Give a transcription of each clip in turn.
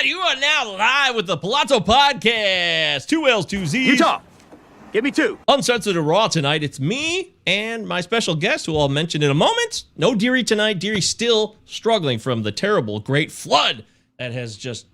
You are now live with the Palazzo Podcast. 2 L's, 2 Z's. Utah, give me 2. Uncensored and raw tonight. It's me and my special guest, who I'll mention in a moment. No Deary tonight. Deary's still struggling from the terrible Great Flood that has just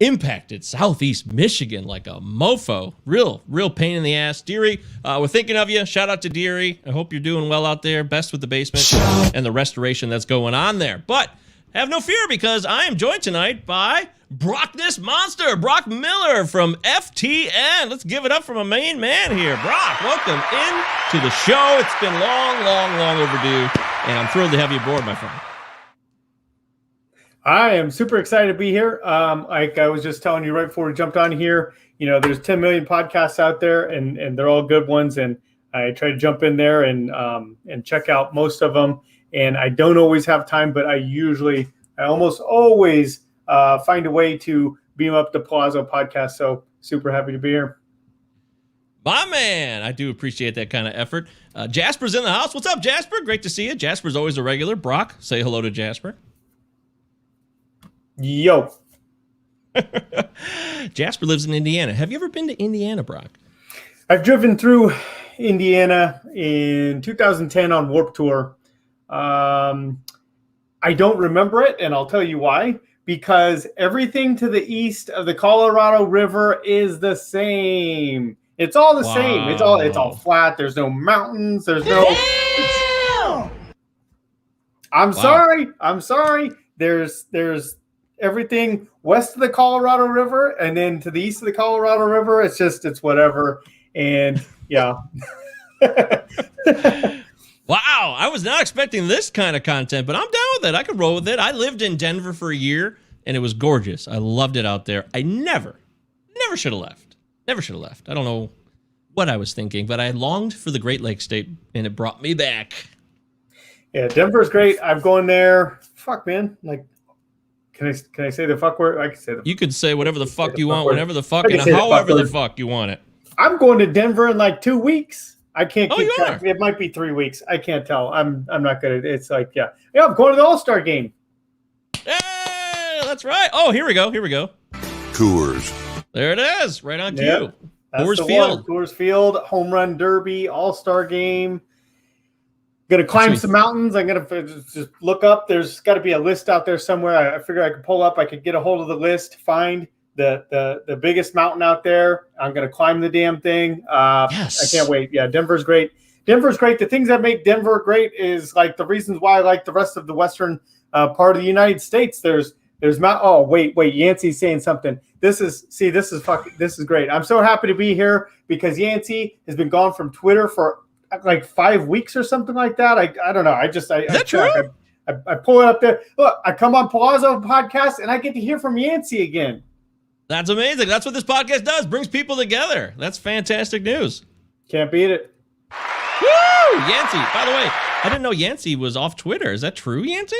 impacted Southeast Michigan like a mofo. Real pain in the ass. Deary, we're thinking of you. Shout out to Deary. I hope you're doing well out there. Best with the basement and the restoration that's going on there. But have no fear, because I am joined tonight by Brockness Monster, Broc MIller from FTN. Let's give it up for my main man here. Broc, welcome in to the show. It's been long overdue, and I'm thrilled to have you aboard, my friend. I am super excited to be here. Like I was just telling you right before we jumped on here, you know, there's 10 million podcasts out there, and they're all good ones. And I try to jump in there and check out most of them. And I don't always have time, but I almost always find a way to beam up the Palazzo Podcast. So super happy to be here. My man, I do appreciate that kind of effort. Jasper's in the house. What's up, Jasper? Great to see you. Jasper's always a regular. Broc, say hello to Jasper. Yo. Jasper lives in Indiana. Have you ever been to Indiana, Broc? I've driven through Indiana in 2010 on Warped Tour. I don't remember it, and I'll tell you why. Because everything to the east of the Colorado River is the same. It's all the same. It's all flat. There's no mountains. There's no. I'm sorry. There's everything west of the Colorado River, and then to the east of the Colorado River, it's whatever. And yeah. Wow, I was not expecting this kind of content, but I'm down with it. I could roll with it. I lived in Denver for a year, and it was gorgeous. I loved it out there. I never should have left. Never should have left. I don't know what I was thinking, but I longed for the Great Lakes state, and it brought me back. Yeah, Denver's great. I'm going there. Fuck, man. Like, can I say the fuck word? I can say the. You could say whatever the fuck you want, whenever the fuck, and however the fuck you want it. I'm going to Denver in like 2 weeks. I can't keep track. Are? It might be 3 weeks. I can't tell. I'm not good at it. It's like, yeah, I'm going to the All-Star game. Hey, that's right. Oh, here we go. Coors. There it is. Right on cue. Yep, Coors Field. Coors Field, home run derby, All-Star game. Going to climb some mountains. I'm going to just look up. There's got to be a list out there somewhere. I figure I could pull up. I could get a hold of the list, find the biggest mountain out there. I'm going to climb the damn thing. Yes. I can't wait. Yeah, Denver's great. The things that make Denver great is like the reasons why I like the rest of the western part of the United States. There's wait, Yancey's saying something. This is great. I'm so happy to be here because Yancey has been gone from Twitter for like 5 weeks or something like that. I don't know. Is that true? I pull it up there. Look, I come on Palazzo Podcast and I get to hear from Yancey again. That's amazing. That's what this podcast does. Brings people together. That's fantastic news. Can't beat it. Woo! Yancey. By the way, I didn't know Yancey was off Twitter. Is that true, Yancey?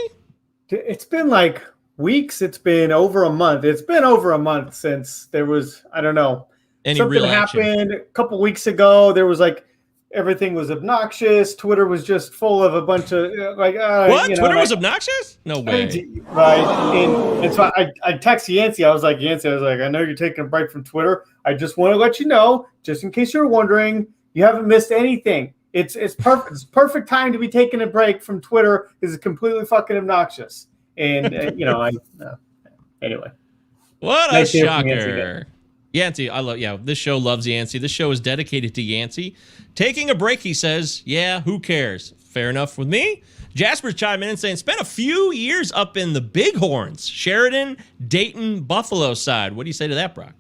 It's been like weeks. It's been over a month. It's been over a month since there was, I don't know. Something happened a couple weeks ago. There was like, everything was obnoxious. Twitter was just full of a bunch of what? Twitter was obnoxious? No way. Right. And so I texted Yancey. I was like, I know you're taking a break from Twitter. I just want to let you know, just in case you're wondering, you haven't missed anything. It's perfect. It's perfect time to be taking a break from Twitter because it's completely fucking obnoxious. And anyway. What a shocker. Yancey, this show loves Yancey. This show is dedicated to Yancey. Taking a break, he says, yeah, who cares? Fair enough with me. Jasper's chiming in and saying, spent a few years up in the Bighorns, Sheridan, Dayton, Buffalo side. What do you say to that, Broc?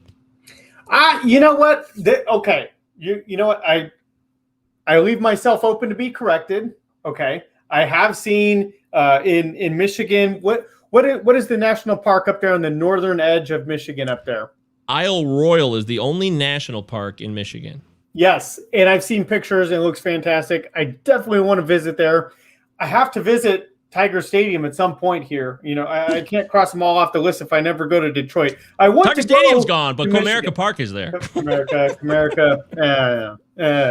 You know what? Okay. You know what? I leave myself open to be corrected. Okay. I have seen in Michigan, what is the national park up there on the northern edge of Michigan up there? Isle Royal is the only national park in Michigan. Yes, and I've seen pictures, and it looks fantastic. I definitely want to visit there. I have to visit Tiger Stadium at some point here. You know, I can't cross them all off the list if I never go to Detroit. Tiger Stadium's gone, but Comerica Park is there. Comerica.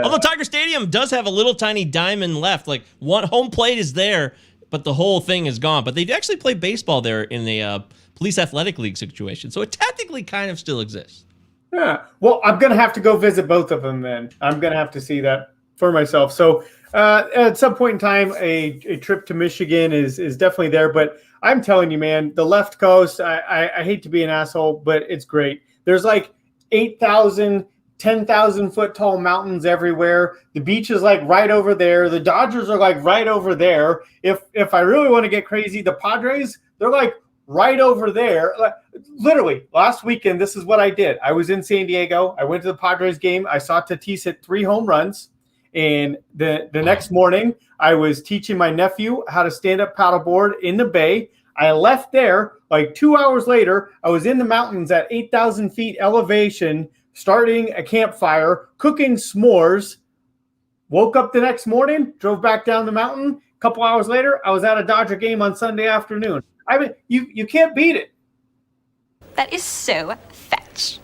Although Tiger Stadium does have a little tiny diamond left. Like, one home plate is there. but the whole thing is gone. But they actually play baseball there in the police athletic league situation, so it technically kind of still exists. Yeah. Well, I'm going to have to go visit both of them then. I'm going to have to see that for myself. So at some point in time, a trip to Michigan is definitely there. But I'm telling you, man, the left coast, I hate to be an asshole, but it's great. There's like 8,000, 10,000 foot tall mountains everywhere. The beach is like right over there. The Dodgers are like right over there. If I really want to get crazy, the Padres, they're like right over there. Literally, last weekend, this is what I did. I was in San Diego. I went to the Padres game. I saw Tatis hit 3 home runs. And the next morning, I was teaching my nephew how to stand up paddleboard in the bay. I left there. Like 2 hours later, I was in the mountains at 8,000 feet elevation, starting a campfire, cooking s'mores. Woke up the next morning, drove back down the mountain. A couple hours later, I was at a Dodger game on Sunday afternoon. I mean, you can't beat it. That is so fetch.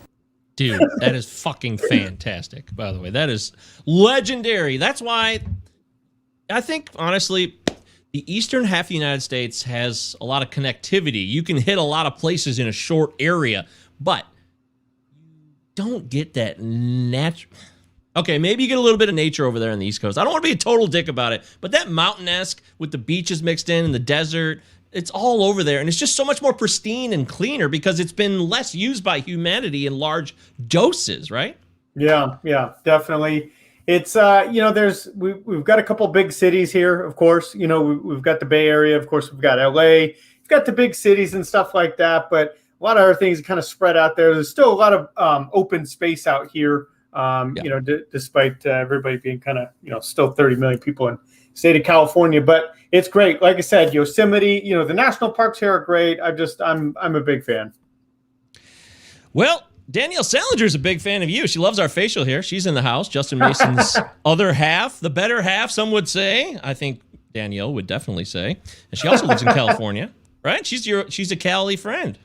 Dude, that is fucking fantastic, by the way. That is legendary. That's why I think, honestly, the eastern half of the United States has a lot of connectivity. You can hit a lot of places in a short area, but you don't get that natural... Okay, maybe you get a little bit of nature over there on the East Coast. I don't want to be a total dick about it, but that mountain-esque with the beaches mixed in and the desert, it's all over there, and it's just so much more pristine and cleaner because it's been less used by humanity in large doses, right? Yeah, definitely. It's we've got a couple big cities here, of course. We've got the Bay Area, of course. We've got LA. We've got the big cities and stuff like that, but a lot of other things kind of spread out there. There's still a lot of open space out here. Despite everybody being kind of, still 30 million people in the state of California, but it's great. Like I said, Yosemite, the national parks here are great. I'm a big fan. Well, Danielle Salinger's a big fan of you. She loves our facial hair. She's in the house. Justin Mason's other half, the better half, some would say. I think Danielle would definitely say. And she also lives in California, right? She's a Cali friend.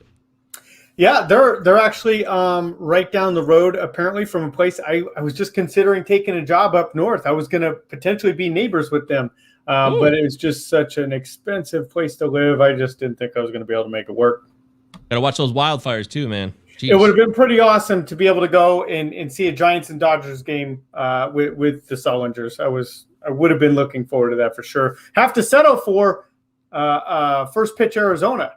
Yeah, they're actually right down the road, apparently, from a place I was just considering taking a job up north. I was going to potentially be neighbors with them, but it was just such an expensive place to live. I just didn't think I was going to be able to make it work. Got to watch those wildfires, too, man. Jeez. It would have been pretty awesome to be able to go and see a Giants and Dodgers game with the Salingers. I would have been looking forward to that for sure. Have to settle for first pitch Arizona.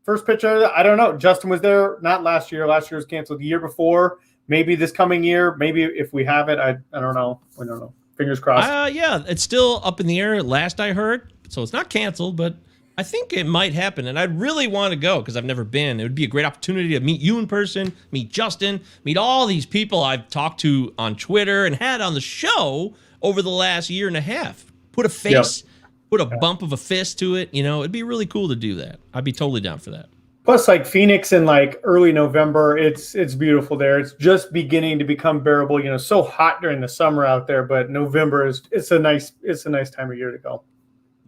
First pitcher, I don't know. Justin was there, not last year. Last year was canceled. The year before, maybe this coming year. Maybe if we have it, I don't know. We don't know. Fingers crossed. Yeah, it's still up in the air. Last I heard, so it's not canceled, but I think it might happen. And I really want to go because I've never been. It would be a great opportunity to meet you in person, meet Justin, meet all these people I've talked to on Twitter and had on the show over the last year and a half. Put a face. Yep. Put a bump of a fist to it, it'd be really cool to do that. I'd be totally down for that. Plus, like Phoenix in like early November, it's beautiful there. It's just beginning to become bearable. So hot during the summer out there, but November it's a nice time of year to go.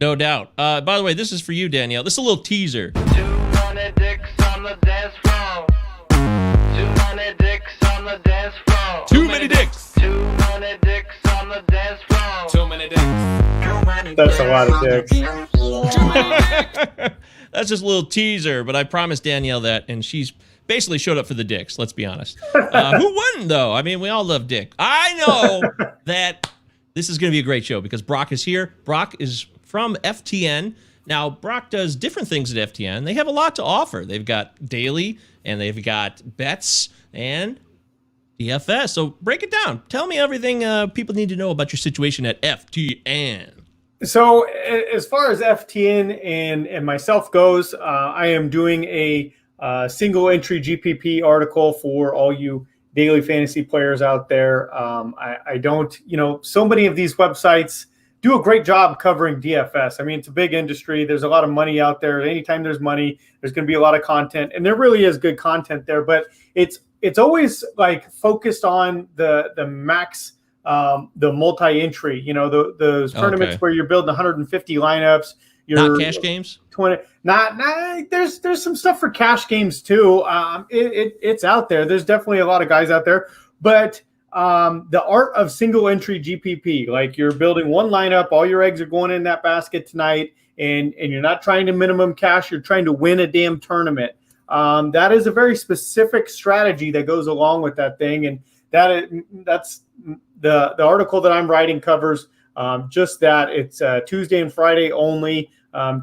No doubt. By the way, this is for you, Danielle. This is a little teaser. 200 dicks on the dance floor. 200 dicks on the dance floor. Too many dicks. 200 dicks on the dance floor. Too many dicks. That's a lot of dicks. That's just a little teaser, but I promised Danielle that, and she's basically showed up for the dicks, let's be honest. Who wouldn't, though? I mean, we all love dick. I know that this is going to be a great show because Broc is here. Broc is from FTN. Now, Broc does different things at FTN. They have a lot to offer. They've got daily, and they've got bets, and DFS. So break it down. Tell me everything people need to know about your situation at FTN. So as far as FTN and myself goes, I am doing a single entry GPP article for all you daily fantasy players out there. I don't, so many of these websites do a great job covering DFS. I mean, it's a big industry. There's a lot of money out there. Anytime there's money, there's going to be a lot of content, and there really is good content there. But it's always like focused on the max. The multi-entry, those tournaments where you're building 150 lineups. Not cash games. 20. Not. There's some stuff for cash games too. It's out there. There's definitely a lot of guys out there, but the art of single entry GPP, like you're building one lineup, all your eggs are going in that basket tonight, and you're not trying to minimum cash, you're trying to win a damn tournament. That is a very specific strategy that goes along with that thing. And that's the article that I'm writing covers just that. It's Tuesday and Friday only,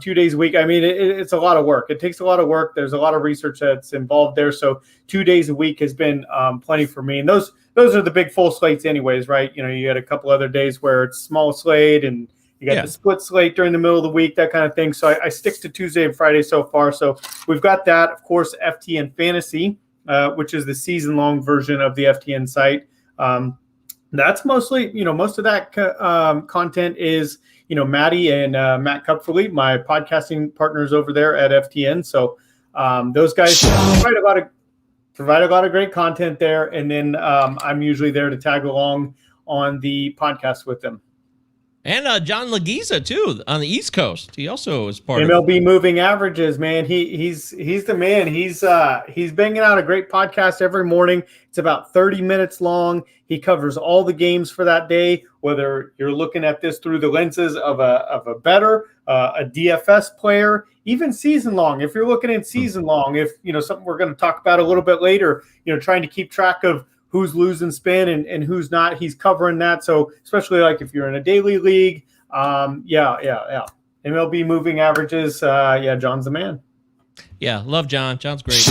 2 days a week. I mean, it's a lot of work. It takes a lot of work. There's a lot of research that's involved there. So 2 days a week has been plenty for me. And those are the big full slates anyways, right? You know, you had a couple other days where it's small slate and you got the split slate during the middle of the week, that kind of thing. So I stick to Tuesday and Friday so far. So we've got that, of course, FTN Fantasy, which is the season-long version of the FTN site. That's mostly, most of that content is, Maddie and Matt Kupferle, my podcasting partners over there at FTN. So those guys provide a lot of great content there. And then I'm usually there to tag along on the podcast with them. And John Leguiza, too, on the East Coast. He also is part MLB of Moving Averages, man. He's the man. He's banging out a great podcast every morning. It's about 30 minutes long. He covers all the games for that day, whether you're looking at this through the lenses of a bettor, a DFS player, even season long. If you're looking at season long, if something we're going to talk about a little bit later, trying to keep track of who's losing spin and who's not, he's covering that. So especially like if you're in a daily league, MLB Moving Averages, John's the man. Yeah, love John. John's great.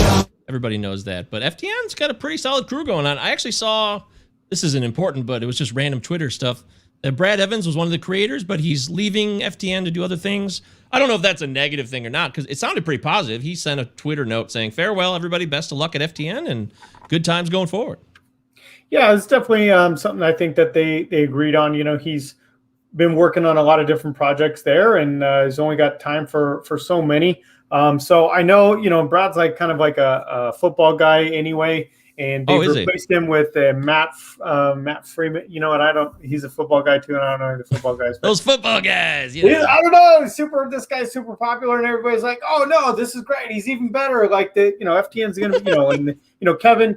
Everybody knows that. But FTN's got a pretty solid crew going on. I actually saw, this isn't important, but it was just random Twitter stuff, that Brad Evans was one of the creators, but he's leaving FTN to do other things. I don't know if that's a negative thing or not, because it sounded pretty positive. He sent a Twitter note saying, farewell, everybody. Best of luck at FTN and good times going forward. Yeah, it's definitely something I think that they agreed on. He's been working on a lot of different projects there, and he's only got time for so many. So I know, Brad's kind of like a football guy anyway, and they replaced him with Matt Freeman. You know what? he's a football guy too, and I don't know who the football guys. Those football guys. I don't know. This guy's super popular, and everybody's like, oh no, this is great. He's even better. Like FTN's gonna, and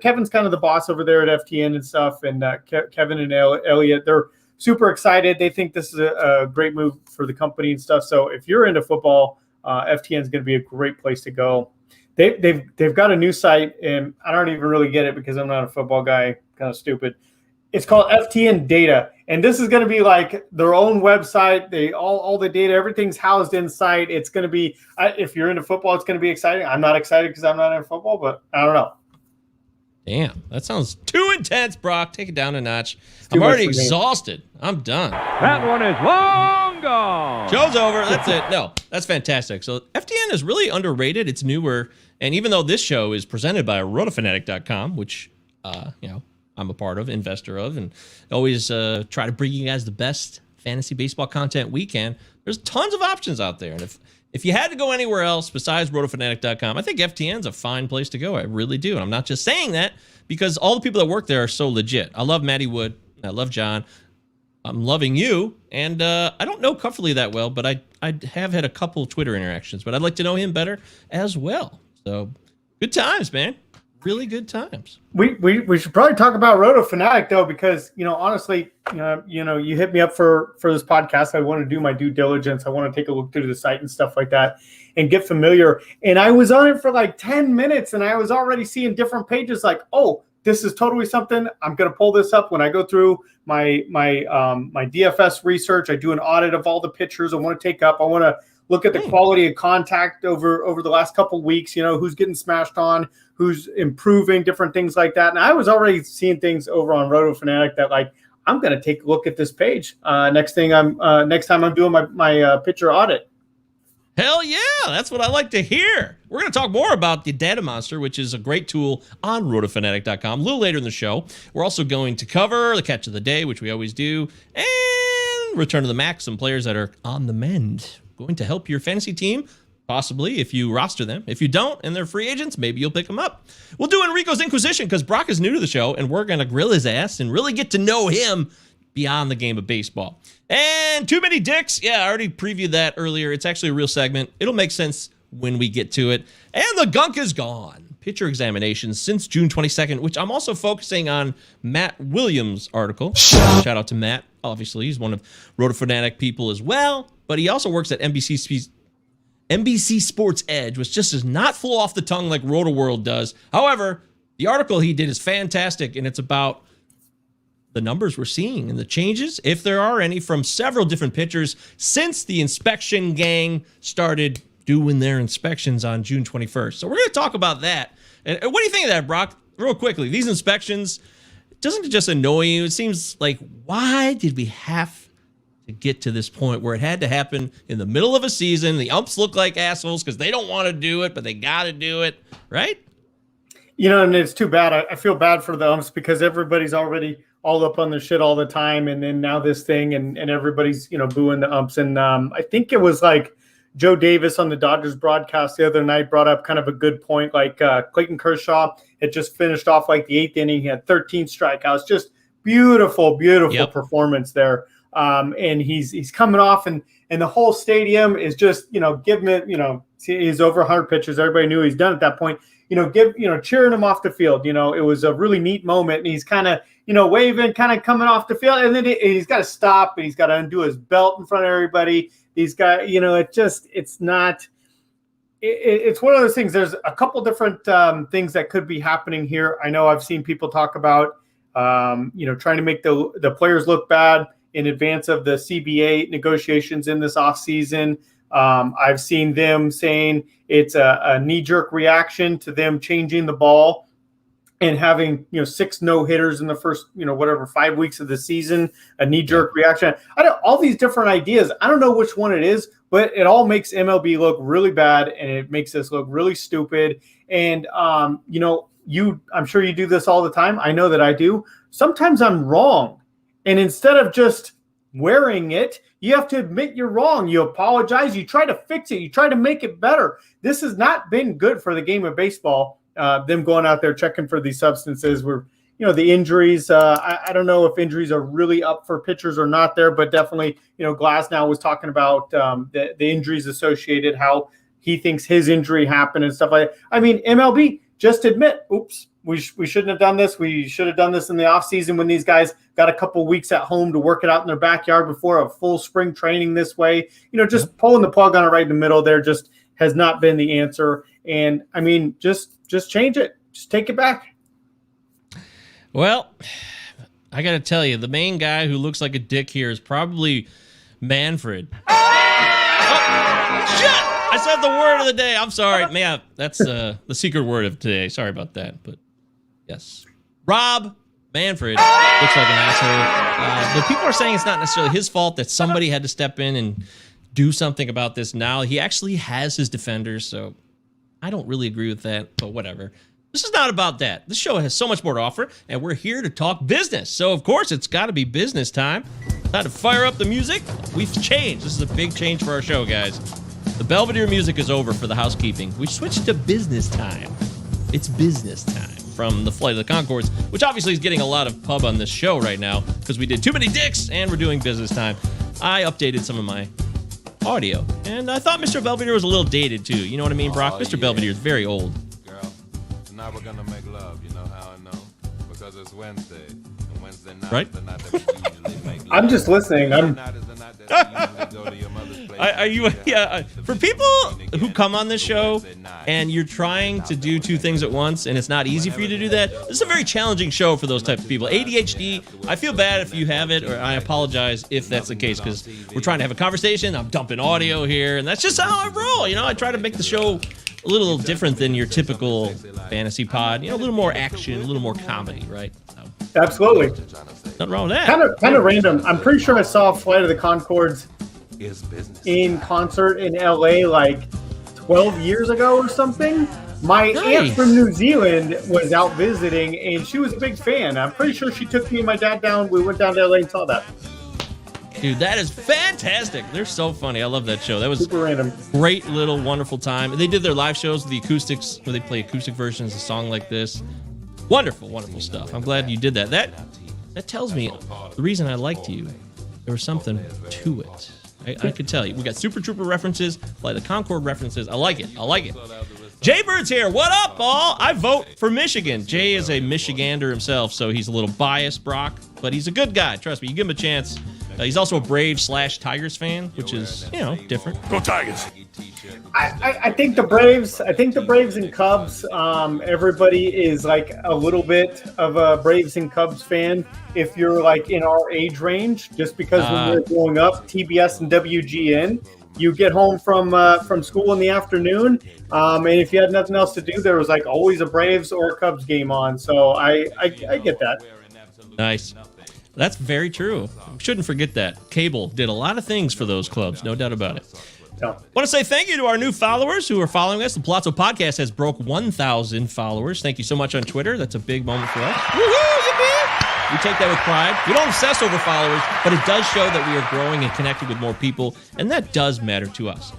Kevin's kind of the boss over there at FTN and stuff, and Kevin and Elliot, they're super excited. They think this is a great move for the company and stuff. So if you're into football, FTN is going to be a great place to go. They've got a new site, and I don't even really get it because I'm not a football guy, kind of stupid. It's called FTN Data, and this is going to be like their own website. All the data, everything's housed inside. It's going to be, if you're into football, it's going to be exciting. I'm not excited because I'm not into football, but I don't know. Damn, that sounds too intense, Brock. Take it down a notch. I'm already exhausted. I'm done. That one is long gone. Show's over. That's it. No, that's fantastic. So FTN is really underrated. It's newer. And even though this show is presented by rotofanatic.com, which, I'm a part of, investor of, and always try to bring you guys the best fantasy baseball content we can, there's tons of options out there. And if you had to go anywhere else besides rotofanatic.com, I think FTN's a fine place to go. I really do. And I'm not just saying that because all the people that work there are so legit. I love Matty Wood. I love John. I'm loving you. And I don't know Kupferle that well, but I have had a couple Twitter interactions, but I'd like to know him better as well. So good times, man. Really good times. We should probably talk about Roto Fanatic though, because honestly, you hit me up for this podcast. I want to do my due diligence. I want to take a look through the site and stuff like that and get familiar. And I was on it for like 10 minutes, and I was already seeing different pages. Like, oh, this is totally something. I'm going to pull this up when I go through my DFS research. I do an audit of all the pitchers I want to take up. I want to look at the quality of contact over the last couple of weeks, who's getting smashed on, who's improving, different things like that. And I was already seeing things over on Roto Fanatic that I'm going to take a look at this page next time I'm doing my pitcher audit. Hell yeah, that's what I like to hear. We're going to talk more about the Data Monster, which is a great tool on rotofanatic.com a little later in the show. We're also going to cover the catch of the day, which we always do, and return to the max, some players that are on the mend, going to help your fantasy team, possibly if you roster them. If you don't and they're free agents, maybe you'll pick them up. We'll do Enrico's Inquisition because Brock is new to the show, and we're going to grill his ass and really get to know him beyond the game of baseball. And Too Many Dicks. Yeah, I already previewed that earlier. It's actually a real segment. It'll make sense when we get to it. And the gunk is gone. pitcher examinations since June 22nd, which I'm also focusing on Matt Williams' article. Shout out to Matt. Obviously, he's one of Roto-Fanatic people as well, but he also works at NBC Sports Edge, which just does not flow off the tongue like Roto World does. However, the article he did is fantastic, and it's about the numbers we're seeing and the changes, if there are any, from several different pitchers since the inspection gang started doing their inspections on June 21st. So we're going to talk about that. And what do you think of that, Brock? Real quickly, these inspections, doesn't it just annoy you? It seems like, why did we have to get to this point where it had to happen in the middle of a season? The umps look like assholes because they don't want to do it, but they got to do it, right? You know, and it's too bad. I feel bad for the umps because everybody's already all up on the shit all the time. And then now this thing and everybody's, booing the umps. And I think it was like Joe Davis on the Dodgers broadcast the other night brought up kind of a good point. Like Clayton Kershaw had just finished off like the 8th inning. He had 13 strikeouts, just beautiful performance there. And he's coming off and the whole stadium is just, giving it, he's over 100 pitches. Everybody knew he's done at that point, cheering him off the field. It was a really neat moment. And he's kind of, waving, kind of coming off the field. And then he's got to stop and he's got to undo his belt in front of everybody. He's got, it's one of those things. There's a couple different things that could be happening here. I know I've seen people talk about, trying to make the players look bad in advance of the CBA negotiations in this offseason. I've seen them saying it's a knee-jerk reaction to them changing the ball and having 6 no-hitters in the first 5 weeks of the season, a knee-jerk reaction. All these different ideas. I don't know which one it is, but it all makes MLB look really bad and it makes us look really stupid. And I'm sure you do this all the time. I know that I do. Sometimes I'm wrong. And instead of just wearing it, you have to admit you're wrong. You apologize. You try to fix it. You try to make it better. This has not been good for the game of baseball, them going out there checking for these substances. Where, the injuries, I don't know if injuries are really up for pitchers or not there, but definitely, Glasnow was talking about the injuries associated, how he thinks his injury happened and stuff like that. I mean, MLB, just admit, oops, we shouldn't have done this. We should have done this in the offseason when these guys got a couple weeks at home to work it out in their backyard before a full spring training this way. Just pulling the plug on it right in the middle there just has not been the answer. And, I mean, just change it. Just take it back. Well, I got to tell you, the main guy who looks like a dick here is probably Manfred. Oh, shit! I said the word of the day. I'm sorry. Man, that's the secret word of today. Sorry about that. But yes, Rob Manfred looks like an asshole. But people are saying it's not necessarily his fault, that somebody had to step in and do something about this now. He actually has his defenders, so I don't really agree with that, but whatever. This is not about that. This show has so much more to offer, and we're here to talk business. So, of course, it's got to be business time. Time to fire up the music. We've changed. This is a big change for our show, guys. The Belvedere music is over for the housekeeping. We switched to business time. It's business time from the Flight of the Conchords, which obviously is getting a lot of pub on this show right now because we did too many dicks and we're doing business time. I updated some of my audio, and I thought Mr. Belvedere was a little dated too. You know what I mean, Brock? Mr. Belvedere is very old. Girl, tonight we're gonna make love. You know how I know? Because it's Wednesday, and Wednesday night right? is the night that we usually make love. I'm just listening. Tonight is the night that we usually go to your mother's place. Are you? Yeah. For people who come on this show and you're trying to do two things at once, and it's not easy for you to do that, this is a very challenging show for those type of people. ADHD. I feel bad if you have it, or I apologize if that's the case, because we're trying to have a conversation. I'm dumping audio here, and that's just how I roll. I try to make the show a little different than your typical fantasy pod. A little more action, a little more comedy, right? So, Absolutely. nothing wrong with that. Kind of random. I'm pretty sure I saw Flight of the Conchords in concert in LA like 12 years ago or something. My aunt from New Zealand was out visiting, and she was a big fan. I'm pretty sure she took me and my dad down. We went down to LA and saw that. Dude, that is fantastic. They're so funny. I love that show. That was super random. Great little wonderful time. They did their live shows with the acoustics, where they play acoustic versions of a song like this. Wonderful, wonderful stuff. I'm glad you did that. That tells me the reason I liked you. There was something to it. I could tell you. We got Super Trooper references, Flight of the Conchord references. I like it. Jay Bird's here. What up, all? I vote for Michigan. Jay is a Michigander himself, so he's a little biased, Brock, but he's a good guy. Trust me, you give him a chance. He's also a Braves/Tigers fan, which is, different. Go Tigers. I think the Braves. I think the Braves and Cubs. Everybody is like a little bit of a Braves and Cubs fan if you're like in our age range. Just because when we were growing up, TBS and WGN, you get home from school in the afternoon, and if you had nothing else to do, there was like always a Braves or a Cubs game on. So I get that. Nice. That's very true. Shouldn't forget that. Cable did a lot of things for those clubs, no doubt about it. No. Want to say thank you to our new followers who are following us. The Palazzo Podcast has broke 1,000 followers. Thank you so much on Twitter. That's a big moment for us. Woohoo, yippee! We take that with pride. We don't obsess over followers, but it does show that we are growing and connected with more people, and that does matter to us.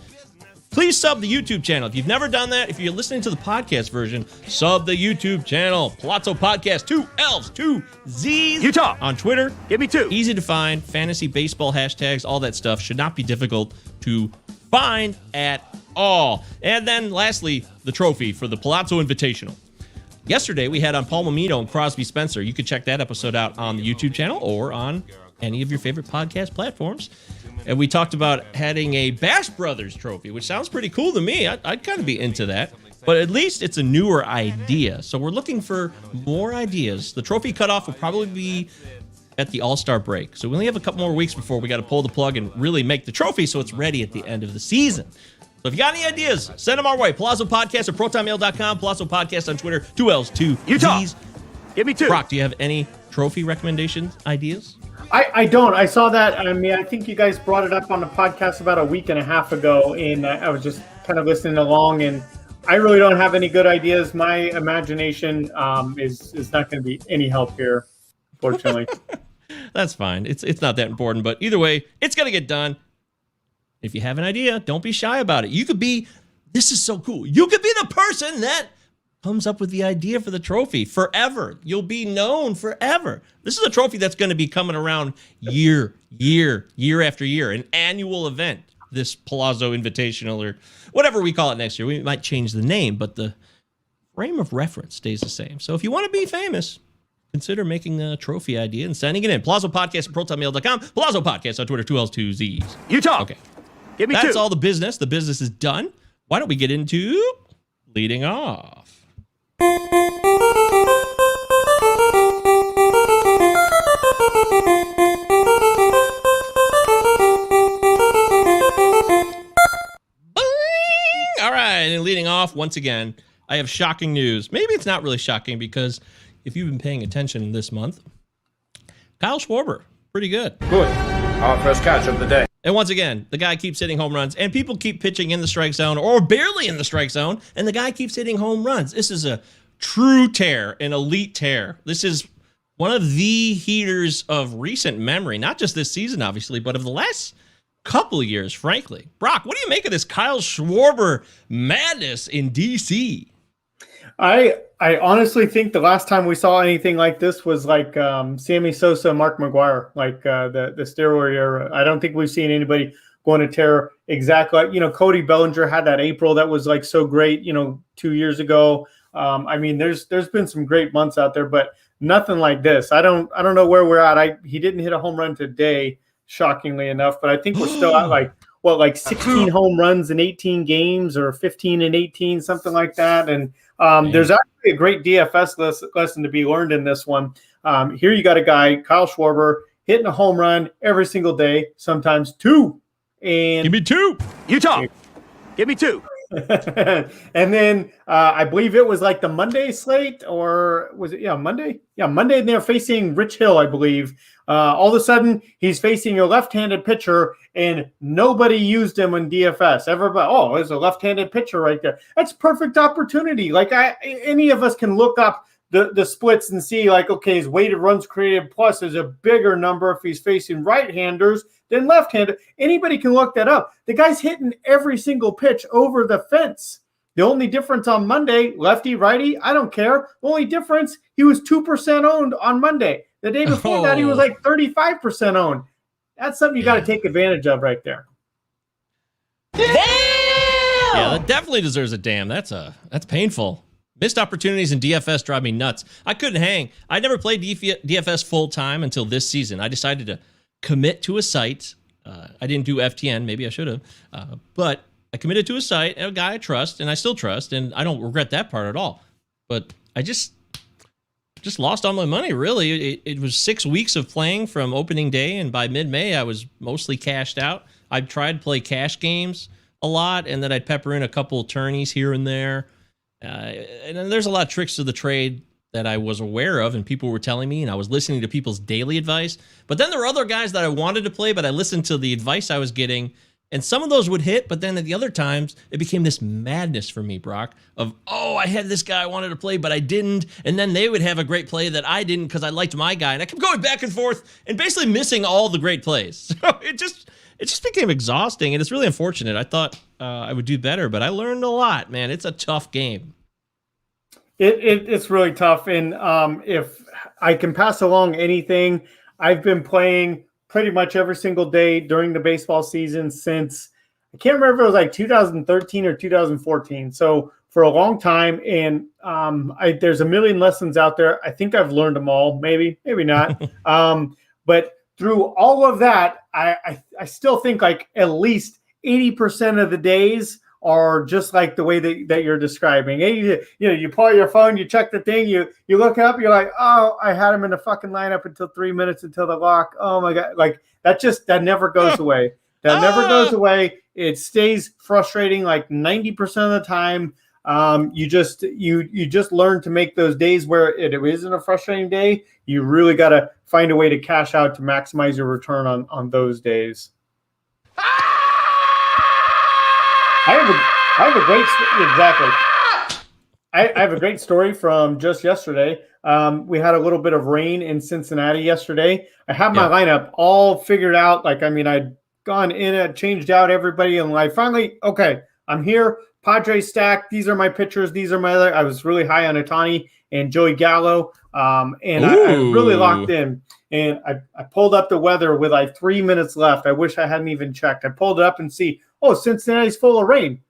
Please sub the YouTube channel. If you've never done that, if you're listening to the podcast version, sub the YouTube channel. Palazzo Podcast, 2 L's, 2 Z's. Utah. On Twitter. Give me 2. Easy to find. Fantasy baseball hashtags, all that stuff should not be difficult to find at all. And then lastly, the trophy for the Palazzo Invitational. Yesterday, we had on Paul Mamino and Crosby Spencer. You could check that episode out on the YouTube channel or on any of your favorite podcast platforms. And we talked about having a Bash Brothers trophy, which sounds pretty cool to me. I'd kind of be into that. But at least it's a newer idea. So we're looking for more ideas. The trophy cutoff will probably be at the All-Star break. So we only have a couple more weeks before we got to pull the plug and really make the trophy so it's ready at the end of the season. So if you got any ideas, send them our way. Palazzo Podcast at protonmail.com. Palazzo Podcast on Twitter. 2 L's, 2 Utah. Z's. Give me 2. Brock, do you have any trophy recommendations, ideas? I don't. I saw that. I mean, I think you guys brought it up on the podcast about a week and a half ago, and I was just kind of listening along, and I really don't have any good ideas. My imagination is not going to be any help here, unfortunately. That's fine. It's not that important, but either way, it's going to get done. If you have an idea, don't be shy about it. This is so cool. You could be the person that comes up with the idea for the trophy forever. You'll be known forever. This is a trophy that's going to be coming around year after year, an annual event, this Palazzo Invitational or whatever we call it next year. We might change the name, but the frame of reference stays the same. So if you want to be famous, consider making a trophy idea and sending it in. Palazzo Podcast at protonmail.com. Palazzo Podcast on Twitter, 2 L's, 2 Z's. Utah. Okay. Give me 2. That's all the business. The business is done. Why don't we get into leading off? All right, and leading off once again, I have shocking news. Maybe it's not really shocking because if you've been paying attention this month, Kyle Schwarber, pretty good. Good. Our first catch of the day. And once again, the guy keeps hitting home runs, and people keep pitching in the strike zone or barely in the strike zone, and the guy keeps hitting home runs. This is a true tear, an elite tear. This is one of the heaters of recent memory, not just this season, obviously, but of the last couple of years, frankly. Brock, what do you make of this Kyle Schwarber madness in D.C.? I honestly think the last time we saw anything like this was like Sammy Sosa, Mark McGwire, like the steroid era. I don't think we've seen anybody going to tear exactly like, Cody Bellinger had that April that was like so great, 2 years ago. I mean, there's been some great months out there, but nothing like this. I don't know where we're at. He didn't hit a home run today, shockingly enough, but I think we're still at like 16 home runs in 18 games or 15 in 18, something like that. And there's actually a great DFS lesson to be learned in this one. Here you got a guy, Kyle Schwarber, hitting a home run every single day, sometimes 2. And give me 2. Utah. Give me 2. And then I believe it was like the Monday slate, or was it? Yeah, Monday. Yeah, Monday. And they're facing Rich Hill, I believe. All of a sudden, he's facing a left-handed pitcher, and nobody used him in DFS. Everybody, there's a left-handed pitcher right there. That's perfect opportunity. Like any of us can look up the splits and see, like, okay, his weighted runs created plus is a bigger number if he's facing right-handers than left-handed. Anybody can look that up. The guy's hitting every single pitch over the fence. The only difference on Monday, lefty, righty, I don't care. The only difference, he was 2% owned on Monday. The day before that, he was like 35% owned. That's something you got to take advantage of right there. Damn! Yeah, that definitely deserves a damn. That's painful. Missed opportunities in DFS drive me nuts. I couldn't hang. I never played DFS full time until this season. I decided to commit to a site. I didn't do FTN. Maybe I should have. But I committed to a site, a guy I trust, and I still trust, and I don't regret that part at all. But I just lost all my money, really. It was 6 weeks of playing from opening day, and by mid-May, I was mostly cashed out. I tried to play cash games a lot, and then I'd pepper in a couple of tourneys here and there. And then there's a lot of tricks to the trade that I was aware of and people were telling me, and I was listening to people's daily advice. But then there were other guys that I wanted to play, but I listened to the advice I was getting, and some of those would hit, but then at the other times, it became this madness for me, Brock, of, oh, I had this guy I wanted to play, but I didn't, and then they would have a great play that I didn't because I liked my guy, and I kept going back and forth and basically missing all the great plays. So it just became exhausting, and it's really unfortunate. I thought I would do better, but I learned a lot, man. It's a tough game. It's really tough, and if I can pass along anything, I've been playing pretty much every single day during the baseball season since, I can't remember if it was like 2013 or 2014. So for a long time, and there's a million lessons out there. I think I've learned them all, maybe not. But through all of that, I still think like at least 80% of the days are just like the way that you're describing. You pull out your phone, you check the thing, you look up, you're like, oh, I had him in the fucking lineup until 3 minutes until the lock. Oh my God. Like that never goes away. That never goes away. It stays frustrating like 90% of the time. You just learn to make those days where it isn't a frustrating day. You really got to find a way to cash out to maximize your return on those days. I have a great exactly. I have a great story from just yesterday. We had a little bit of rain in Cincinnati yesterday. I have my lineup all figured out. Like, I mean, I'd gone in and changed out everybody, and I finally, okay, I'm here. Padres stacked. These are my pitchers. These are my other. I was really high on Ohtani and Joey Gallo, and I really locked in. And I pulled up the weather with like 3 minutes left. I wish I hadn't even checked. I pulled it up and see, oh, Cincinnati's full of rain.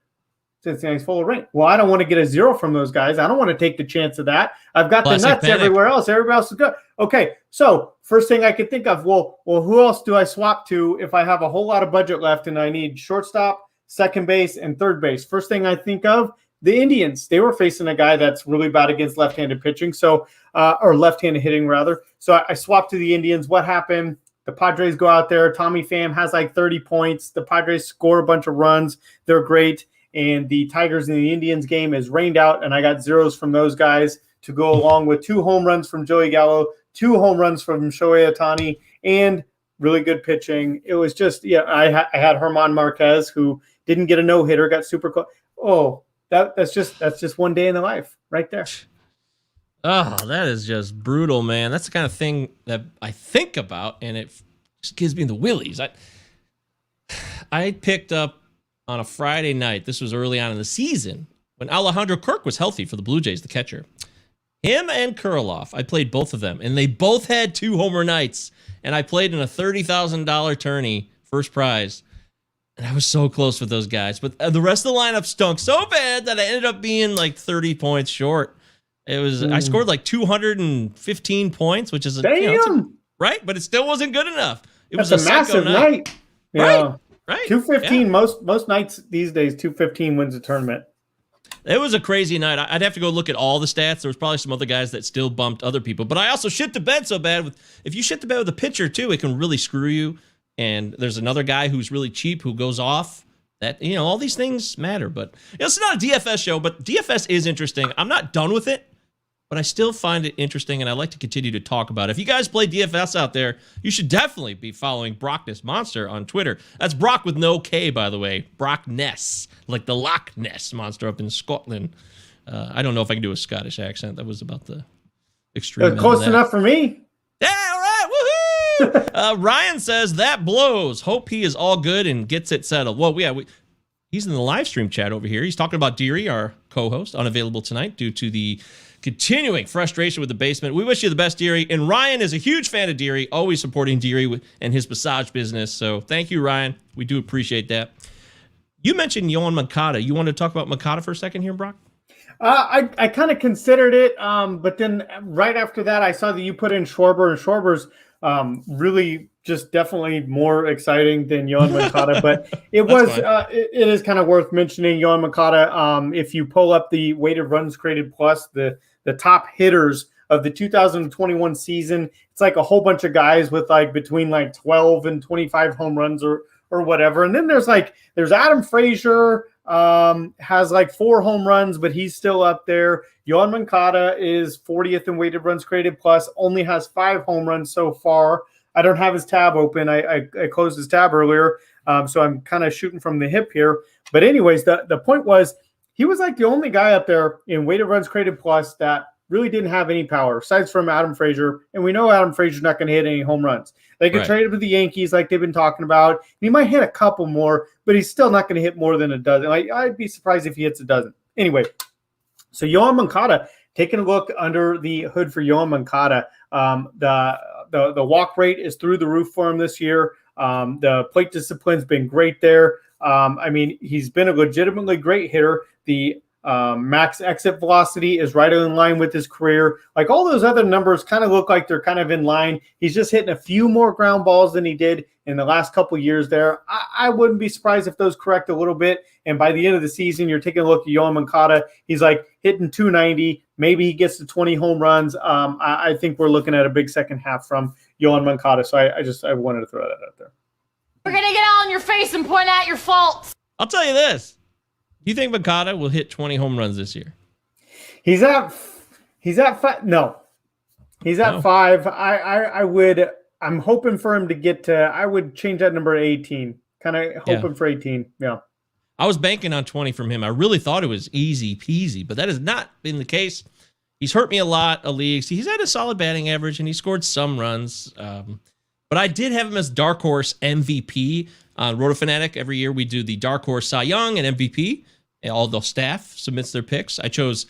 Cincinnati's full of rain. Well, I don't want to get a zero from those guys. I don't want to take the chance of that. I've got the nuts everywhere else. Everybody else is good. Okay, so first thing I could think of, well, who else do I swap to if I have a whole lot of budget left and I need shortstop, second base, and third base? First thing I think of, the Indians. They were facing a guy that's really bad against left-handed pitching, so or left-handed hitting rather. So I swapped to the Indians. What happened? The Padres go out there. Tommy Pham has like 30 points. The Padres score a bunch of runs. They're great. And the Tigers and the Indians game is rained out, and I got zeros from those guys to go along with 2 home runs from Joey Gallo, 2 home runs from Shohei Ohtani, and really good pitching. It was just, I had Herman Marquez, who didn't get a no-hitter, got super close. Oh, that's just one day in the life right there. Oh, that is just brutal, man. That's the kind of thing that I think about, and it just gives me the willies. I picked up on a Friday night. This was early on in the season when Alejandro Kirk was healthy for the Blue Jays, the catcher. Him and Kurloff, I played both of them, and they both had 2 homer nights, and I played in a $30,000 tourney, first prize, and I was so close with those guys. But the rest of the lineup stunk so bad that I ended up being like 30 points short. It was I scored like 215 points, which is right, but it still wasn't good enough. It was a massive night. Yeah. Right. 215. Yeah. Most nights these days, 215 wins a tournament. It was a crazy night. I'd have to go look at all the stats. There was probably some other guys that still bumped other people, but I also shit the bed so bad if you shit the bed with a pitcher too, it can really screw you. And there's another guy who's really cheap who goes off. That, all these things matter. But it's not a DFS show, but DFS is interesting. I'm not done with it, but I still find it interesting, and I'd like to continue to talk about it. If you guys play DFS out there, you should definitely be following Brockness Monster on Twitter. That's Brock with no K, by the way. Brock Ness, like the Loch Ness Monster up in Scotland. I don't know if I can do a Scottish accent. That was about the extreme. Close enough for me. Yeah, all right, woohoo! Ryan says, that blows. Hope he is all good and gets it settled. Well, he's in the live stream chat over here. He's talking about Deary, our co-host, unavailable tonight due to the continuing frustration with the basement. We wish you the best, Deary. And Ryan is a huge fan of Deary, always supporting Deary and his massage business. So thank you, Ryan. We do appreciate that. You mentioned Yohan Moncada. You want to talk about Moncada for a second here, Brock? I kind of considered it, but then right after that, I saw that you put in Schwarber, and Schwarber's really just definitely more exciting than Yohan Moncada. But it is kind of worth mentioning Yohan Moncada. If you pull up the weighted runs created plus, the top hitters of the 2021 season, it's like a whole bunch of guys with like between like 12 and 25 home runs or whatever. And then there's Adam Frazier. Has like 4 home runs, but he's still up there. Yohan Moncada is 40th in weighted runs created plus, only has 5 home runs so far. I don't have his tab open. I closed his tab earlier, so I'm kind of shooting from the hip here. But anyways, the point was he was like the only guy up there in weighted runs created plus that really didn't have any power, aside from Adam Frazier. And we know Adam Frazier's not going to hit any home runs. They could trade him to the Yankees like they've been talking about. He might hit a couple more, but he's still not going to hit more than a dozen. Like, I'd be surprised if he hits a dozen. Anyway, so Yohan Moncada, taking a look under the hood for Yohan Moncada, the walk rate is through the roof for him this year. The plate discipline's been great there. I mean, he's been a legitimately great hitter. The max exit velocity is right in line with his career. Like all those other numbers kind of look like they're kind of in line. He's just hitting a few more ground balls than he did in the last couple of years there. I wouldn't be surprised if those correct a little bit. And by the end of the season, you're taking a look at Yohan Moncada. He's like hitting 290. Maybe he gets to 20 home runs. I think we're looking at a big second half from Yohan Moncada. So I wanted to throw that out there. We're going to get all in your face and point out your faults. I'll tell you this. Do you think Moncada will hit 20 home runs this year? He's at 5. No, he's at 5. I'm hoping for him to get to, I would change that number to 18. Kind of hoping for 18. Yeah. I was banking on 20 from him. I really thought it was easy peasy, but that has not been the case. He's hurt me a lot of leagues. He's had a solid batting average and he scored some runs. But I did have him as Dark Horse MVP on RotoFanatic. Every year we do the Dark Horse Cy Young and MVP. All the staff submits their picks. I chose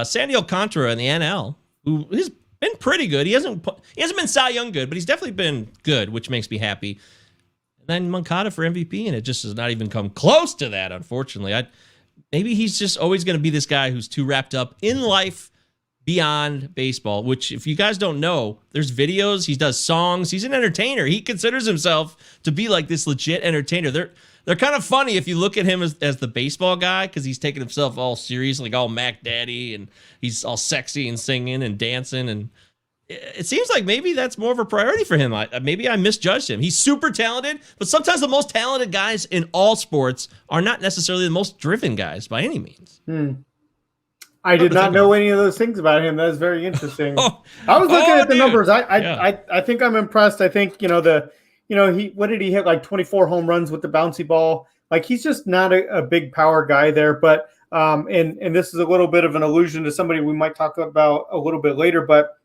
Sandy Alcantara in the NL, who has been pretty good. He hasn't been Cy Young good, but he's definitely been good, which makes me happy. And then Moncada for MVP, and it just has not even come close to that, unfortunately. Maybe he's just always going to be this guy who's too wrapped up in life beyond baseball, which if you guys don't know, there's videos, he does songs, he's an entertainer. He considers himself to be like this legit entertainer. They're kind of funny if you look at him as the baseball guy, because he's taking himself all serious, like all Mac Daddy, and he's all sexy and singing and dancing. And it seems like maybe that's more of a priority for him. Maybe I misjudged him. He's super talented, but sometimes the most talented guys in all sports are not necessarily the most driven guys by any means. I did not know any of those things about him. That's very interesting. I was looking at the numbers. I think I'm impressed. I think, what did he hit, like 24 home runs with the bouncy ball? Like, he's just not a big power guy there. But and this is a little bit of an allusion to somebody we might talk about a little bit later. But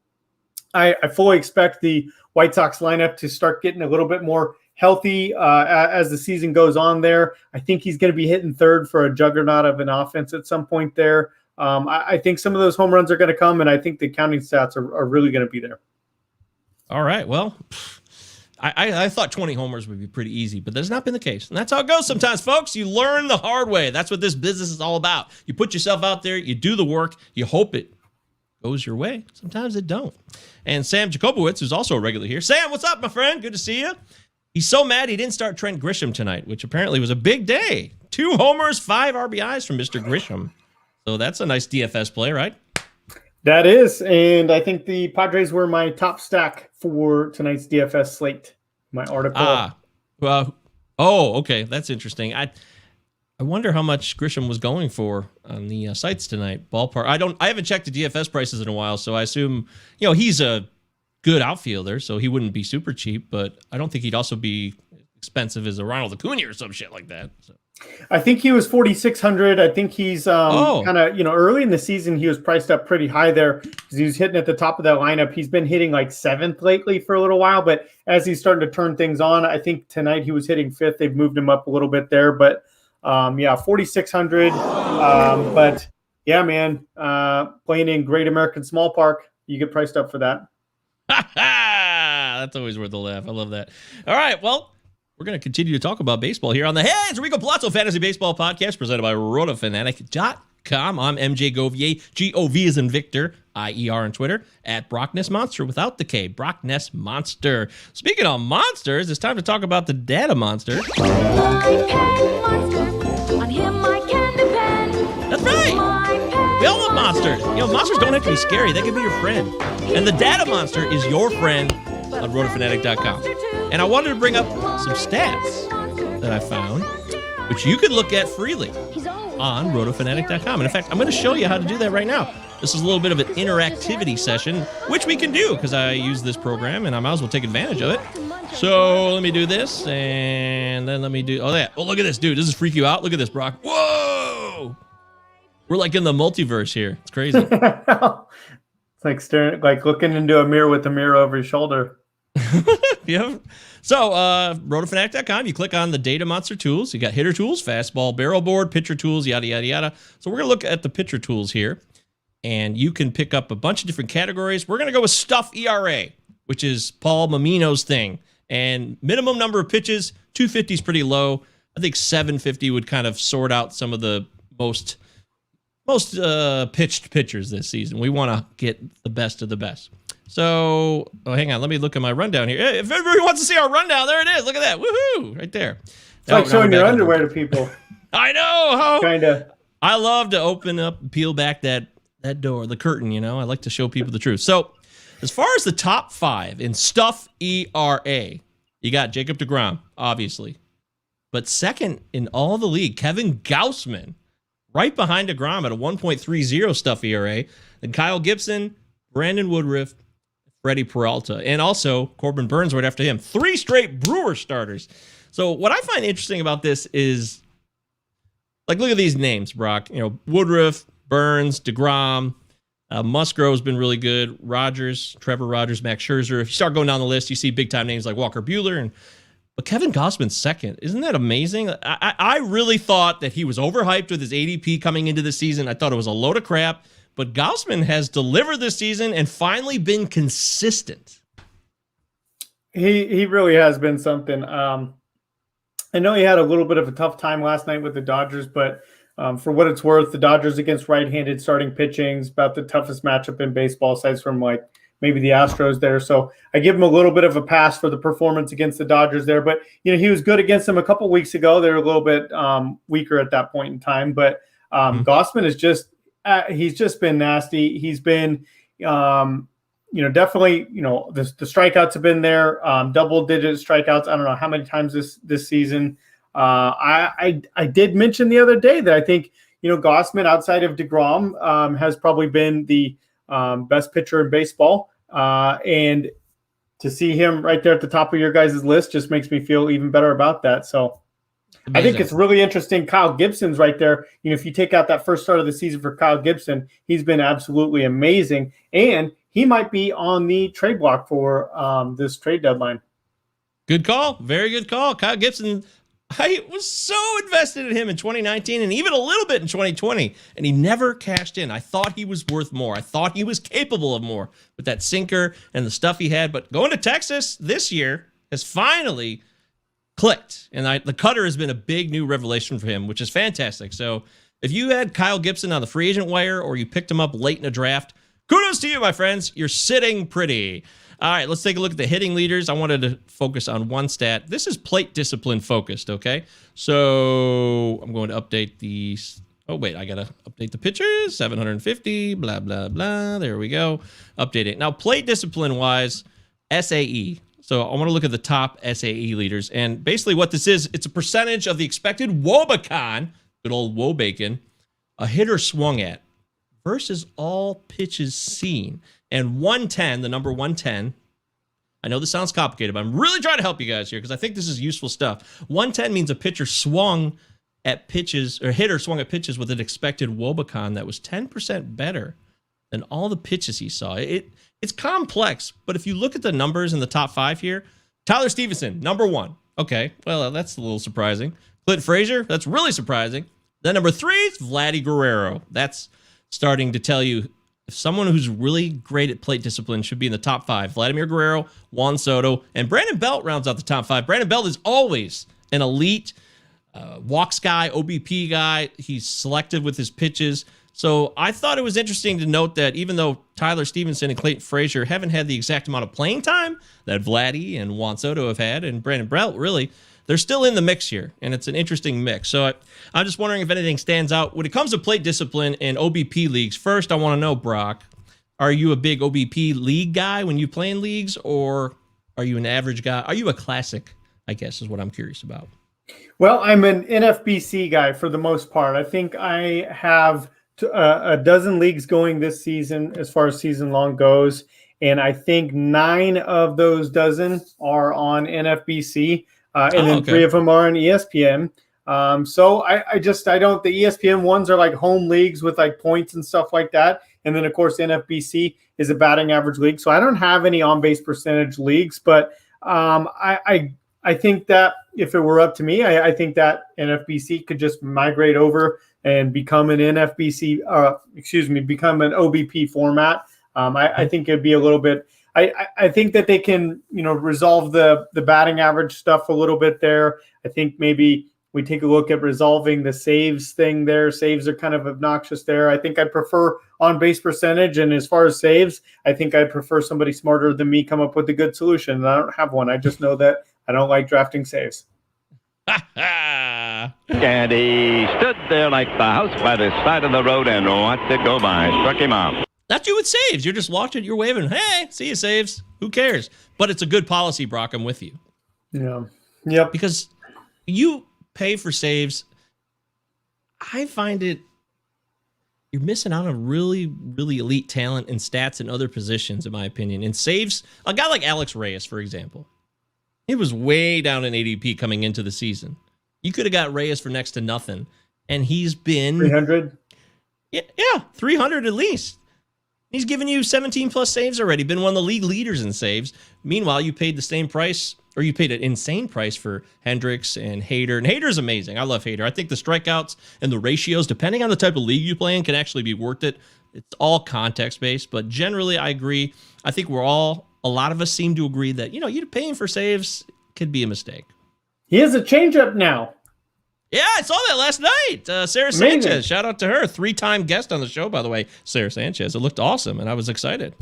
I fully expect the White Sox lineup to start getting a little bit more healthy as the season goes on there. I think he's going to be hitting third for a juggernaut of an offense at some point there. I think some of those home runs are going to come, and I think the counting stats are really going to be there. All right. Well, I thought 20 homers would be pretty easy, but that's not been the case. And that's how it goes sometimes, folks. You learn the hard way. That's what this business is all about. You put yourself out there, you do the work, you hope it goes your way. Sometimes it don't. And Sam Jacobowitz, who's also a regular here. Sam, what's up, my friend? Good to see you. He's so mad he didn't start Trent Grisham tonight, which apparently was a big day. 2 homers, 5 RBIs from Mr. Grisham. So that's a nice DFS play, right? That is, and I think the Padres were my top stack for tonight's DFS slate. My article. Okay, that's interesting. I wonder how much Grisham was going for on the sites tonight. Ballpark. I haven't checked the DFS prices in a while, so I assume he's a good outfielder, so he wouldn't be super cheap. But I don't think he'd also be expensive as a Ronald Acuna or some shit like that. So. I think he was 4,600. I think he's kind of, early in the season, he was priced up pretty high there because he was hitting at the top of that lineup. He's been hitting like 7th lately for a little while, but as he's starting to turn things on, I think tonight he was hitting 5th. They've moved him up a little bit there, but 4,600. But yeah, man, playing in Great American Small Park, you get priced up for that. That's always worth a laugh. I love that. All right, well, we're going to continue to talk about baseball here on the Hey, it's Rico Palazzo Fantasy Baseball Podcast presented by RotoFanatic.com. I'm MJ Govier, G-O-V as in Victor, I-E-R on Twitter, at Broc Monster without the K, Broc Monster. Speaking of monsters, it's time to talk about the data monster. On him I can depend. That's right. We all love monsters. You know, monsters don't have to be scary. They can be your friend. And the data monster is your friend on RotoFanatic.com. And I wanted to bring up some stats that I found, which you could look at freely on RotoFanatic.com. And in fact, I'm going to show you how to do that right now. This is a little bit of an interactivity session, which we can do because I use this program and I might as well take advantage of it. So let me do this, and then let me do, oh yeah, oh look at this, dude. Does this freak you out? Look at this, Broc. Whoa! We're like in the multiverse here. It's crazy. It's like staring, like looking into a mirror with a mirror over your shoulder. Yeah. So, RotoFanatic.com, you click on the Data Monster tools. You got hitter tools, fastball, barrel board, pitcher tools, yada, yada, yada. So we're going to look at the pitcher tools here, and you can pick up a bunch of different categories. We're going to go with Stuff ERA, which is Paul Mamino's thing. And minimum number of pitches, 250 is pretty low. I think 750 would kind of sort out some of the most pitched pitchers this season. We want to get the best of the best. So, oh, hang on. Let me look at my rundown here. If everybody wants to see our rundown, there it is. Look at that. Woohoo! Right there. It's like showing your underwear to people. I know. Kind of. I love to open up and peel back that door, the curtain, you know. I like to show people the truth. So, as far as the top 5 in Stuff ERA, you got Jacob deGrom, obviously. But second in all the league, Kevin Gausman, right behind deGrom at a 1.30 Stuff ERA. Then Kyle Gibson, Brandon Woodruff, Freddie Peralta, and also Corbin Burns right after him. 3 straight Brewer starters. So what I find interesting about this is, like, look at these names, Broc. You know, Woodruff, Burns, deGrom, Musgrove's been really good. Rogers, Trevor Rogers, Max Scherzer. If you start going down the list, you see big-time names like Walker Buehler. But Kevin Gausman's second. Isn't that amazing? I really thought that he was overhyped with his ADP coming into the season. I thought it was a load of crap. But Gausman has delivered this season and finally been consistent. He really has been something. I know he had a little bit of a tough time last night with the Dodgers, but for what it's worth, the Dodgers against right-handed starting pitching is about the toughest matchup in baseball, aside from like maybe the Astros there. So I give him a little bit of a pass for the performance against the Dodgers there. But, you know, he was good against them a couple weeks ago. They were a little bit weaker at that point in time. But Gausman is just, he's just been nasty. He's been, definitely, the strikeouts have been there, double-digit strikeouts. I don't know how many times this season. I did mention the other day that I think, Gausman outside of deGrom has probably been the best pitcher in baseball. And to see him right there at the top of your guys' list just makes me feel even better about that. So amazing. I think it's really interesting. Kyle Gibson's right there. If you take out that first start of the season for Kyle Gibson, he's been absolutely amazing. And he might be on the trade block for this trade deadline. Good call. Very good call. Kyle Gibson, I was so invested in him in 2019 and even a little bit in 2020, and he never cashed in. I thought he was worth more. I thought he was capable of more with that sinker and the stuff he had. But going to Texas this year has finally clicked, and the cutter has been a big new revelation for him, which is fantastic. So if you had Kyle Gibson on the free agent wire or you picked him up late in a draft, kudos to you, my friends. You're sitting pretty. All right, let's take a look at the hitting leaders. I wanted to focus on one stat. This is plate discipline focused, okay? So I'm going to update these. Oh, wait, I got to update the pitchers. 750, blah, blah, blah. There we go. Update it. Now, plate discipline-wise, SAE. So I want to look at the top SAE leaders. And basically what this is, it's a percentage of the expected Wobacon, good old Wobacon, a hitter swung at versus all pitches seen. And 110, the number 110, I know this sounds complicated, but I'm really trying to help you guys here because I think this is useful stuff. 110 means a pitcher swung at pitches, or hitter swung at pitches with an expected Wobacon that was 10% better than all the pitches he saw. It's complex, but if you look at the numbers in the top 5 here, Tyler Stevenson, number 1. Okay, well, that's a little surprising. Clint Frazier, that's really surprising. Then number 3 is Vladdy Guerrero. That's starting to tell you if someone who's really great at plate discipline should be in the top 5, Vladimir Guerrero, Juan Soto, and Brandon Belt rounds out the top 5. Brandon Belt is always an elite walks guy, OBP guy. He's selective with his pitches. So I thought it was interesting to note that even though Tyler Stevenson and Clayton Frazier haven't had the exact amount of playing time that Vladdy and Juan Soto have had, and Brandon Belt really, they're still in the mix here, and it's an interesting mix. So I'm just wondering if anything stands out. When it comes to plate discipline and OBP leagues, first I want to know, Brock, are you a big OBP league guy when you play in leagues, or are you an average guy? Are you a classic, I guess, is what I'm curious about. Well, I'm an NFBC guy for the most part. I think I have a dozen leagues going this season as far as season long goes. And I think 9 of those dozen are on NFBC. And then 3 of them are on ESPN. So I don't, the ESPN ones are like home leagues with like points and stuff like that. And then of course, NFBC is a batting average league. So I don't have any on-base percentage leagues, but I think that if it were up to me, I think that NFBC could just migrate over and become an become an OBP format. I think it'd be a little bit. I think that they can, resolve the batting average stuff a little bit there. I think maybe we take a look at resolving the saves thing there. Saves are kind of obnoxious there. I think I prefer on base percentage. And as far as saves, I think I prefer somebody smarter than me come up with a good solution. And I don't have one. I just know that I don't like drafting saves. And he stood there like the house by the side of the road and watched it go by. Struck him out. That's you with saves. You're just watching, you're waving. Hey, see you, saves. Who cares? But it's a good policy, Brock. I'm with you. Yeah. Yep. Because you pay for saves. I find you're missing out on really, really elite talent and stats in other positions, in my opinion. And saves, a guy like Alex Reyes, for example, he was way down in ADP coming into the season. You could have got Reyes for next to nothing, and he's been 300. Yeah, 300 at least. He's given you 17 plus saves already. Been one of the league leaders in saves. Meanwhile, you paid the same price, or you paid an insane price for Hendricks and Hader. And Hader's amazing. I love Hader. I think the strikeouts and the ratios, depending on the type of league you play in, can actually be worth it. It's all context based, but generally, I agree. I think a lot of us seem to agree that you paying for saves could be a mistake. He has a changeup now. Yeah, I saw that last night. Sarah Sanchez, shout out to her. 3-time guest on the show, by the way, Sarah Sanchez. It looked awesome, and I was excited.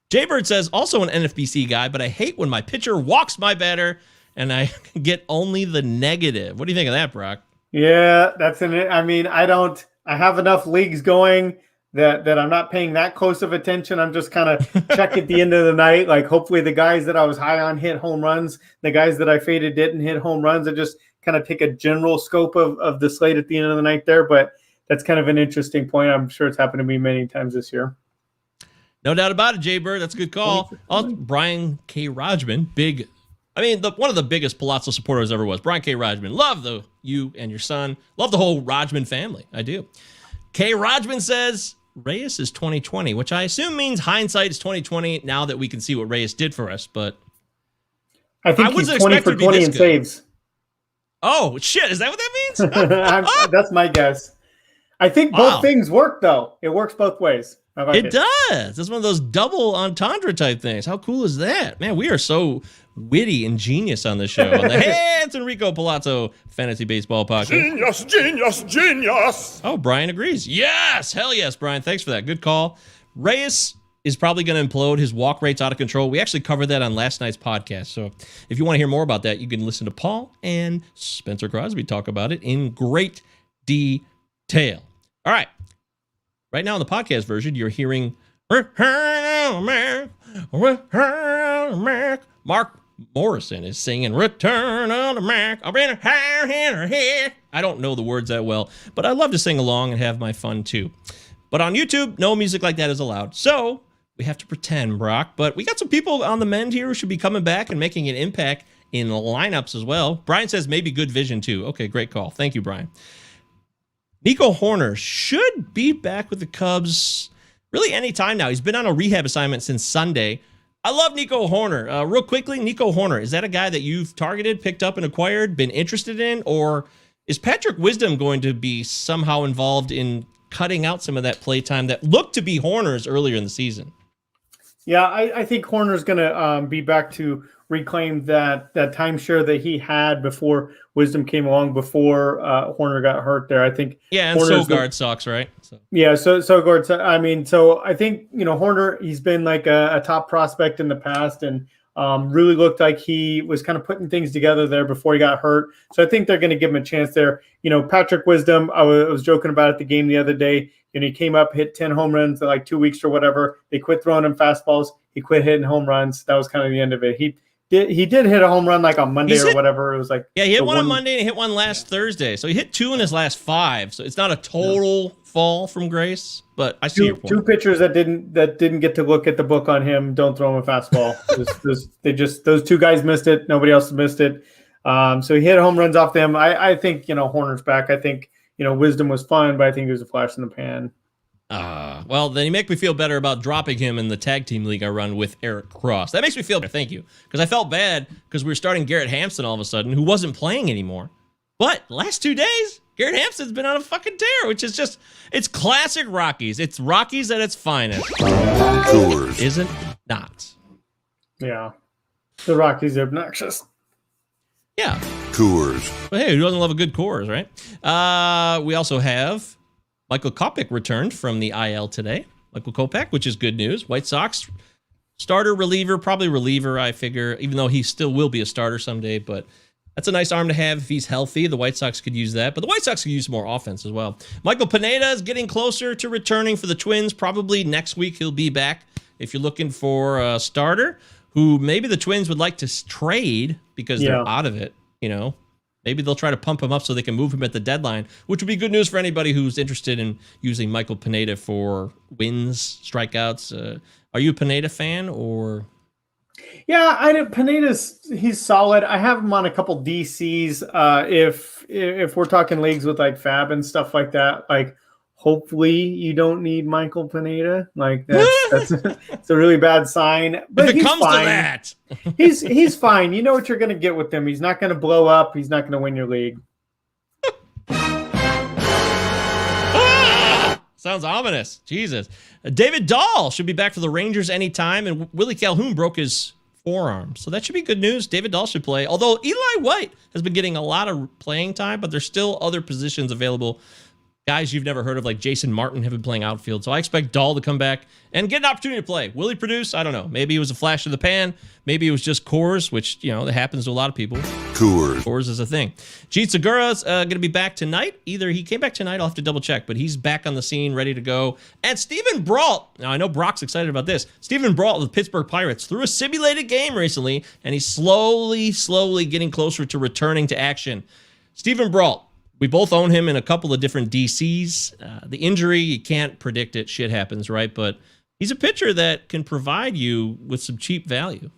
Jaybird says, also an NFBC guy, but I hate when my pitcher walks my batter, and I get only the negative. What do you think of that, Brock? Yeah, I have enough leagues going that I'm not paying that close of attention. I'm just kind of check at the end of the night. Like hopefully the guys that I was high on hit home runs. The guys that I faded didn't hit home runs. I just kind of take a general scope of the slate at the end of the night there. But that's kind of an interesting point. I'm sure it's happened to me many times this year. No doubt about it, Jaybird. That's a good call. Brian K. Rajman, one of the biggest Palazzo supporters ever was. Brian K. Rajman. Love you and your son. Love the whole Rajman family. I do. K. Rajman says Reyes is 2020, which I assume means hindsight is 2020 now that we can see what Reyes did for us. But I think he's 20 for 20 in saves. Oh, shit. Is that what that means? That's my guess. I think both things work, though. It works both ways. It does. It's one of those double entendre type things. How cool is that? Man, we are so witty and genius on this show. On the Hey, it's Enrico Palazzo Fantasy Baseball Podcast. Genius. Oh, Brian agrees. Yes. Hell yes, Brian. Thanks for that. Good call. Reyes is probably going to implode. His walk rate's out of control. We actually covered that on last night's podcast. So if you want to hear more about that, you can listen to Paul and Spencer Crosby talk about it in great detail. All right. Right now in the podcast version, you're hearing Mark Morrison is singing Return of the Mac. I don't know the words that well, but I love to sing along and have my fun too. But on YouTube, no music like that is allowed. So we have to pretend, Brock. But we got some people on the mend here who should be coming back and making an impact in lineups as well. Brian says maybe good vision too. Okay, great call. Thank you, Brian. Nico Horner should be back with the Cubs really any time now. He's been on a rehab assignment since Sunday. I love Nico Horner. Real quickly, Nico Horner, is that a guy that you've targeted, picked up, and acquired, been interested in? Or is Patrick Wisdom going to be somehow involved in cutting out some of that play time that looked to be Horner's earlier in the season. Yeah, I think Horner's going to be back to reclaim that timeshare that he had before Wisdom came along, before Horner got hurt there. I think. Yeah, and Sogard sucks, right? So. Yeah, Sogard. I mean, so I think Horner. He's been like a top prospect in the past, and really looked like he was kind of putting things together there before he got hurt. So I think they're going to give him a chance there. Patrick Wisdom. I was joking about it at the game the other day. He came up, hit 10 home runs in like 2 weeks or whatever. They quit throwing him fastballs. He quit hitting home runs. That was kind of the end of it. He did hit a home run like on Monday or whatever. It was like he hit one on Monday and hit one last Thursday. So he hit 2 in his last 5. So it's not a total fall from grace, but I see your point. 2 pitchers that didn't get to look at the book on him. Don't throw him a fastball. Those 2 guys missed it. Nobody else missed it. So he hit home runs off them. I think Horner's back. I think Wisdom was fun, but I think it was a flash in the pan. Well, then you make me feel better about dropping him in the tag team league I run with Eric Cross. That makes me feel better. Thank you. Because I felt bad because we were starting Garrett Hampson all of a sudden, who wasn't playing anymore. But last 2 days, Garrett Hampson's been on a fucking tear, which is just, it's classic Rockies. It's Rockies at its finest. Coors. Isn't not. Yeah. The Rockies are obnoxious. Yeah. Coors. But hey, who doesn't love a good Coors, right? We also have Michael Kopech returned from the IL today. Michael Kopech, which is good news. White Sox starter, reliever, probably reliever, I figure, even though he still will be a starter someday. But that's a nice arm to have if he's healthy. The White Sox could use that. But the White Sox could use more offense as well. Michael Pineda is getting closer to returning for the Twins. Probably next week he'll be back. If you're looking for a starter who maybe the Twins would like to trade because they're out of it, maybe they'll try to pump him up so they can move him at the deadline, which would be good news for anybody who's interested in using Michael Pineda for wins, strikeouts. Are you a Pineda fan or? Yeah, he's solid. I have him on a couple DCs. If we're talking leagues with like Fab and stuff like that, like hopefully you don't need Michael Pineda. Like that's it's a really bad sign. But if it comes to that, he's fine. You know what you're going to get with him. He's not going to blow up. He's not going to win your league. Sounds ominous. Jesus. David Dahl should be back for the Rangers anytime, and Willie Calhoun broke his forearm. So that should be good news. David Dahl should play. Although Eli White has been getting a lot of playing time, but there's still other positions available. Guys you've never heard of, like Jason Martin, have been playing outfield. So I expect Dahl to come back and get an opportunity to play. Will he produce? I don't know. Maybe it was a flash of the pan. Maybe it was just Coors, which, that happens to a lot of people. Coors is a thing. Jeet Segura's going to be back tonight. Either he came back tonight, I'll have to double check, but he's back on the scene, ready to go. And Stephen Brault, now I know Brock's excited about this. Stephen Brault of the Pittsburgh Pirates threw a simulated game recently, and he's slowly getting closer to returning to action. Stephen Brault, we both own him in a couple of different DCs. The injury, you can't predict it. Shit happens, right? But he's a pitcher that can provide you with some cheap value.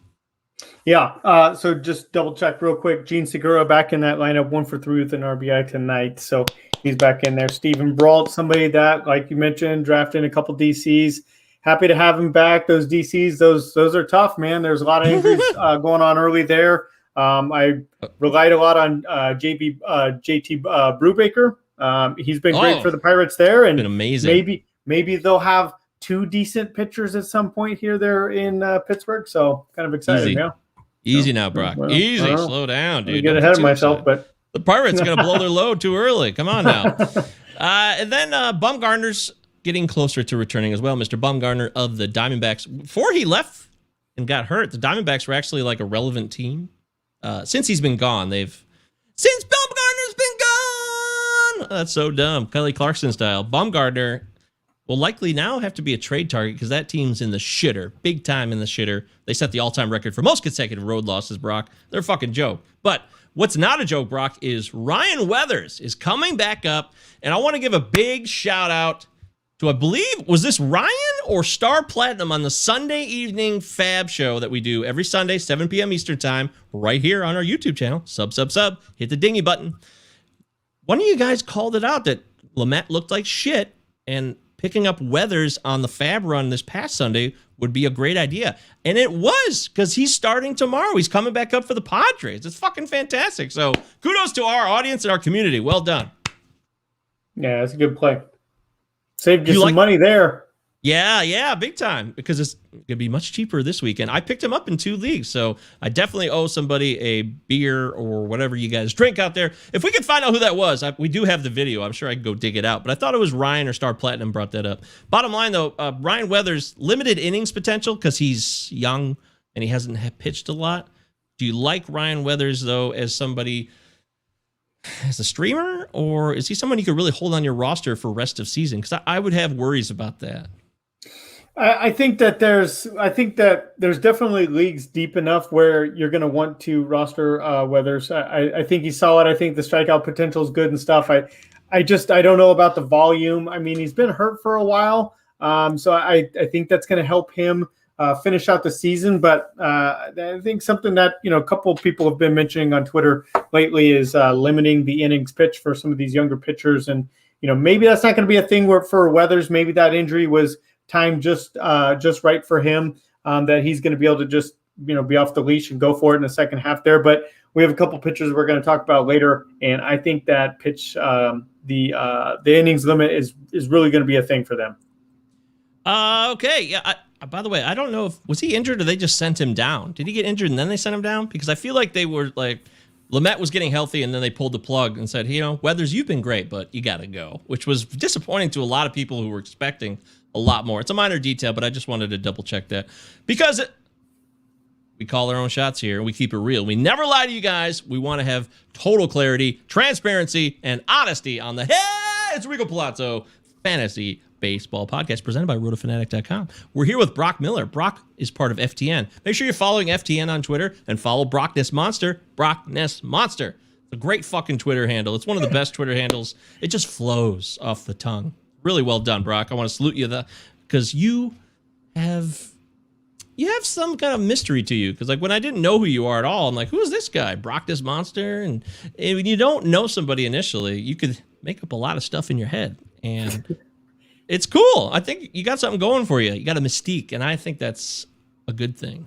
Yeah. So just double check real quick. Jean Segura back in that lineup, 1 for 3 with an RBI tonight. So he's back in there. Stephen Brault, somebody that, like you mentioned, drafted a couple DCs. Happy to have him back. Those DCs, those are tough, man. There's a lot of injuries going on early there. I relied a lot on JT Brubaker. He's been great for the Pirates there, and been amazing. Maybe they'll have 2 decent pitchers at some point there in Pittsburgh. So kind of excited. Easy now, Brock. Well, easy. Slow down, dude. Get ahead of myself, but the Pirates are gonna blow their load too early. Come on now. And then Bumgarner's getting closer to returning as well. Mr. Bumgarner of the Diamondbacks. Before he left and got hurt, the Diamondbacks were actually like a relevant team. Since he's been gone, since Bumgarner's been gone. That's so dumb. Kelly Clarkson style. Bumgarner will likely now have to be a trade target because that team's in the shitter. Big time in the shitter. They set the all-time record for most consecutive road losses, Brock. They're a fucking joke. But what's not a joke, Brock, is Ryan Weathers is coming back up. And I want to give a big shout out to, I believe, was this Ryan or Star Platinum on the Sunday evening Fab show that we do every Sunday, 7 p.m. Eastern time, right here on our YouTube channel. Sub. Hit the dingy button. One of you guys called it out that Lamet looked like shit, and picking up Weathers on the Fab run this past Sunday would be a great idea. And it was, because he's starting tomorrow. He's coming back up for the Padres. It's fucking fantastic. So kudos to our audience and our community. Well done. Yeah, it's a good play. Saved you some money there. Yeah, big time, because it's going to be much cheaper this weekend. I picked him up in 2 leagues, so I definitely owe somebody a beer or whatever you guys drink out there. If we could find out who that was, we do have the video. I'm sure I can go dig it out, but I thought it was Ryan or Star Platinum brought that up. Bottom line, though, Ryan Weathers, limited innings potential because he's young and he hasn't pitched a lot. Do you like Ryan Weathers, though, as somebody, as a streamer, or is he someone you could really hold on your roster for rest of season? Because I would have worries about that. I think that there's definitely leagues deep enough where you're going to want to roster Weathers. I think he's solid. I think the strikeout potential is good and stuff. I don't know about the volume. I mean, he's been hurt for a while, so I think that's going to help him finish out the season. But I think something that a couple of people have been mentioning on Twitter lately is limiting the innings pitch for some of these younger pitchers, and maybe that's not going to be a thing for Weathers. Maybe that injury was time just right for him, that he's going to be able to just be off the leash and go for it in the second half there. But we have a couple pitchers we're going to talk about later, and I think that pitch the innings limit is really going to be a thing for them. Okay, yeah. By the way, I don't know was he injured or they just sent him down. Did he get injured and then they sent him down? Because I feel like they were like, Lamet was getting healthy and then they pulled the plug and said, Weathers, you've been great, but you got to go, which was disappointing to a lot of people who were expecting a lot more. It's a minor detail, but I just wanted to double check that because we call our own shots here and we keep it real. We never lie to you guys. We want to have total clarity, transparency, and honesty on the It's Rico Palazzo Fantasy Baseball Podcast presented by RotoFanatic.com. We're here with Broc Miller. Broc is part of FTN. Make sure you're following FTN on Twitter and follow Broc Ness Monster. Broc Ness Monster. It's a great fucking Twitter handle. It's one of the best Twitter handles. It just flows off the tongue. Really well done, Broc. I want to salute you because you have some kind of mystery to you. Because like when I didn't know who you are at all, I'm like, who is this guy? Broc this monster? And when you don't know somebody initially, you could make up a lot of stuff in your head. And it's cool. I think you got something going for you. You got a mystique, and I think that's a good thing.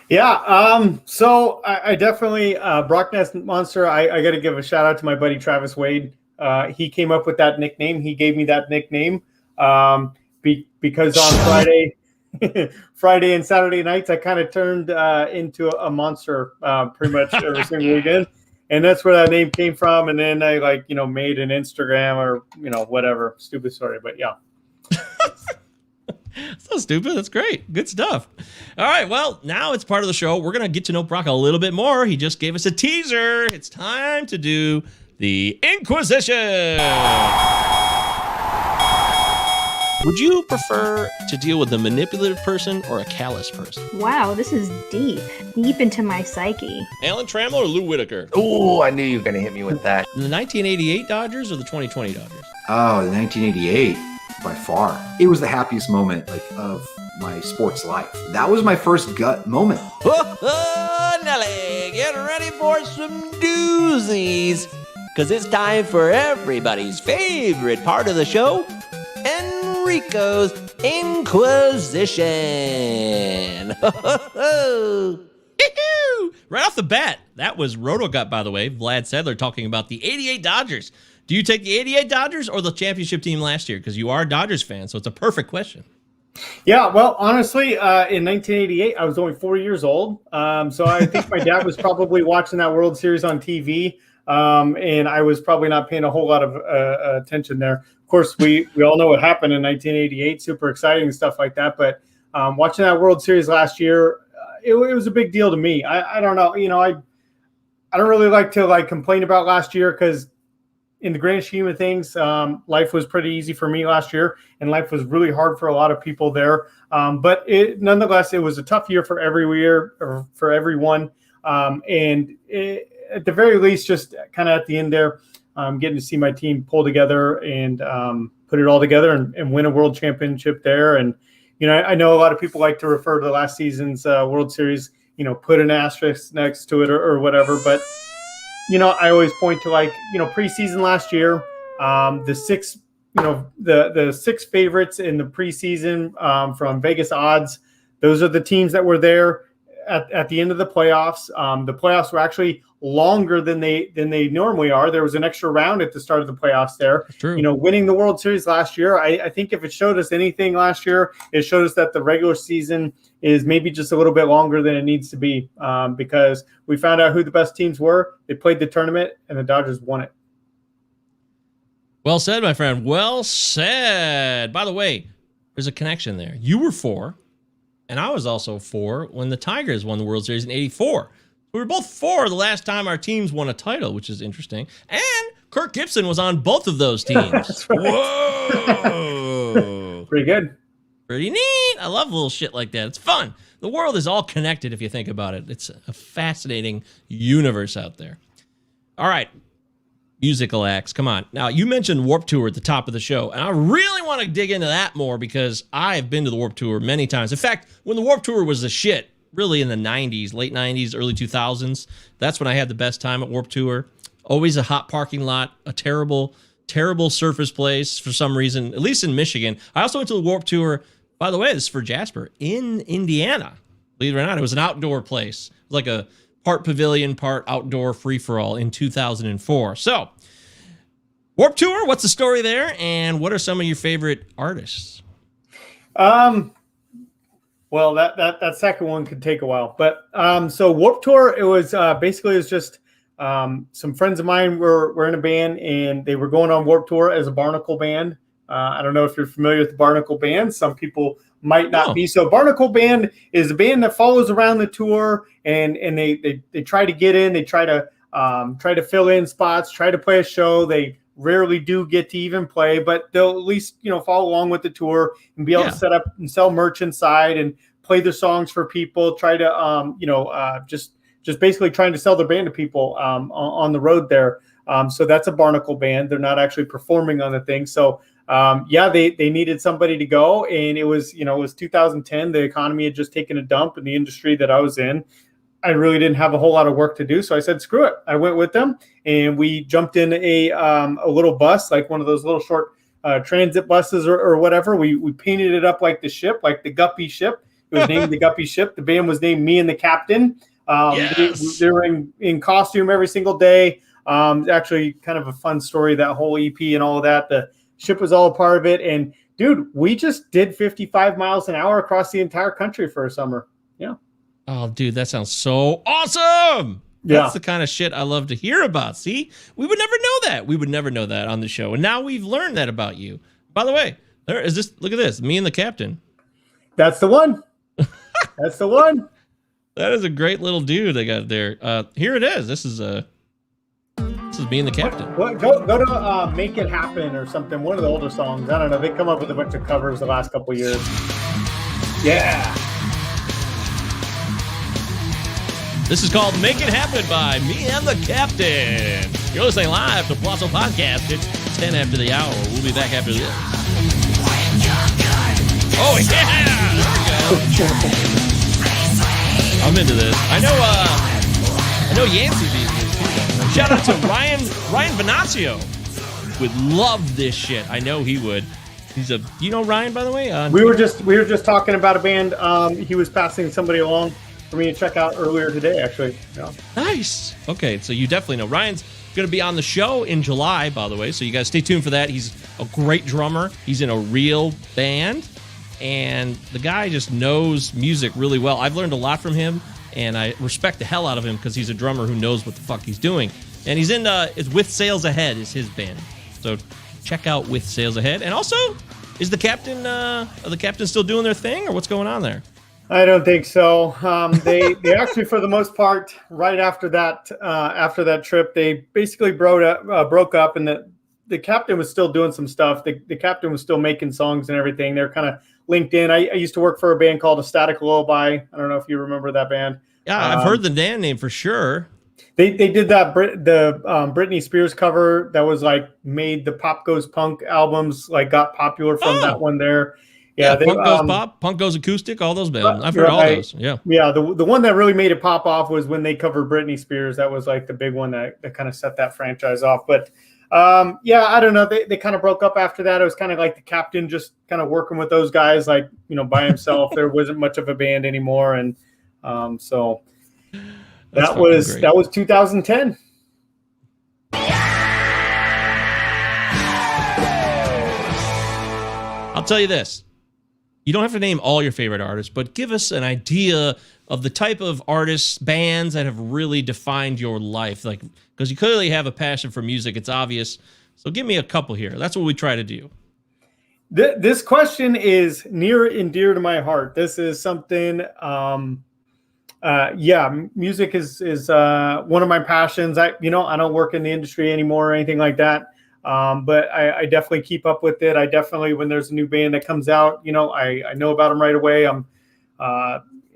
Yeah. So I definitely Broc Ness Monster. I got to give a shout out to my buddy Travis Wade. He came up with that nickname. He gave me that nickname because on Friday and Saturday nights, I kind of turned into a monster pretty much every single weekend. And that's where that name came from. And then I made an Instagram or, whatever. Stupid story. But yeah. So stupid. That's great. Good stuff. All right. Well, now it's part of the show. We're going to get to know Broc a little bit more. He just gave us a teaser. It's time to do the Inquisition. Would you prefer to deal with a manipulative person or a callous person? Wow, this is deep into my psyche. Alan Trammell or Lou Whitaker? Oh, I knew you were going to hit me with that. The 1988 Dodgers or the 2020 Dodgers? Oh, the 1988, by far. It was the happiest moment of my sports life. That was my first gut moment. Nelly, get ready for some doozies, because it's time for everybody's favorite part of the show, Enrico's Inquisition. Right off the bat, that was RotoGut, by the way. Vlad Sedler talking about the 88 Dodgers. Do you take the 88 Dodgers or the championship team last year? Because you are a Dodgers fan, so it's a perfect question. Yeah, well, honestly, in 1988, I was only 4 years old. So I think my dad was probably watching that World Series on TV. And I was probably not paying a whole lot of attention there. Of course, we all know what happened in 1988, super exciting and stuff like that. But watching that World Series last year, it was a big deal to me. I don't know, I don't really like to complain about last year because in the grand scheme of things, life was pretty easy for me last year, and life was really hard for a lot of people there. But nonetheless, it was a tough year for everyone. At the very least, just kind of at the end there, getting to see my team pull together and put it all together and win a world championship there. And, I know a lot of people like to refer to last season's World Series, put an asterisk next to it or whatever. But, I always point to preseason last year, the six favorites in the preseason from Vegas odds. Those are the teams that were there at the end of the playoffs. The playoffs were actually longer than they normally are. There was an extra round at the start of the playoffs there. That's true. You know, winning the World Series last year, I think if it showed us anything last year, it showed us that the regular season is maybe just a little bit longer than it needs to be, because we found out who the best teams were. They played the tournament, and the Dodgers won it. Well said, my friend. Well said. By the way, there's a connection there. You were 4, and I was also 4 when the Tigers won the World Series in '84. We were both 4 the last time our teams won a title, which is interesting. And Kirk Gibson was on both of those teams. That's right. Whoa. Pretty good. Pretty neat. I love little shit like that. It's fun. The world is all connected if you think about it. It's a fascinating universe out there. All right. Musical acts. Come on. Now, you mentioned Warped Tour at the top of the show, and I really want to dig into that more because I've been to the Warped Tour many times. In fact, when the Warped Tour was the shit, really in the 90s, late 90s, early 2000s, that's when I had the best time at Warped Tour. Always a hot parking lot, a terrible surface place for some reason, at least in Michigan. I also went to the Warped Tour, by the way, this is for Jasper, in Indiana. Believe it or not, it was an outdoor place. It was like a part pavilion, part outdoor free-for-all in 2004. So, Warped Tour, what's the story there? And what are some of your favorite artists? Well, that second one could take a while. But so Warped Tour, it was basically just some friends of mine were in a band, and they were going on Warped Tour as a Barnacle band. I don't know if you're familiar with the Barnacle band. Some people might not be. So Barnacle band is a band that follows around the tour, and they try to get in. They try to fill in spots, try to play a show. They rarely do get to even play, but they'll at least, follow along with the tour and be able to set up and sell merch inside and play their songs for people, try to, just basically trying to sell their band to people on the road there. So that's a Barnacle band. They're not actually performing on the thing. So they needed somebody to go, and it was 2010. The economy had just taken a dump in the industry that I was in. I really didn't have a whole lot of work to do, so I said, screw it. I went with them, and we jumped in a little bus, like one of those little short transit buses or whatever. We painted it up like the ship, like the Guppy ship. It was named the Guppy ship. The band was named Me and the Captain. They were in costume every single day. Actually, kind of a fun story, that whole EP and all of that. The ship was all a part of it. And, dude, we just did 55 miles an hour across the entire country for a summer. Yeah. Oh, dude, that sounds so awesome. Yeah. That's the kind of shit I love to hear about. See, we would never know that. We would never know that on the show. And now we've learned that about you. By the way, there is this. Look at this. Me and the Captain. That's the one. That's the one. That is a great little dude they got there. Here it is. This is Me and the Captain. What, go to Make It Happen or something. One of the older songs. I don't know. They come up with a bunch of covers the last couple of years. Yeah. This is called Make It Happen by Me and the Captain. You're listening live to Palazzo Podcast. It's 10 after the hour. We'll be back after this. Oh, yeah! There we go. I'm into this. I know Yancey's into this too. Shout out to Ryan Venazio. Would love this shit. I know he would. You know Ryan, by the way? We were just talking about a band. He was passing somebody along for me to check out earlier today, actually. Yeah. Nice. Okay, so you definitely know. Ryan's going to be on the show in July, by the way, so you guys stay tuned for that. He's a great drummer. He's in a real band, and the guy just knows music really well. I've learned a lot from him, and I respect the hell out of him because he's a drummer who knows what the fuck he's doing. And he's in it's With Sails Ahead is his band. So check out With Sails Ahead. And also, is the captain still doing their thing, or what's going on there? I don't think so. They actually, for the most part, right after that trip, they basically broke up, and the captain was still doing some stuff. The captain was still making songs and everything. They're kind of linked in. I used to work for a band called A Static Lullaby. I don't know if you remember that band. Yeah, I've heard the band name for sure. They did that Britney Spears cover that was like made the Pop Goes Punk albums, like got popular from that one there. Yeah, Punk Goes Pop, Punk Goes Acoustic, all those bands. I've heard all those. Yeah. Yeah, the one that really made it pop off was when they covered Britney Spears. That was like the big one that kind of set that franchise off. But I don't know. They kind of broke up after that. It was kind of like the captain just kind of working with those guys, like, by himself. There wasn't much of a band anymore. And so. That was 2010. I'll tell you this. You don't have to name all your favorite artists, but give us an idea of the type of artists, bands that have really defined your life. Like, because you clearly have a passion for music. It's obvious. So give me a couple here. That's what we try to do. This question is near and dear to my heart. This is something, music is one of my passions. I don't work in the industry anymore or anything like that. But I definitely keep up with it. I definitely, when there's a new band that comes out, I know about them right away.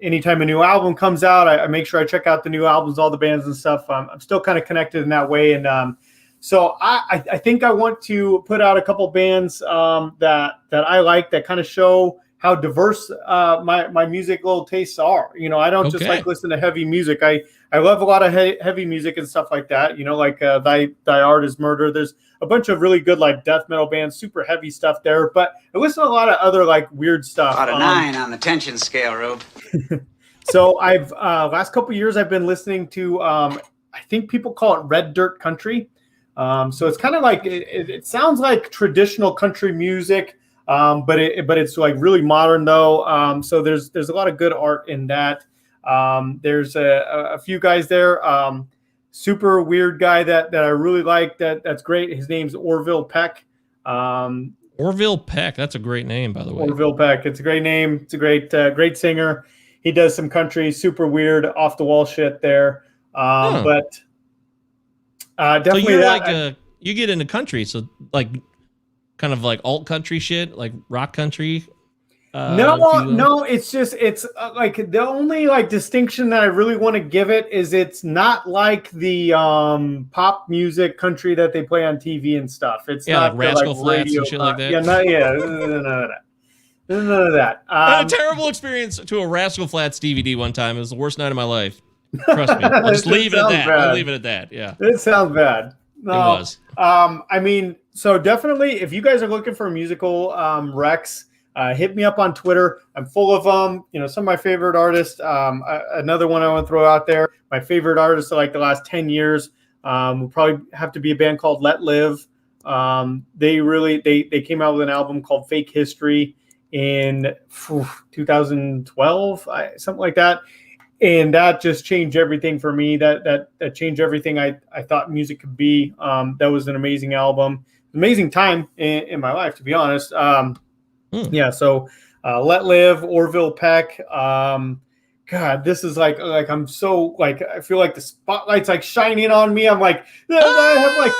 Anytime a new album comes out, I make sure I check out the new albums, all the bands and stuff. I'm still kind of connected in that way. And so I think I want to put out a couple bands that I like, that kind of show how diverse my musical tastes are. I don't just like listen to heavy music. I love a lot of heavy music and stuff like that. Like Thy Art Is Murder. There's a bunch of really good like death metal bands, super heavy stuff there. But I listen to a lot of other like weird stuff. About a 9 on the tension scale, Rube. So I've last couple of years I've been listening to I think people call it red dirt country. So it's kind of like it sounds like traditional country music. But it's like really modern though. So there's a lot of good art in that. There's a few guys there. Super weird guy that I really like. That's great. His name's Orville Peck. Orville Peck. That's a great name, by the way. Orville Peck. It's a great name. It's a great singer. He does some country, super weird, off the wall shit there. But definitely so you're you get into country. So like, kind of like alt country shit, like rock country. No, it's just like the only like distinction that I really want to give it is it's not like the pop music country that they play on TV and stuff. It's not like Rascal Flatts and shit like that. None of that. I had a terrible experience to a Rascal Flatts DVD one time. It was the worst night of my life. Trust me. I'll just leave it at that. I'll leave it at that. Yeah. It sounds bad. No, it was. I mean, so definitely, if you guys are looking for musical recs, hit me up on Twitter. I'm full of them. Some of my favorite artists. Another one I want to throw out there. My favorite artists of like the last 10 years will probably have to be a band called Let Live. They came out with an album called Fake History in 2012, something like that. And that just changed everything for me. That changed everything I thought music could be. That was an amazing album, amazing time in my life, to be honest. Yeah. So Let Live, Orville Peck. God, this is like I'm so like I feel like the spotlight's like shining on me. I'm like I have like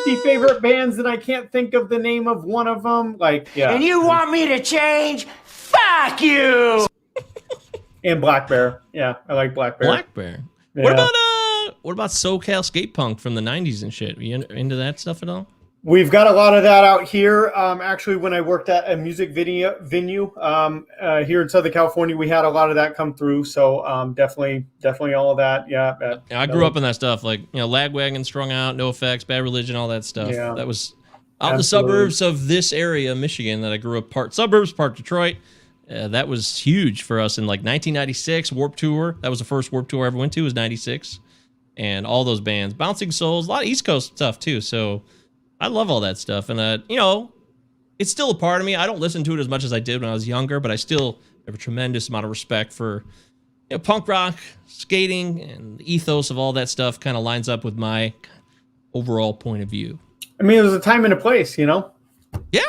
50 favorite bands and I can't think of the name of one of them. Like, yeah. And you want me to change? Fuck you. And Black Bear. Yeah, I like Black Bear. Black Bear. Yeah. What about SoCal skate punk from the 90s and shit? Are you into that stuff at all? We've got a lot of that out here. Actually, when I worked at a music venue here in Southern California, we had a lot of that come through. So definitely all of that. Yeah. I grew up in that stuff, like Lagwagon, Strung Out, No Effects, Bad Religion, all that stuff. Yeah. That was out in the suburbs of this area, Michigan, that I grew up. Part suburbs, part Detroit. That was huge for us in like 1996 Warped Tour. That was the first Warped Tour I ever went to. Was 96, and all those bands, Bouncing Souls, a lot of East Coast stuff too. So I love all that stuff, and it's still a part of me. I don't listen to it as much as I did when I was younger, but I still have a tremendous amount of respect for punk rock, skating, and the ethos of all that stuff. Kind of lines up with my overall point of view. I mean, it was a time and a place, Yeah,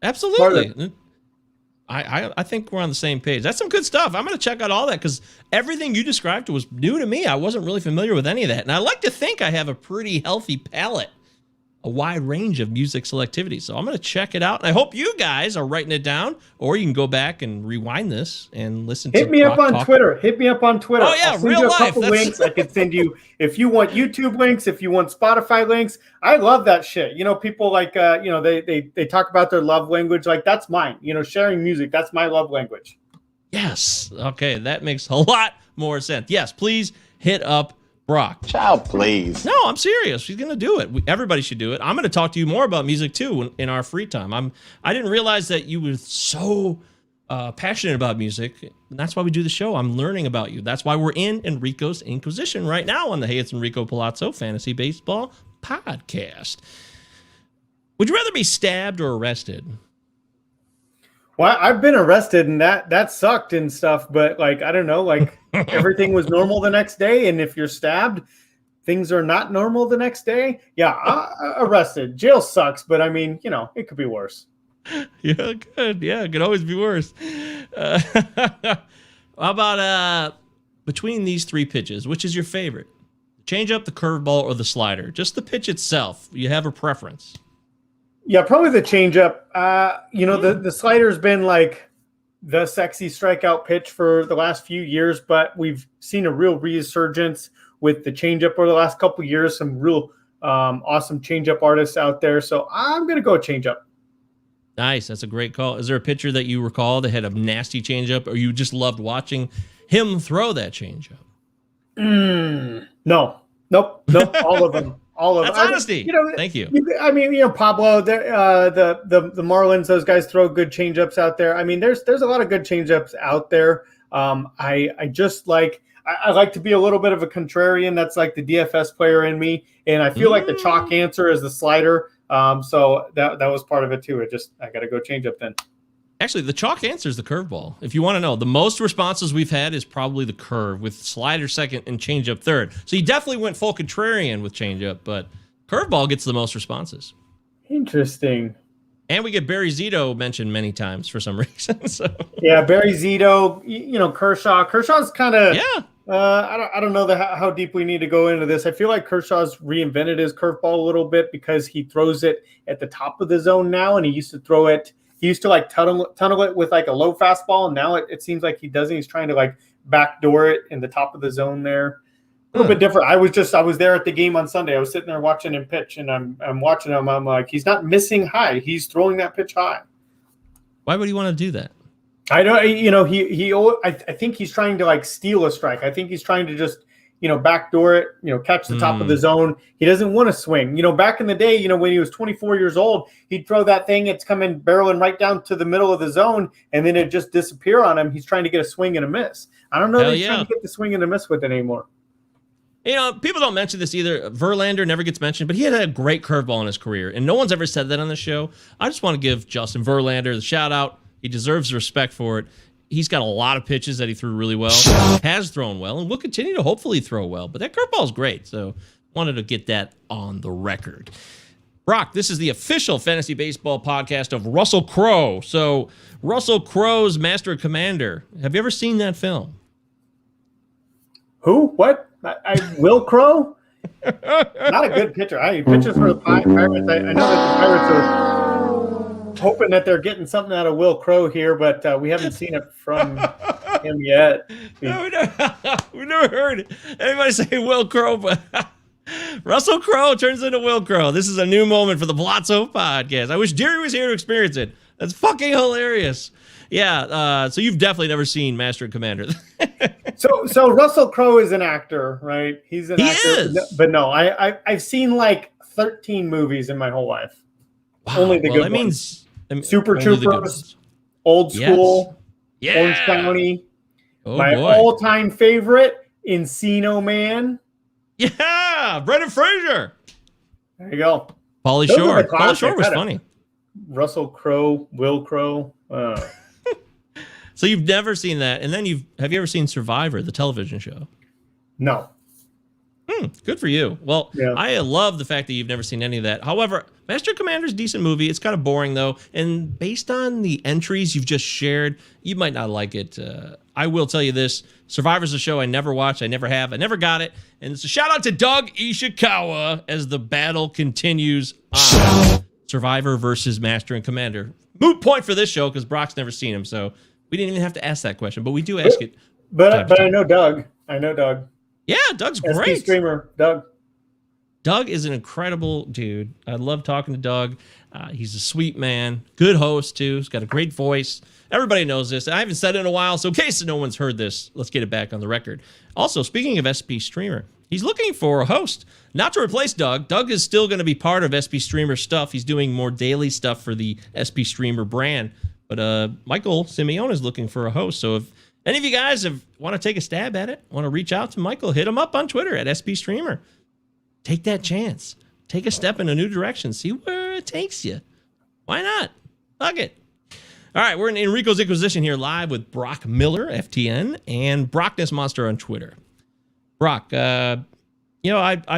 absolutely. I think we're on the same page. That's some good stuff. I'm going to check out all that because everything you described was new to me. I wasn't really familiar with any of that. And I like to think I have a pretty healthy palate, a wide range of music selectivity. So I'm going to check it out. And I hope you guys are writing it down, or you can go back and rewind this and listen to it. Hit me up on Twitter. Oh, yeah, I'll send real you a life. couple links. I can send you, if you want YouTube links, if you want Spotify links. I love that shit. People like, they talk about their love language. Like, that's mine. Sharing music, that's my love language. Yes. Okay, that makes a lot more sense. Yes, please hit up Broc. Child, please. No, I'm serious. She's going to do it. Everybody should do it. I'm going to talk to you more about music, too, in our free time. I didn't realize that you were so passionate about music. And that's why we do the show. I'm learning about you. That's why we're in Enrico's Inquisition right now on the Hey, It's Enrico Palazzo Fantasy Baseball podcast. Would you rather be stabbed or arrested? Well, I've been arrested and that sucked and stuff, but like, I don't know, like everything was normal the next day. And if you're stabbed, things are not normal the next day. Yeah, arrested. Jail sucks, but I mean, you know, it could be worse. Yeah, good. Yeah, it could always be worse. How about between these three pitches, which is your favorite? Change up, the curveball, or the slider? Just the pitch itself. You have a preference? Yeah, probably the changeup. You know, the slider's been like the sexy strikeout pitch for the last few years, but we've seen a real resurgence with the changeup over the last couple of years. Some real awesome changeup artists out there. So I'm going to go changeup. Nice. That's a great call. Is there a pitcher that you recall that had a nasty changeup, or you just loved watching him throw that changeup? No. Nope. All of them. All of them. That's honesty. You know, thank you. I mean, you know, Pablo, the Marlins, those guys throw good changeups out there. I mean, there's a lot of good changeups out there. I just like, I like to be a little bit of a contrarian. That's like the DFS player in me. And I feel like the chalk answer is the slider. So that was part of it too. I got to go change up then. Actually, the chalk answer is the curveball. If you want to know, the most responses we've had is probably the curve, with slider second and changeup third. So you definitely went full contrarian with changeup, but curveball gets the most responses. Interesting. And we get Barry Zito mentioned many times for some reason. So yeah, Barry Zito, you know, Kershaw. Kershaw's kind of I don't know how deep we need to go into this. I feel like Kershaw's reinvented his curveball a little bit because he throws it at the top of the zone now, and he used to throw it. He used to like tunnel it with like a low fastball, and now it seems like he doesn't. He's trying to like backdoor it in the top of the zone there. A little bit different. I was there at the game on Sunday. I was sitting there watching him pitch, and I'm watching him. I'm like, he's not missing high. He's throwing that pitch high. Why would he want to do that? I don't. You know, I think he's trying to like steal a strike. I think he's trying to just, you know, backdoor it, you know, catch the top of the zone. He doesn't want to swing. You know, back in the day, you know, when he was 24 years old, he'd throw that thing. It's coming barreling right down to the middle of the zone, and then it just disappear on him. He's trying to get a swing and a miss. I don't know that he's trying to get the swing and a miss with it anymore. You know, people don't mention this either. Verlander never gets mentioned, but he had a great curveball in his career, and no one's ever said that on the show. I just want to give Justin Verlander the shout out. He deserves respect for it. He's got a lot of pitches that he threw really well, has thrown well, and will continue to hopefully throw well. But that curveball is great, so wanted to get that on the record. Brock, this is the official fantasy baseball podcast of Russell Crowe. So Russell Crowe's Master and Commander. Have you ever seen that film? Who? What? Will Crowe? Not a good pitcher. He pitches for the Pirates. I know that the Pirates are hoping that they're getting something out of Will Crowe here, but we haven't seen it from him yet. No, we never heard anybody say Will Crowe, but Russell Crowe turns into Will Crowe. This is a new moment for the Palazzo podcast. I wish Deary was here to experience it. That's fucking hilarious. Yeah, so you've definitely never seen Master and Commander. So Russell Crowe is an actor, right? He's an actor. Is. But no, I've seen like 13 movies in my whole life. Wow. Only the good ones. Super Troopers, Old School, Orange County. My all-time favorite, Encino Man. Yeah, Brendan Fraser. There you go. Pauly Shore. Pauly Shore was funny. Russell Crowe, Will Crowe. So you've never seen that, and then have you ever seen Survivor, the television show? No. Good for you. Well, yeah. I love the fact that you've never seen any of that. However, Master Commander's a decent movie. It's kind of boring, though. And based on the entries you've just shared, you might not like it. I will tell you this. Survivor's a show I never watched. I never have. I never got it. And it's a shout out to Doug Ishikawa as the battle continues on Survivor versus Master and Commander. Moot point for this show because Brock's never seen him. So we didn't even have to ask that question, but we do ask it. But I know Doug. Yeah, Doug's great. SC streamer, Doug. Doug is an incredible dude. I love talking to Doug. He's a sweet man. Good host, too. He's got a great voice. Everybody knows this. I haven't said it in a while, so in case no one's heard this, let's get it back on the record. Also, speaking of SP Streamer, he's looking for a host. Not to replace Doug. Doug is still going to be part of SP Streamer stuff. He's doing more daily stuff for the SP Streamer brand. But Michael Simeone is looking for a host. So if any of you guys want to take a stab at it, want to reach out to Michael, hit him up on Twitter at SB Streamer. Take that chance. Take a step in a new direction. See where it takes you. Why not? Fuck it. All right, we're in Enrico's Inquisition here live with Broc Miller, FTN, and Brockness Monster on Twitter. Broc, I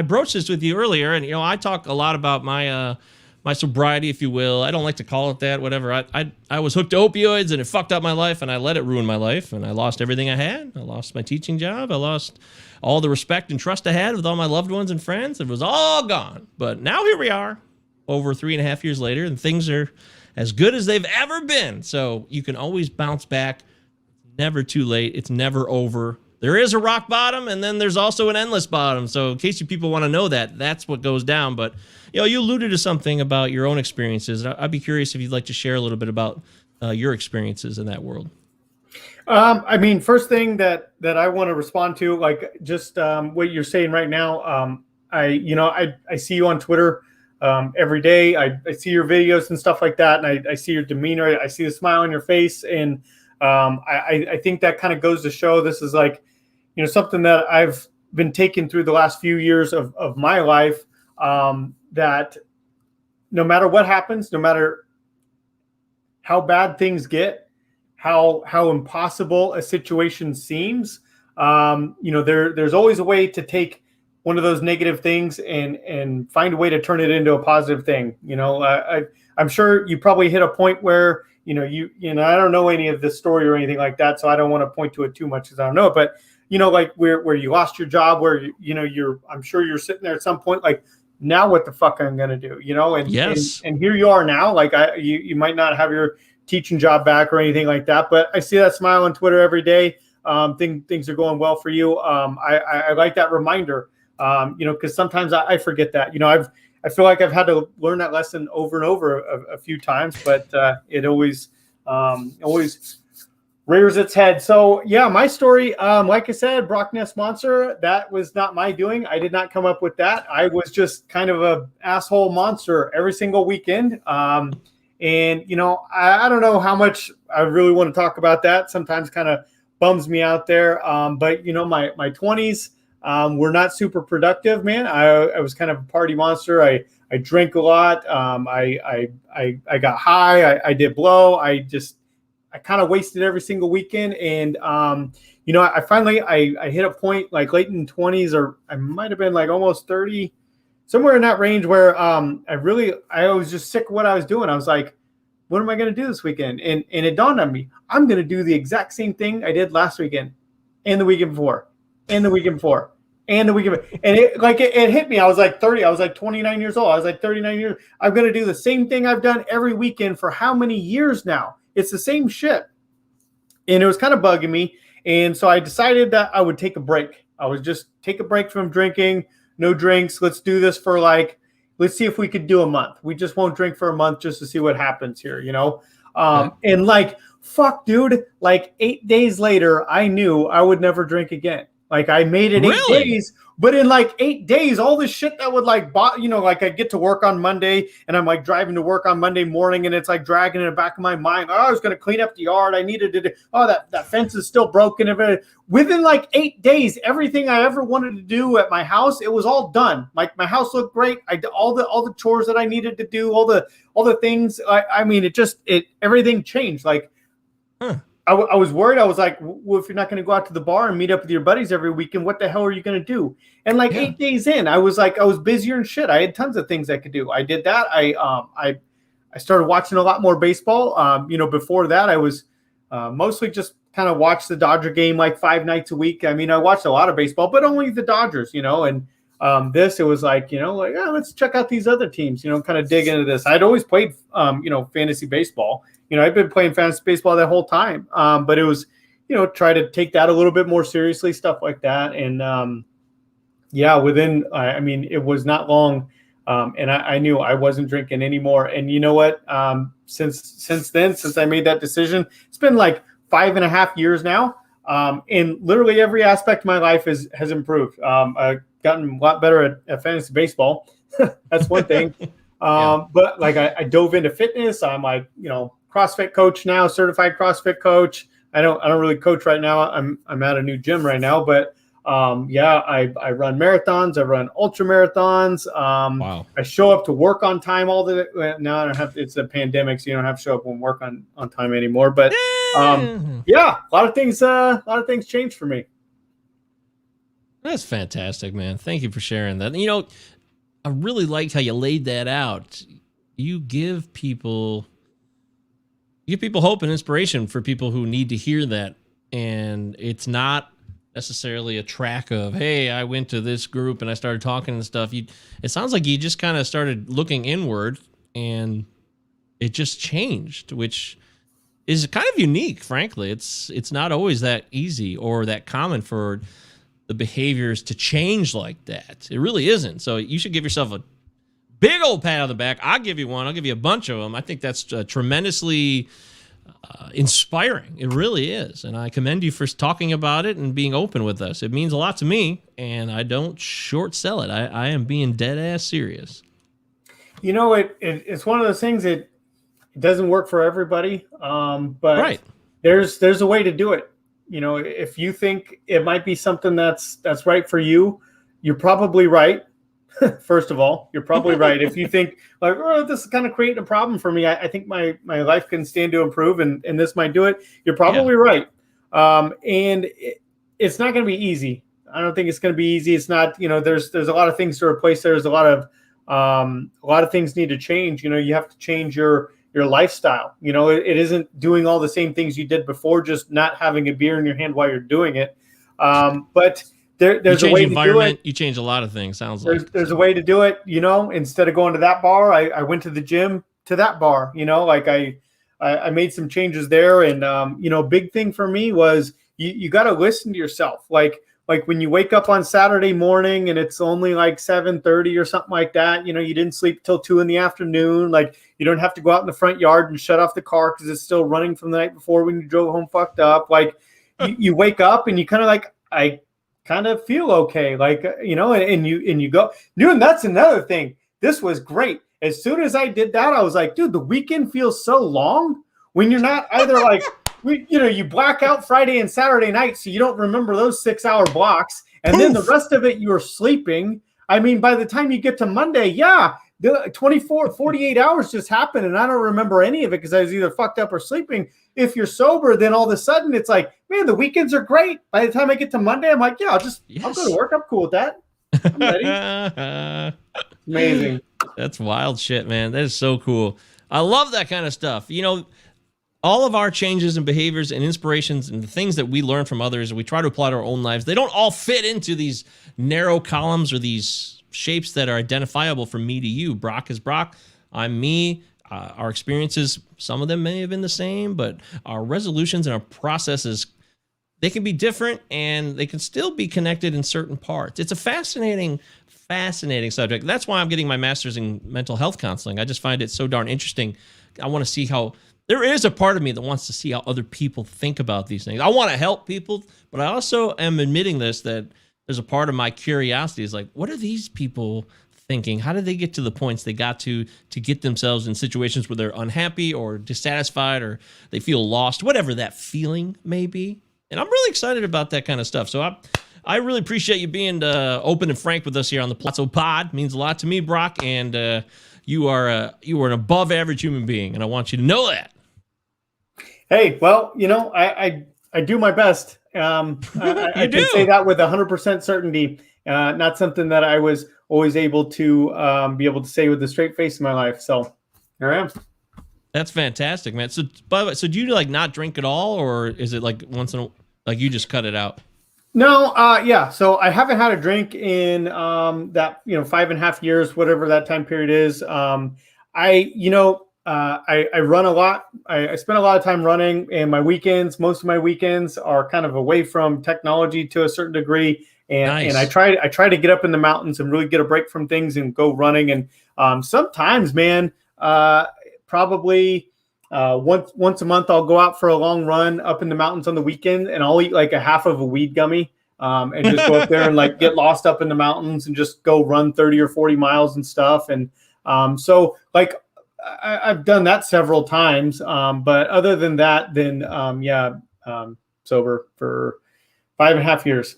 broached this with you earlier, and I talk a lot about my my sobriety, if you will. I don't like to call it that, whatever. I was hooked to opioids, and it fucked up my life, and I let it ruin my life, and I lost everything I had. I lost my teaching job. I lost all the respect and trust I had with all my loved ones and friends. It was all gone. But now here we are, over 3.5 years later, and things are as good as they've ever been. So you can always bounce back. It's never too late. It's never over. There is a rock bottom, and then there's also an endless bottom. So in case you people want to know that, that's what goes down. But you alluded to something about your own experiences. I'd be curious if you'd like to share a little bit about your experiences in that world. First thing that I want to respond to, like just what you're saying right now. I see you on Twitter every day. I see your videos and stuff like that, and I see your demeanor. I see the smile on your face, and I think that kind of goes to show this is like, something that I've been taking through the last few years of my life, that no matter what happens, no matter how bad things get, how impossible a situation seems, there's always a way to take one of those negative things and find a way to turn it into a positive thing. I'm sure you probably hit a point where, I don't know any of this story or anything like that, so I don't want to point to it too much because I don't know it. But, like where you lost your job, where, I'm sure you're sitting there at some point, like, now what the fuck I'm going to do, And, yes. and here you are now, like you might not have your teaching job back or anything like that, but I see that smile on Twitter every day. Things are going well for you. I like that reminder, because sometimes I forget that, I feel like I've had to learn that lesson over and over a few times, but it always rears its head. So yeah, my story, like I said, Brockness Monster, that was not my doing. I did not come up with that. I was just kind of a asshole monster every single weekend. And I don't know how much I really want to talk about that. Sometimes kind of bums me out there. But my 20s were not super productive, man. I was kind of a party monster. I drank a lot. I got high. I did blow. I kind of wasted every single weekend. And, I finally hit a point like late in 20s, or I might've been like almost 30, somewhere in that range where I was just sick of what I was doing. I was like, what am I going to do this weekend? And it dawned on me, I'm going to do the exact same thing I did last weekend and the weekend before and the weekend before and the weekend. And it hit me. I was like 30. I was like 29 years old. I was like 39 years. I'm going to do the same thing I've done every weekend for how many years now? It's the same shit. And it was kind of bugging me. And so I decided that I would take a break. I would just take a break from drinking, no drinks. Let's do this for let's see if we could do a month. We just won't drink for a month just to see what happens here, And fuck, dude, 8 days later, I knew I would never drink again. I made it 8 days, but in 8 days, all this shit that would I get to work on Monday and I'm driving to work on Monday morning and it's dragging in the back of my mind. Oh, I was going to clean up the yard. I needed to do, that fence is still broken. Within 8 days, everything I ever wanted to do at my house, it was all done. My house looked great. I did all the chores that I needed to do, all the things. Everything changed. I was worried. I was like, well, if you're not going to go out to the bar and meet up with your buddies every weekend, what the hell are you going to do? And 8 days in, I was busier and shit. I had tons of things I could do. I did that. I started watching a lot more baseball. Before that, I was mostly just kind of watch the Dodger game 5 nights a week. I watched a lot of baseball, but only the Dodgers, and it was let's check out these other teams, kind of dig into this. I'd always played, fantasy baseball. I've been playing fantasy baseball that whole time. But it was, try to take that a little bit more seriously, stuff like that. And it was not long. And I knew I wasn't drinking anymore. And you know what? Since then, since I made that decision, it's been 5.5 years now. And literally every aspect of my life has improved. I've gotten a lot better at fantasy baseball. That's one thing. But I dove into fitness. I'm CrossFit coach now, certified CrossFit coach. I don't really coach right now. I'm at a new gym right now, but I run marathons. I run ultra marathons. Wow. I show up to work on time all the now. I don't have. It's a pandemic, so you don't have to show up and work on time anymore. But a lot of things changed for me. That's fantastic, man. Thank you for sharing that. You know, I really liked how you laid that out. You give people hope and inspiration for people who need to hear that. And it's not necessarily a track of, hey, I went to this group and I started talking and stuff. It sounds like you just kind of started looking inward and it just changed, which is kind of unique, frankly. It's not always that easy or that common for the behaviors to change like that. It really isn't. So you should give yourself a big old pat on the back. I'll give you one. I'll give you a bunch of them. I think that's tremendously inspiring. It really is. And I commend you for talking about it and being open with us. It means a lot to me, and I don't short sell it. I am being dead ass serious. You know, it's one of those things that it doesn't work for everybody. But right. There's a way to do it. You know, if you think it might be something that's right for you, you're probably right. First of all, you're probably right. If you think like, oh, this is kind of creating a problem for me, I think my life can stand to improve and this might do it. You're probably right. And it's not going to be easy. I don't think it's going to be easy. It's not, you know, there's a lot of things to replace. There's a lot of things need to change. You know, you have to change your lifestyle. You know, it isn't doing all the same things you did before, just not having a beer in your hand while you're doing it. But there's a way to do it. You change a lot of things. Sounds like there's a way to do it. You know, instead of going to that bar, I went to the gym to that bar. You know, like I made some changes there, and you know, big thing for me was you got to listen to yourself. Like when you wake up on Saturday morning and it's only like 7:30 or something like that. You know, you didn't sleep till 2 p.m. Like you don't have to go out in the front yard and shut off the car because it's still running from the night before when you drove home fucked up. Like you wake up and you kind of like I kind of feel okay, like, you know, and you go, dude, and that's another thing. This was great. As soon as I did that, I was like, dude, the weekend feels so long when you're not either like, you black out Friday and Saturday night, so you don't remember those 6-hour blocks. And then the rest of it, you're sleeping. I mean, by the time you get to Monday, the 48 hours just happened. And I don't remember any of it because I was either fucked up or sleeping. If you're sober, then all of a sudden it's like, man, the weekends are great. By the time I get to Monday, I'm like, I'll go to work. I'm cool with that. I'm ready. Amazing. That's wild shit, man. That is so cool. I love that kind of stuff. You know, all of our changes and behaviors and inspirations and the things that we learn from others and we try to apply to our own lives, they don't all fit into these narrow columns or these shapes that are identifiable from me to you. Broc is Broc. I'm me. Our experiences, some of them may have been the same, but our resolutions and our processes, they can be different and they can still be connected in certain parts. It's a fascinating subject. That's why I'm getting my master's in mental health counseling. I just find it so darn interesting. I want to see how there is a part of me that wants to see how other people think about these things. I want to help people, but I also am admitting that there's a part of my curiosity is like, what are these people thinking? How did they get to the points they got to get themselves in situations where they're unhappy or dissatisfied or they feel lost, whatever that feeling may be. And I'm really excited about that kind of stuff. So I really appreciate you being open and frank with us here on the Palazzo Pod. It means a lot to me, Broc, and you are an above average human being, and I want you to know that. Hey, well, you know, I do my best. I can say that with 100% certainty. Not something that I was always able to be able to say with a straight face in my life. So here I am. That's fantastic, man. So, by the way, do you like not drink at all, or is it like once in a like you just cut it out? No, yeah. So I haven't had a drink in that 5.5 years, whatever that time period is. I run a lot. I spend a lot of time running, and most of my weekends are kind of away from technology to a certain degree. And nice. And I try to get up in the mountains and really get a break from things and go running. And sometimes, man, probably once a month I'll go out for a long run up in the mountains on the weekend, and I'll eat like a half of a weed gummy and just go up there and like get lost up in the mountains and just go run 30 or 40 miles and stuff. And so like I've done that several times. But other than that, then sober for 5.5 years.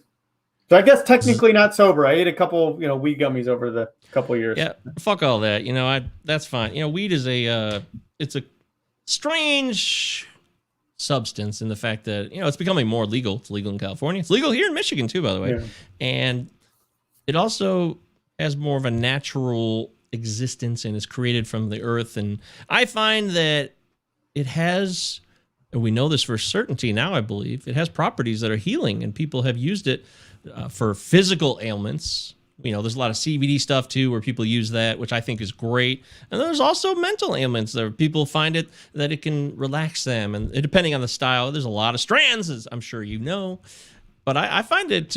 So I guess technically not sober. I ate a couple, weed gummies over the couple of years. Yeah, fuck all that. That's fine. Weed is it's a strange substance in the fact that, it's becoming more legal. It's legal in California. It's legal here in Michigan too, by the way. Yeah. And it also has more of a natural existence and is created from the earth. And I find that it has, and we know this for certainty now, I believe, it has properties that are healing, and people have used it for physical ailments. There's a lot of CBD stuff too, where people use that, which I think is great. And there's also mental ailments that people find it that it can relax them. And depending on the style, there's a lot of strands, as I'm sure you know. But I find it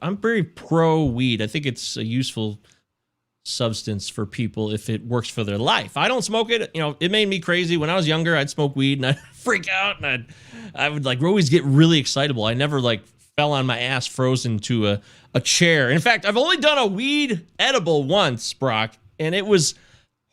I'm very pro weed. I think it's a useful substance for people if it works for their life. I don't smoke it. It made me crazy. When I was younger, I'd smoke weed and I'd freak out, and I would always get really excitable. I never fell on my ass frozen to a chair. In fact, I've only done a weed edible once, Brock, and it was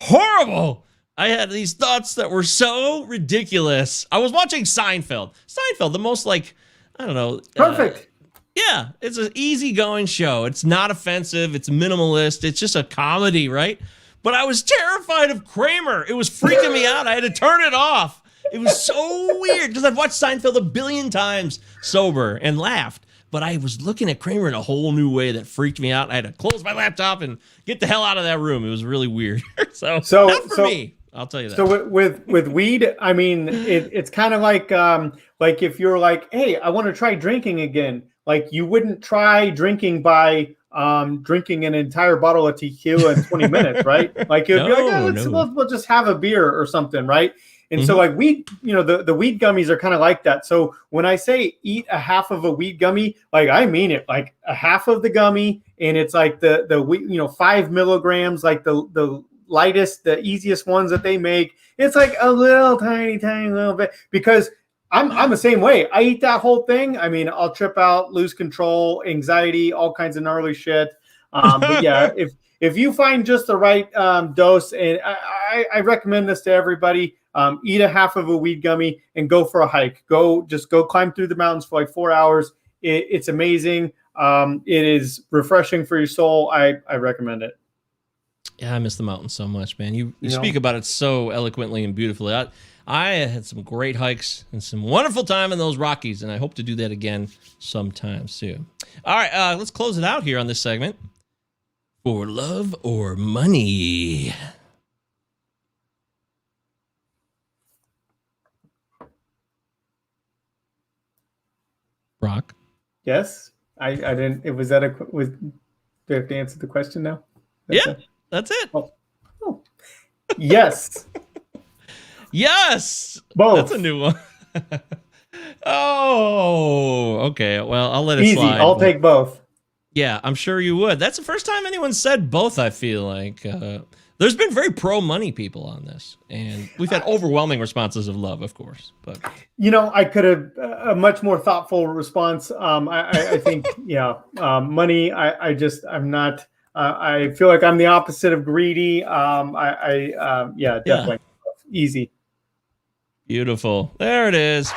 horrible. I had these thoughts that were so ridiculous. I was watching Seinfeld, the most I don't know. Perfect. Yeah, it's an easygoing show. It's not offensive. It's minimalist. It's just a comedy, right? But I was terrified of Kramer. It was freaking me out. I had to turn it off. It was so weird because I've watched Seinfeld a billion times sober and laughed. But I was looking at Kramer in a whole new way that freaked me out. I had to close my laptop and get the hell out of that room. It was really weird. so not for me. I'll tell you that. So with weed, I mean, it's kind of like if you're like, hey, I want to try drinking again. You wouldn't try drinking by drinking an entire bottle of tequila in 20 minutes, right? You'd be like, we'll just have a beer or something, right? And so weed, the weed gummies are kind of like that. So when I say eat a half of a weed gummy, I mean it, a half of the gummy, and it's the 5 milligrams, the lightest, the easiest ones that they make. It's a little tiny little bit, because I'm the same way. I eat that whole thing. I mean, I'll trip out, lose control, anxiety, all kinds of gnarly shit. But yeah, if you find just the right dose, and I recommend this to everybody, eat a half of a weed gummy and go for a hike. Go climb through the mountains for 4 hours. It's amazing. It is refreshing for your soul. I recommend it. Yeah, I miss the mountains so much, man. You speak about it so eloquently and beautifully. I had some great hikes and some wonderful time in those Rockies, and I hope to do that again sometime soon. All right, let's close it out here on this segment. For love or money? Brock? Yes? I didn't. Do I have to answer the question now? That's it. Oh. Yes. Yes. Both. That's a new one. Oh, okay. Well, I'll let it slide. I'll take both. Yeah, I'm sure you would. That's the first time anyone said both, I feel like. There's been very pro-money people on this, and we've had overwhelming responses of love, of course. But I could have a much more thoughtful response. I think, money. I'm not. I feel like I'm the opposite of greedy. Definitely easy. Beautiful. There it is.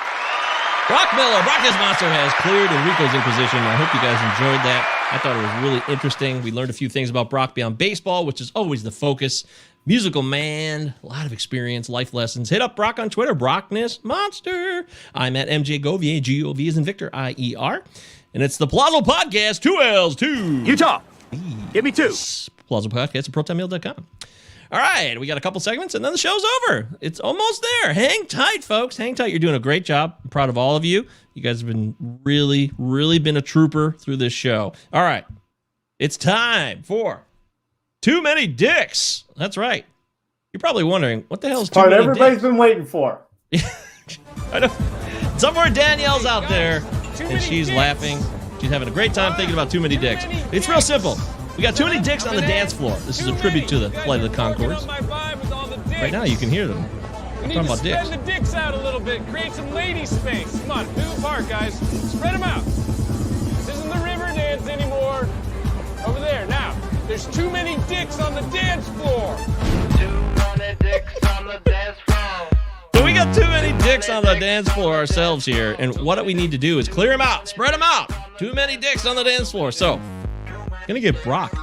Broc Miller, Brock His Monster, has cleared Enrico's Inquisition. I hope you guys enjoyed that. I thought it was really interesting. We learned a few things about Brock beyond baseball, which is always the focus. Musical man, a lot of experience, life lessons. Hit up Brock on Twitter, Brockness Monster. I'm at MJ Govier, G-O-V as in Victor, I-E-R. And it's the Plaza Podcast, 2 L's, 2. Utah, give me 2. Plaza Podcast at ProtonMail.com. All right, we got a couple segments, and then the show's over. It's almost there. Hang tight, folks. Hang tight. You're doing a great job. I'm proud of all of you. You guys have been really, really been a trooper through this show. All right, it's time for Too Many Dicks. That's right. You're probably wondering, what the hell is Too Many Dicks? Everybody's been waiting for. I know. Somewhere Danielle's out there, and she's laughing. She's having a great time thinking about Too Many Dicks. It's real simple. We got too many dicks on the dance floor. This is a tribute to the Flight of the Conchords. Right now, you can hear them. We need to spread the dicks out a little bit. Create some lady space. Come on, move apart, guys. Spread them out. This isn't the river dance anymore. Over there. Now, there's too many dicks on the dance floor. Too many dicks on So we got too many dicks on the dance floor ourselves here, and what we need to do is clear them out, spread them out. Too many dicks on the dance floor. So, gonna give Brock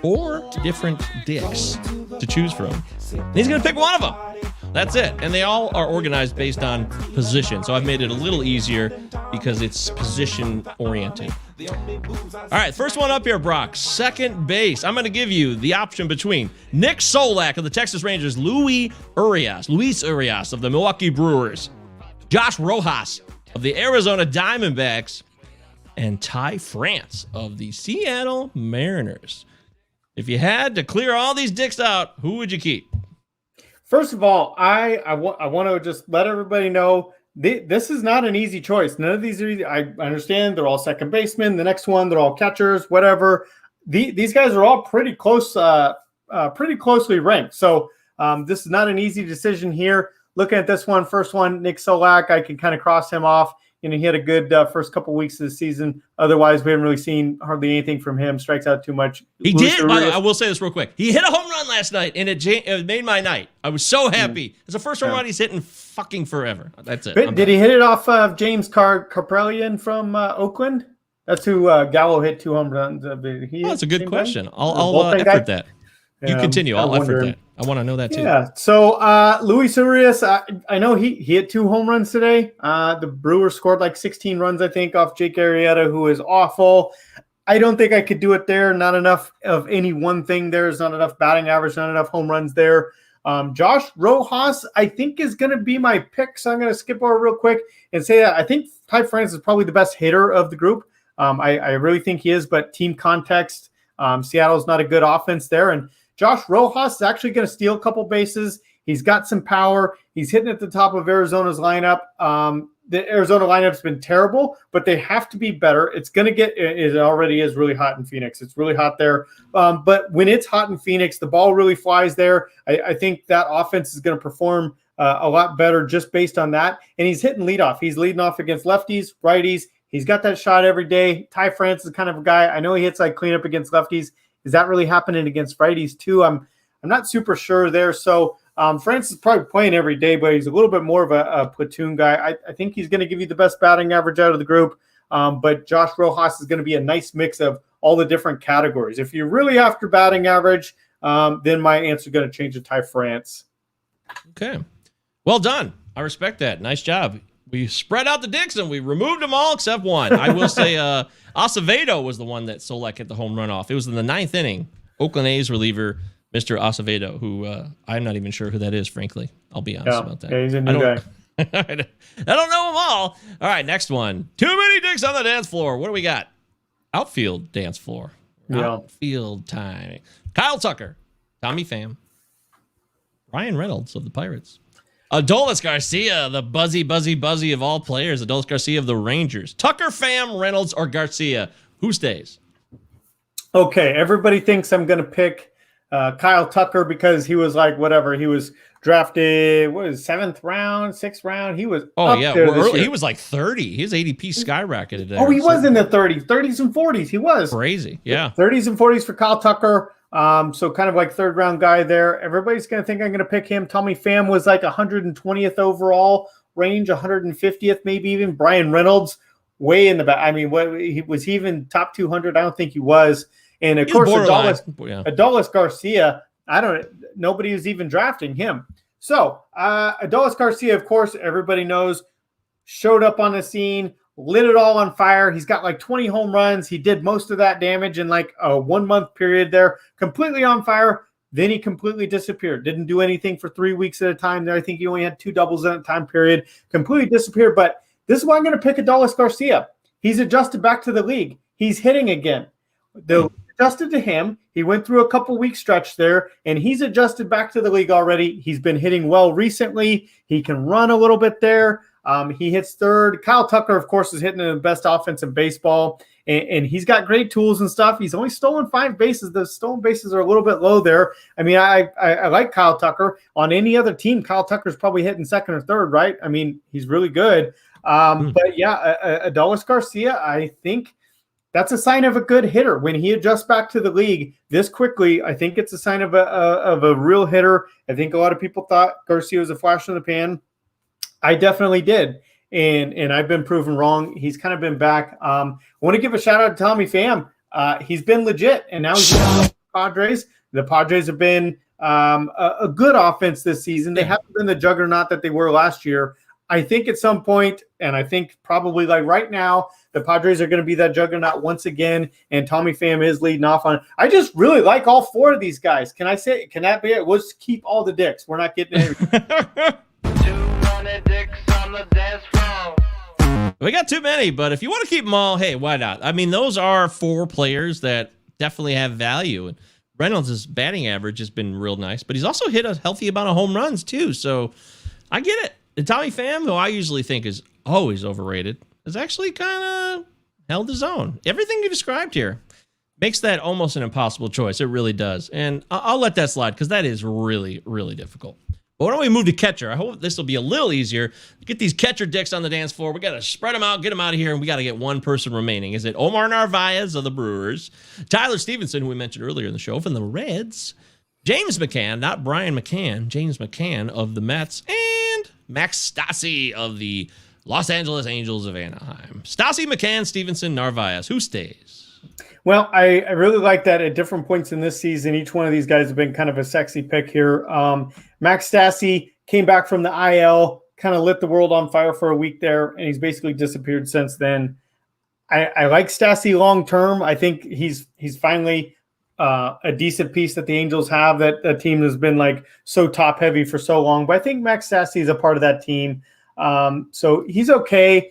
4 different dicks to choose from. And he's gonna pick one of them. That's it. And they all are organized based on position. So I've made it a little easier because it's position oriented. All right, first one up here, Brock. Second base. I'm going to give you the option between Nick Solak of the Texas Rangers, Luis Urias of the Milwaukee Brewers, Josh Rojas of the Arizona Diamondbacks, and Ty France of the Seattle Mariners. If you had to clear all these dicks out, who would you keep? First of all, I want to just let everybody know this is not an easy choice. None of these are easy. I understand they're all second basemen. The next one, they're all catchers, whatever. These guys are all pretty close, pretty closely ranked. So this is not an easy decision here. Looking at this one, first one, Nick Solak, I can kind of cross him off. You know, he had a good first couple weeks of the season. Otherwise, we haven't really seen hardly anything from him. Strikes out too much. He did. I will say this real quick. He hit a home run last night, and it made my night. I was so happy. It's the first home run he's hitting fucking forever. That's it. Did he hit it off of James Carpellian from Oakland? That's who Gallo hit 2 home runs. That's a good question. I'll effort that. You continue. I'll effort that. I want to know that too. Yeah. So Luis Urias, I know he hit 2 home runs today. The Brewers scored like 16 runs, I think, off Jake Arrieta, who is awful. I don't think I could do it there. Not enough of any one thing. There's not enough batting average, not enough home runs there. Josh Rojas, I think, is going to be my pick. So I'm going to skip over real quick and say that I think Ty France is probably the best hitter of the group. I really think he is, but team context, Seattle's not a good offense there. And Josh Rojas is actually going to steal a couple bases. He's got some power. He's hitting at the top of Arizona's lineup. The Arizona lineup's been terrible, but they have to be better. It's going to it already is really hot in Phoenix. It's really hot there. But when it's hot in Phoenix, the ball really flies there. I think that offense is going to perform a lot better just based on that. And he's hitting leadoff. He's leading off against lefties, righties. He's got that shot every day. Ty France is kind of a guy. I know he hits like cleanup against lefties. Is that really happening against righties too? I'm not super sure there. So France is probably playing every day, but he's a little bit more of a platoon guy. I think he's going to give you the best batting average out of the group. But Josh Rojas is going to be a nice mix of all the different categories. If you're really after batting average, then my answer is going to change to Ty France. Okay. Well done. I respect that. Nice job. We spread out the dicks and we removed them all except one. I will say Acevedo was the one that Solak hit the home run off. It was in the 9th inning. Oakland A's reliever, Mr. Acevedo, who I'm not even sure who that is, frankly. I'll be honest about that. Yeah, he's a new guy. I don't know them all. All right, next one. Too many dicks on the dance floor. What do we got? Outfield dance floor. Yeah. Outfield time. Kyle Tucker, Tommy Pham, Ryan Reynolds of the Pirates, Adolis Garcia, the buzzy of all players. Adolis Garcia of the Rangers. Tucker, Pham, Reynolds, or Garcia. Who stays? Okay, everybody thinks I'm going to pick Kyle Tucker because he was like whatever. He was drafted, 7th round, 6th round. He was early. He was like 30. His ADP skyrocketed. Oh, he was in the 30s and 40s. He was crazy. Yeah, 30s and 40s for Kyle Tucker. So kind of like 3rd round guy there. Everybody's going to think I'm going to pick him. Tommy Pham was like 120th overall range, 150th, maybe even. Brian Reynolds way in the back. I mean, was he even top 200? I don't think he was. And of course, Adolis Garcia, nobody was even drafting him. So Adolis Garcia, of course, everybody knows, showed up on the scene, lit it all on fire. He's got like 20 home runs. He did most of that damage in like a 1-month period there, completely on fire. Then he completely disappeared. Didn't do anything for 3 weeks at a time there. I think he only had 2 doubles in that time period. Completely disappeared. But this is why I'm going to pick Adolis Garcia. He's adjusted back to the league. He's hitting again. Adjusted to him. He went through a couple week stretch there, and he's adjusted back to the league already. He's been hitting well recently. He can run a little bit there. He hits 3rd. Kyle Tucker, of course, is hitting the best offense in baseball, and he's got great tools and stuff. He's only stolen 5 bases. The stolen bases are a little bit low there. I mean, I like Kyle Tucker. On any other team, Kyle Tucker's probably hitting 2nd or 3rd, right? I mean, he's really good. But yeah, Adolis Garcia, I think that's a sign of a good hitter. When he adjusts back to the league this quickly, I think it's a sign of a real hitter. I think a lot of people thought Garcia was a flash in the pan. I definitely did. And I've been proven wrong. He's kind of been back. I want to give a shout out to Tommy Pham. He's been legit, and now he's with the Padres. The Padres have been a good offense this season. They haven't been the juggernaut that they were last year. I think at some point, and I think probably like right now, the Padres are going to be that juggernaut once again, and Tommy Pham is leading off on it. I just really like all four of these guys. Can that be it? Let's keep all the dicks. We're not getting everything. 200 dicks on the dance floor. We got too many, but if you want to keep them all, hey, why not? I mean, those are four players that definitely have value. And Reynolds' batting average has been real nice, but he's also hit a healthy amount of home runs too. So I get it. And Tommy Pham, who I usually think is always overrated, has actually kind of held his own. Everything you described here makes that almost an impossible choice. It really does. And I'll let that slide because that is really, really difficult. But why don't we move to catcher? I hope this will be a little easier. Get these catcher dicks on the dance floor. We got to spread them out, get them out of here, and we got to get one person remaining. Is it Omar Narvaez of the Brewers, Tyler Stevenson, who we mentioned earlier in the show, from the Reds, James McCann, not Brian McCann, James McCann of the Mets, and Max Stassi of the Los Angeles Angels of Anaheim. Stassi, McCann, Stevenson, Narvaez. Who stays? Well, I really like that at different points in this season. Each one of these guys have been kind of a sexy pick here. Max Stassi came back from the IL, kind of lit the world on fire for a week there, and he's basically disappeared since then. I like Stassi long term. I think he's finally a decent piece that the Angels have. That team has been like so top heavy for so long, but I think Max Stassi is a part of that team. So he's okay.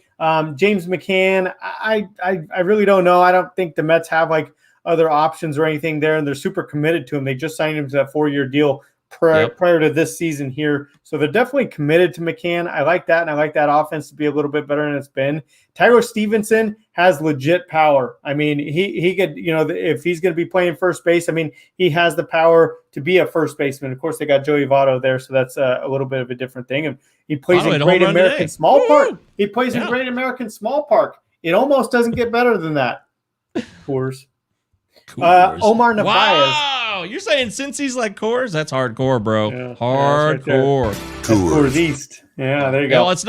James McCann, I really don't know. I don't think the Mets have like other options or anything there, and they're super committed to him. They just signed him to that 4-year deal prior to this season here. So they're definitely committed to McCann. I like that, and I like that offense to be a little bit better than it's been. Tyler Stevenson has legit power. I mean, he could, if he's going to be playing first base, I mean, he has the power to be a first baseman. Of course, they got Joey Votto there, so that's a little bit of a different thing. And he plays in Great American Small Park. He plays in Great American Small Park. It almost doesn't get better than that. Coors. Omar Narvaez. Wow, you're saying since he's like Coors? That's hardcore, bro. Yeah, hardcore. Right Coors East. Yeah, there you go. No, it's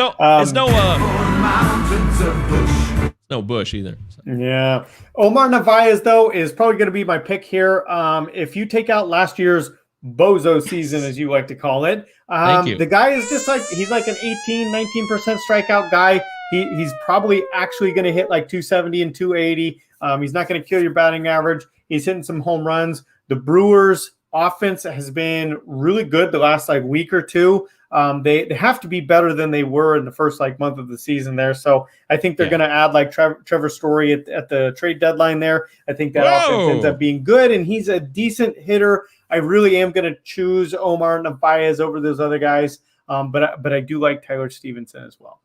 no Bush either. So. Yeah. Omar Narvaez, though, is probably going to be my pick here. If you take out last year's bozo season, as you like to call it, the guy is just like, he's like an 19% strikeout guy. He's probably actually going to hit like 270 and 280. He's not going to kill your batting average. He's hitting some home runs. The Brewers offense has been really good the last like week or two. They have to be better than they were in the first like month of the season there. So I think they're going to add like Trevor Story at the trade deadline there. I think that offense ends up being good, and he's a decent hitter. I really am going to choose Omar Narvaez over those other guys, but I do like Tyler Stevenson as well.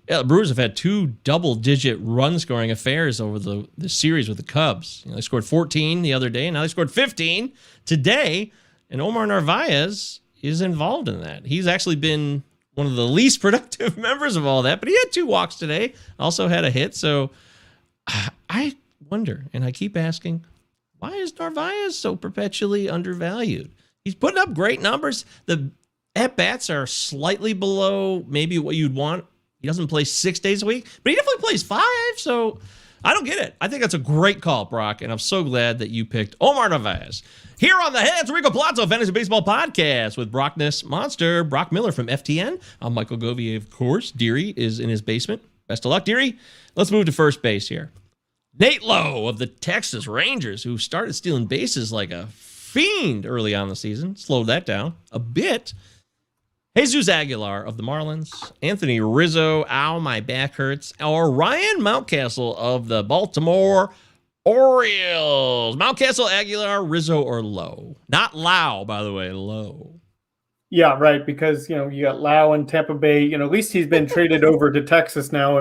Yeah, the Brewers have had 2 double-digit run-scoring affairs over the series with the Cubs. They scored 14 the other day, and now they scored 15 today, and Omar Narvaez is involved in that. He's actually been one of the least productive members of all that, but he had 2 walks today, also had a hit. So I wonder, and I keep asking, why is Narvaez so perpetually undervalued? He's putting up great numbers. The at-bats are slightly below maybe what you'd want. He doesn't play 6 days a week, but he definitely plays 5, so I don't get it. I think that's a great call, Brock, and I'm so glad that you picked Omar Narvaez. Here on the Heads Rico Palazzo Fantasy Baseball Podcast with Brockness Monster, Broc Miller from FTN. I'm Michael Govey, of course. Deary is in his basement. Best of luck, Deary. Let's move to first base here. Nate Lowe of the Texas Rangers, who started stealing bases like a fiend early on in the season, slowed that down a bit. Jesus Aguilar of the Marlins, Anthony Rizzo, ow, my back hurts, or Ryan Mountcastle of the Baltimore Orioles. Mountcastle, Aguilar, Rizzo, or Lowe. Not Lau, by the way, Lowe. Yeah, right, because, you got Lau in Tampa Bay. At least he's been traded over to Texas now,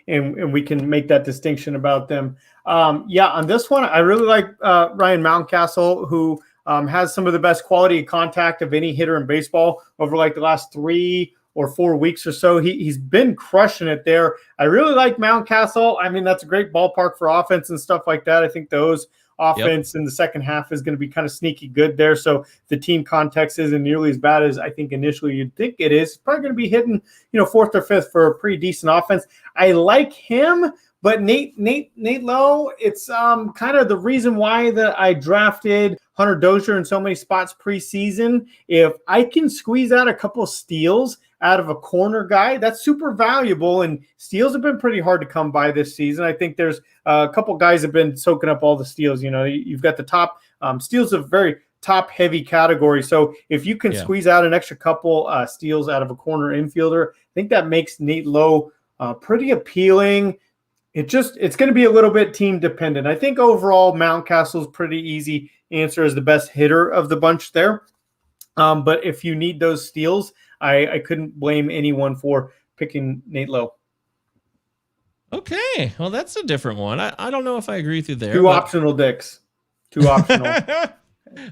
and we can make that distinction about them. On this one, I really like Ryan Mountcastle, who has some of the best quality of contact of any hitter in baseball over like the last 3 or 4 weeks or so. He's been crushing it there. I really like Mountcastle. I mean, that's a great ballpark for offense and stuff like that. I think those offense in the second half is going to be kind of sneaky good there. So the team context isn't nearly as bad as I think initially you'd think it is. It's probably going to be hitting, fourth or fifth for a pretty decent offense. I like him, but Nate Lowe, it's kind of the reason why that I drafted Hunter Dozier in so many spots preseason. If I can squeeze out a couple steals out of a corner guy, that's super valuable. And steals have been pretty hard to come by this season. I think there's a couple guys have been soaking up all the steals. You've got the top steals of very top heavy category. So if you can squeeze out an extra couple steals out of a corner infielder, I think that makes Nate Lowe pretty appealing. It's going to be a little bit team dependent. I think overall Mountcastle's pretty easy answer as the best hitter of the bunch there. But if you need those steals, I couldn't blame anyone for picking Nate Lowe. Okay, well, that's a different one. I don't know if I agree with you there. Two optional dicks. Two optional.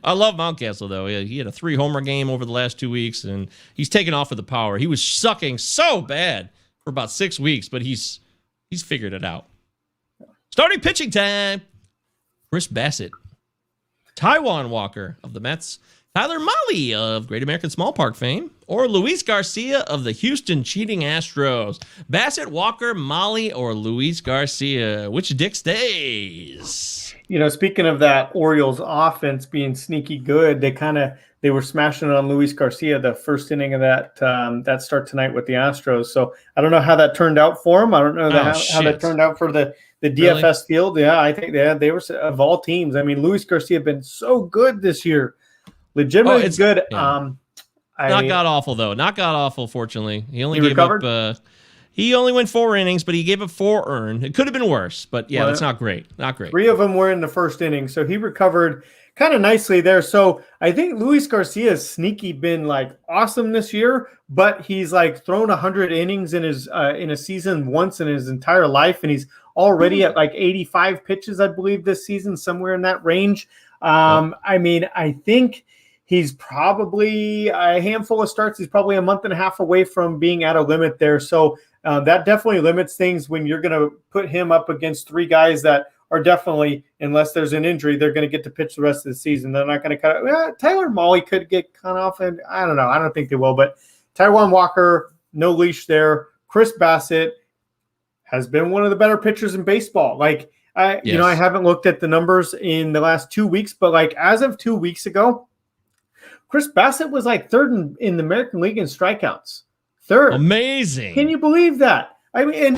I love Mountcastle, though. He had a 3-homer game over the last 2 weeks, and he's taken off with the power. He was sucking so bad for about 6 weeks, but he's figured it out. Starting pitching time. Chris Bassett. Taijuan Walker of the Mets. Tyler Mahle of Great American Small Park fame, or Luis Garcia of the Houston Cheating Astros. Bassett, Walker, Mahle, or Luis Garcia. Which dick stays? Speaking of that Orioles offense being sneaky good, they were smashing it on Luis Garcia the first inning of that start tonight with the Astros. So I don't know how that turned out for him. I don't know how that turned out for the DFS field. Yeah, I think they were of all teams. I mean, Luis Garcia have been so good this year. Legitimately good. Yeah. Not god awful though. Not god awful. Fortunately, he gave up. He only went 4 innings, but he gave up 4 earned. It could have been worse, but that's not great. Not great. 3 of them were in the first inning, so he recovered kind of nicely there. So I think Luis Garcia has sneaky been awesome this year, but he's thrown 100 innings in his in a season once in his entire life, and he's already at 85 pitches, I believe, this season, somewhere in that range. I mean, I think he's probably a handful of starts. He's probably a month and a half away from being at a limit there. So that definitely limits things when you're going to put him up against 3 guys that are definitely, unless there's an injury, they're going to get to pitch the rest of the season. They're not going to cut it. Tyler Mahle could get cut off, and I don't know. I don't think they will. But Taijuan Walker, no leash there. Chris Bassett has been one of the better pitchers in baseball. I haven't looked at the numbers in the last 2 weeks, but as of 2 weeks ago, Chris Bassett was third in the American League in strikeouts. Third. Amazing. Can you believe that? I mean,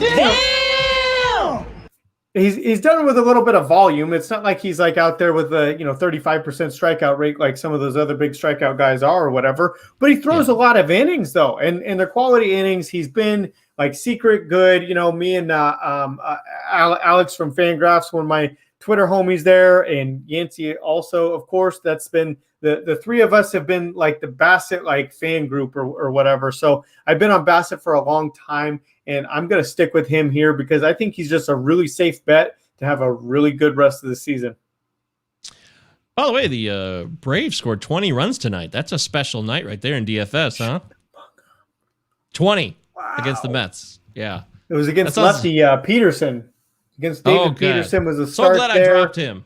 he's done it with a little bit of volume. It's not like he's out there with a 35% strikeout rate like some of those other big strikeout guys are or whatever. But he throws a lot of innings though, and they're quality innings. He's been secret good. Me and Alex from Fangraphs, one of my Twitter homies there, and Yancey also, of course. That's been the 3 of us have been the Bassett fan group or whatever. So I've been on Bassett for a long time, and I'm going to stick with him here because I think he's just a really safe bet to have a really good rest of the season. By the way, the Braves scored 20 runs tonight. That's a special night right there in DFS, huh? 20 against the Mets. Yeah. It was against lefty Peterson. Against David Peterson was a start. So glad there. I dropped him.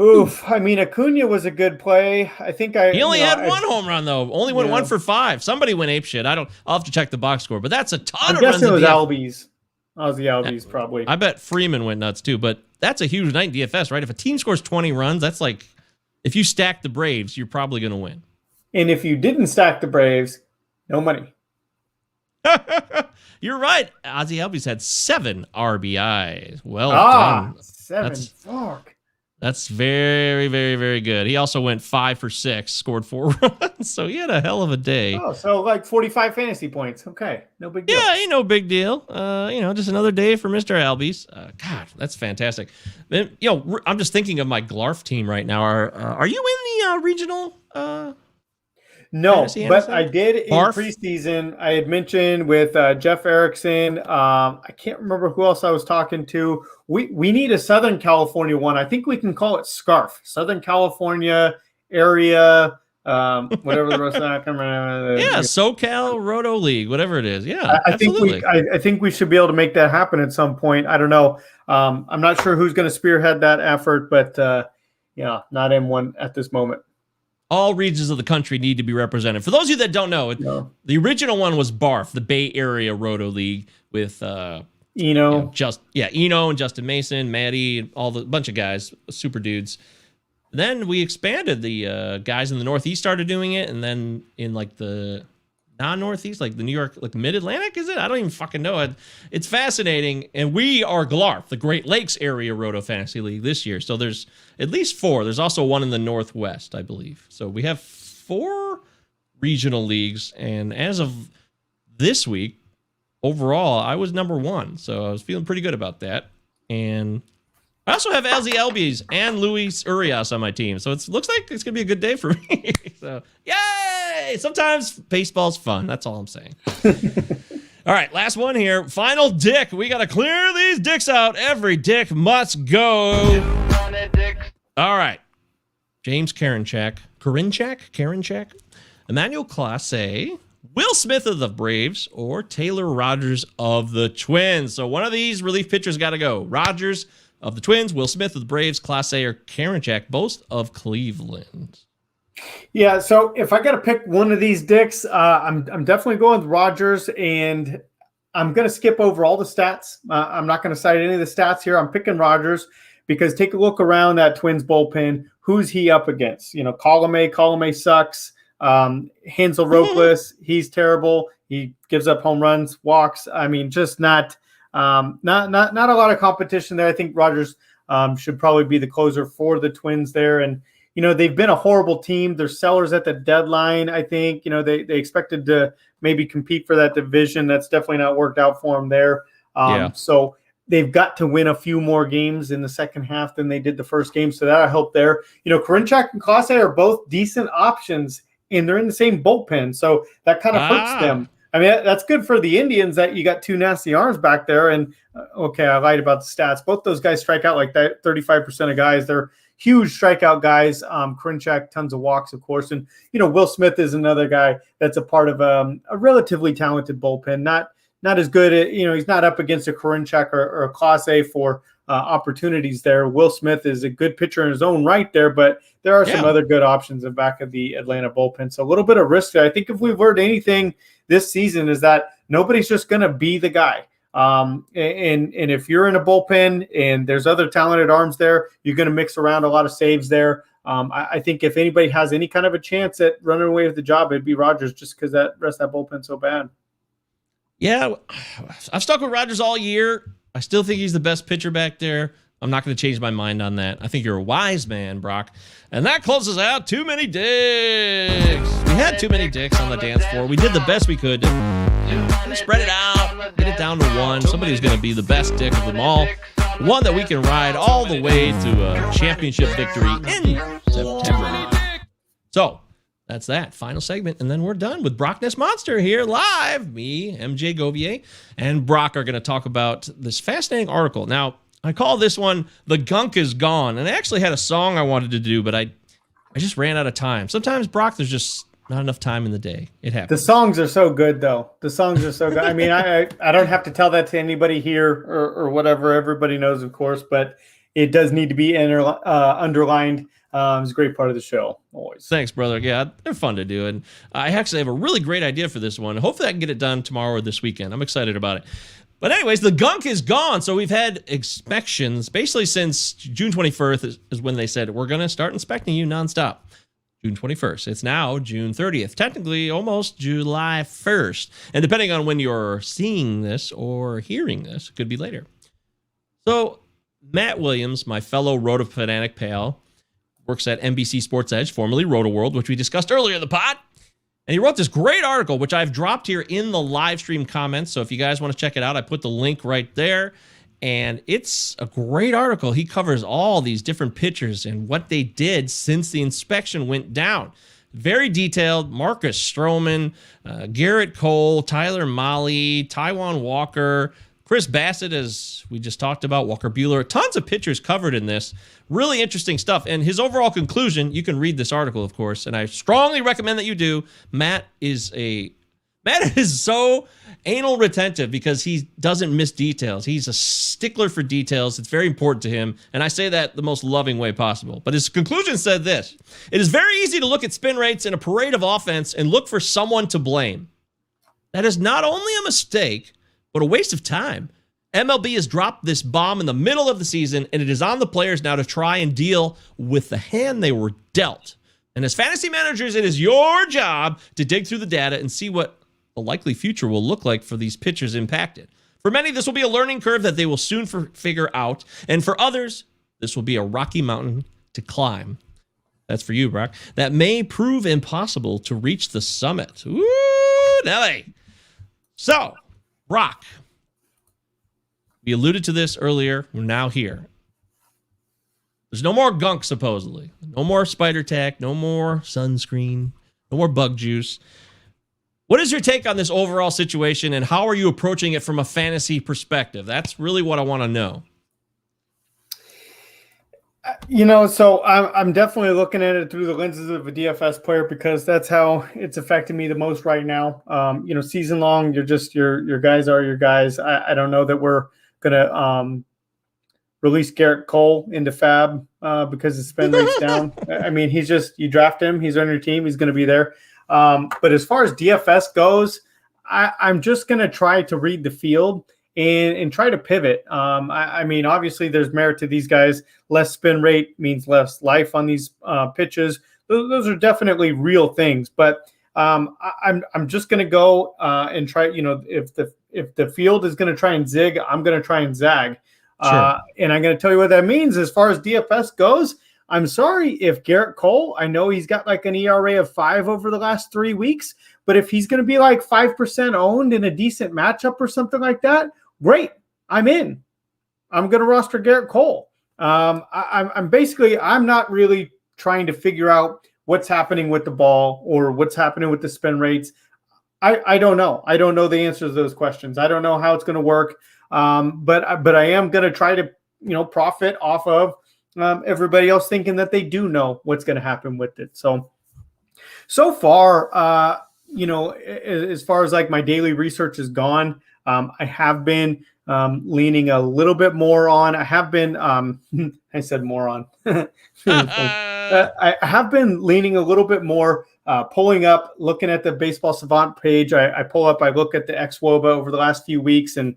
Oof. I mean, Acuna was a good play. I think he only had 1 home run though. Only went 1 for 5. Somebody went apeshit. I'll have to check the box score, but that's a ton of runs. I guess it was Albies. Ozzy Albies probably. I bet Freeman went nuts too, but that's a huge night in DFS, right? If a team scores 20 runs, that's if you stack the Braves, you're probably going to win. And if you didn't stack the Braves, no money. You're right. Ozzy Albies had 7 RBIs. Well done. 7. Fuck. That's very, very, very good. He also went 5 for 6, scored 4 runs. So he had a hell of a day. Oh, so 45 fantasy points. Okay. No big deal. Yeah, ain't no big deal. Just another day for Mr. Albies. God, that's fantastic. I'm just thinking of my Glarf team right now. Are you in the regional No, but I did in preseason. I had mentioned with Jeff Erickson. I can't remember who else I was talking to. We need a Southern California one. I think we can call it SCARF, Southern California area whatever the rest of that. Yeah, SoCal Roto League, whatever it is. Yeah, I absolutely. think we should be able to make that happen at some point. I don't know. I'm not sure who's going to spearhead that effort, but yeah, not M1 at this moment. All regions of the country need to be represented. For those of you that don't know, the original one was BARF, the Bay Area Roto League, with Eno, Eno and Justin Mason, Maddie, and all the bunch of guys, super dudes. Then we expanded. The guys in the Northeast started doing it, and then in like the non-Northeast, like the New York, like Mid-Atlantic, is it? I don't even fucking know. It's fascinating, and we are GLARF, the Great Lakes Area Roto Fantasy League this year. So there's at least 4. There's also one in the Northwest, I believe. So we have 4 regional leagues, and as of this week, overall, I was number 1. So I was feeling pretty good about that. And I also have Elsie Elbies and Luis Urias on my team. So it looks like it's going to be a good day for me. So, yay! Sometimes baseball's fun. That's all I'm saying. All right, last one here. Final dick. We got to clear these dicks out. Every dick must go. All right. James Karinchak. Emmanuel Clase. Will Smith of the Braves or Taylor Rogers of the Twins. So one of these relief pitchers got to go. Rogers of the Twins, Will Smith of the Braves, Clase or Karinchak, both of Cleveland. Yeah, so if I got to pick one of these dicks, I'm definitely going with Rogers, and I'm going to skip over all the stats. I'm not going to cite any of the stats here. I'm picking Rogers because take a look around that Twins bullpen. Who's he up against? Colomé sucks. Hansel Robles, he's terrible. He gives up home runs, walks. I mean, just not a lot of competition there. I think Rogers should probably be the closer for the Twins there. And, they've been a horrible team. They're sellers at the deadline. I think, they expected to maybe compete for that division. That's definitely not worked out for them there. So they've got to win a few more games in the second half than they did the first game. So that'll help there. Karinchak and Clase are both decent options, and they're in the same bullpen. So that kind of hurts them. I mean, that's good for the Indians that you got 2 nasty arms back there. And, okay, I lied about the stats. Both those guys strike out like that, 35% of guys. They're huge strikeout guys. Karinchak, tons of walks, of course. And, Will Smith is another guy that's a part of a relatively talented bullpen. Not as good at, he's not up against a Karinchak or a Clase for opportunities there. Will Smith is a good pitcher in his own right there, but there are some other good options in back of the Atlanta bullpen. So a little bit of risk there. I think if we've learned anything this season is that nobody's just going to be the guy. And if you're in a bullpen and there's other talented arms there, you're going to mix around a lot of saves there. I think if anybody has any kind of a chance at running away with the job, it'd be Rogers, just because that rest of that bullpen's so bad. Yeah, I've stuck with Rogers all year. I still think he's the best pitcher back there. I'm not going to change my mind on that. I think you're a wise man, Brock. And that closes out Too Many Dicks. We had too many dicks on the dance floor. We did the best we could to spread it out, get it down to one. Somebody's going to be the best dick of them all. One that we can ride all the way to a championship victory in September. So that's that final segment, and then we're done with Brock Ness Monster here live. Me, MJ Govier, and Brock are going to talk about this fascinating article. Now, I call this one "The Gunk Is Gone," and I actually had a song I wanted to do, but I just ran out of time. Sometimes, Brock, there's just not enough time in the day. It happens. The songs are so good, though. The songs are so good. I mean, I don't have to tell that to anybody here or whatever. Everybody knows, of course, but it does need to be underlined. It's a great part of the show, always. Thanks, brother. Yeah, they're fun to do. And I actually have a really great idea for this one. Hopefully I can get it done tomorrow or this weekend. I'm excited about it. But anyways, the gunk is gone. So we've had inspections basically since June 21st is when they said, we're going to start inspecting you nonstop. June 21st. It's now June 30th. Technically almost July 1st. And depending on when you're seeing this or hearing this, it could be later. So Matt Williams, my fellow Roto-Fanatic pal, works at NBC Sports Edge, formerly Roto World, which we discussed earlier in the pod. And he wrote this great article, which I've dropped here in the live stream comments. So if you guys want to check it out, I put the link right there. And it's a great article. He covers all these different pitchers and what they did since the inspection went down. Very detailed. Marcus Stroman, Garrett Cole, Tyler Mahle, Taijuan Walker, Chris Bassett, as we just talked about, Walker Buehler, tons of pitchers covered in this. Really interesting stuff. And his overall conclusion, you can read this article, of course, and I strongly recommend that you do. Matt is so anal retentive because he doesn't miss details. He's a stickler for details. It's very important to him, and I say that the most loving way possible. But his conclusion said this: it is very easy to look at spin rates in a parade of offense and look for someone to blame. That is not only a mistake, but a waste of time. MLB has dropped this bomb in the middle of the season, and it is on the players now to try and deal with the hand they were dealt. And as fantasy managers, it is your job to dig through the data and see what the likely future will look like for these pitchers impacted. For many, this will be a learning curve that they will soon figure out. And for others, this will be a rocky mountain to climb. That's for you, Brock. That may prove impossible to reach the summit. Ooh, Nelly. So, Brock, we alluded to this earlier. We're now here. There's no more gunk, supposedly. No more spider tack. No more sunscreen. No more bug juice. What is your take on this overall situation, and how are you approaching it from a fantasy perspective? That's really what I want to know. So I'm definitely looking at it through the lenses of a DFS player because that's how it's affecting me the most right now. Season long, your guys are your guys. I don't know that we're gonna release Garrett Cole into Fab because his spend rate's down. I mean, you draft him, he's on your team, he's gonna be there. But as far as DFS goes, I'm just gonna try to read the field and try to pivot. I mean, obviously there's merit to these guys. Less spin rate means less life on these pitches. Those are definitely real things. But I'm just going to go and try. If the field is going to try and zig, I'm going to try and zag. Sure. And I'm going to tell you what that means as far as DFS goes. I'm sorry if Garrett Cole, I know he's got like an ERA of 5 over the last 3 weeks, but if he's going to be like 5% owned in a decent matchup or something like that, great. I'm in. I'm going to roster Garrett Cole. I'm not really trying to figure out what's happening with the ball or what's happening with the spin rates. I don't know. I don't know the answers to those questions. I don't know how it's going to work. But I am going to try to, profit off of everybody else thinking that they do know what's going to happen with it. So far, as far as like my daily research is gone, I have been leaning a little bit more on. I have been, I said more on. I have been leaning a little bit more, pulling up, looking at the Baseball Savant page. I pull up, I look at the SCHWARBER over the last few weeks, and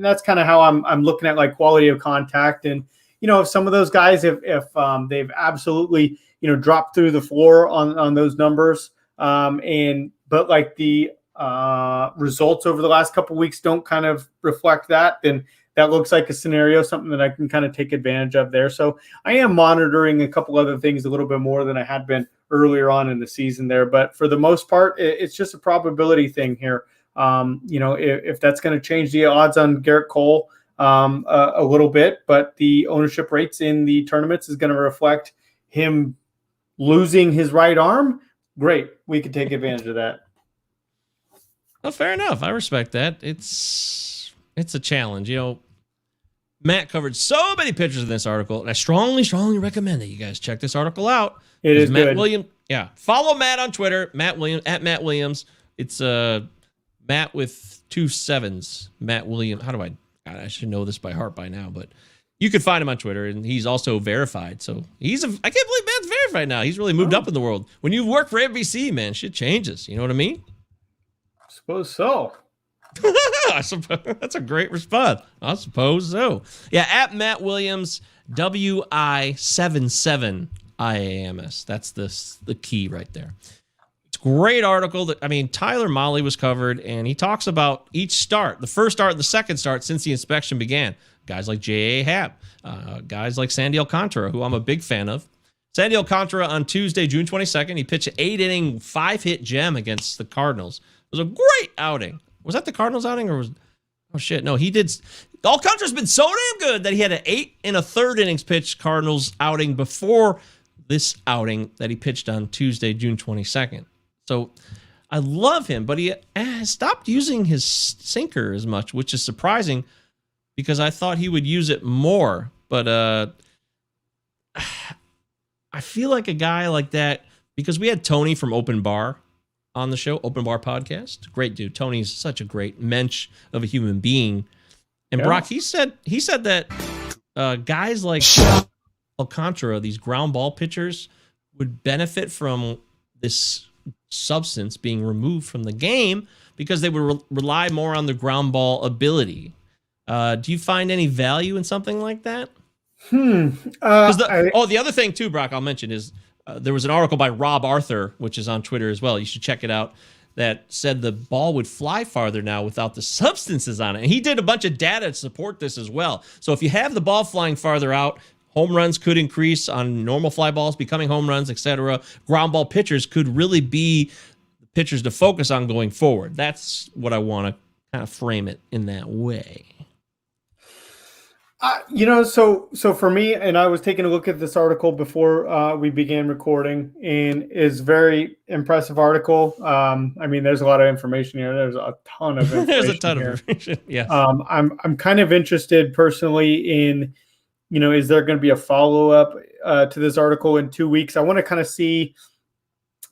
that's kind of how I'm looking at like quality of contact. And if some of those guys, if they've absolutely dropped through the floor on those numbers, but like the results over the last couple of weeks don't kind of reflect that, then that looks like a scenario, something that I can kind of take advantage of there. So I am monitoring a couple other things a little bit more than I had been earlier on in the season there. But for the most part, it's just a probability thing here. If that's going to change the odds on Garrett Cole a little bit, but the ownership rates in the tournaments is going to reflect him losing his right arm, great. We could take advantage of that. Well, fair enough. I respect that. It's a challenge. Matt covered so many pictures in this article, and I strongly, strongly recommend that you guys check this article out. It is Matt good. Williams. Yeah. Follow Matt on Twitter, Matt Williams, at Matt Williams. It's Matt with 2 7s. Matt Williams. God, I should know this by heart by now, but you can find him on Twitter, and he's also verified. So I can't believe Matt's verified now. He's really moved up in the world. When you work for NBC, man, shit changes. You know what I mean? I suppose so. That's a great response. I suppose so. Yeah, at Matt Williams, WI77IAMS. That's the key right there. It's a great article. Tyler Molly was covered, and he talks about each start, the first start and the second start since the inspection began. Guys like J.A. Happ, guys like Sandy Alcantara, who I'm a big fan of. Sandy Alcantara on Tuesday, June 22nd, he pitched an 8-inning, 5-hit gem against the Cardinals. It was a great outing. Was that the Cardinals outing or was... Oh, shit. No, he did... Alcantara's been so damn good that he had an 8 1/3 innings pitch Cardinals outing before this outing that he pitched on Tuesday, June 22nd. So I love him, but he stopped using his sinker as much, which is surprising because I thought he would use it more. But I feel like a guy like that, because we had Tony from Open Bar on the show, Open Bar Podcast. Great dude. Tony's such a great mensch of a human being. And Brock, he said that guys like Alcantara, these ground ball pitchers, would benefit from this substance being removed from the game because they would rely more on the ground ball ability. Do you find any value in something like that? The other thing too, Brock, I'll mention is there was an article by Rob Arthur, which is on Twitter as well. You should check it out. That said the ball would fly farther now without the substances on it. And he did a bunch of data to support this as well. So if you have the ball flying farther out, home runs could increase on normal fly balls, becoming home runs, etc. Ground ball pitchers could really be the pitchers to focus on going forward. That's what I want to kind of frame it in that way. So for me, and I was taking a look at this article before we began recording, and is very impressive article. I mean, there's a lot of information here. There's a ton of information. There's a ton of information. Yeah. I'm kind of interested personally in, is there going to be a follow up to this article in 2 weeks? I want to kind of see.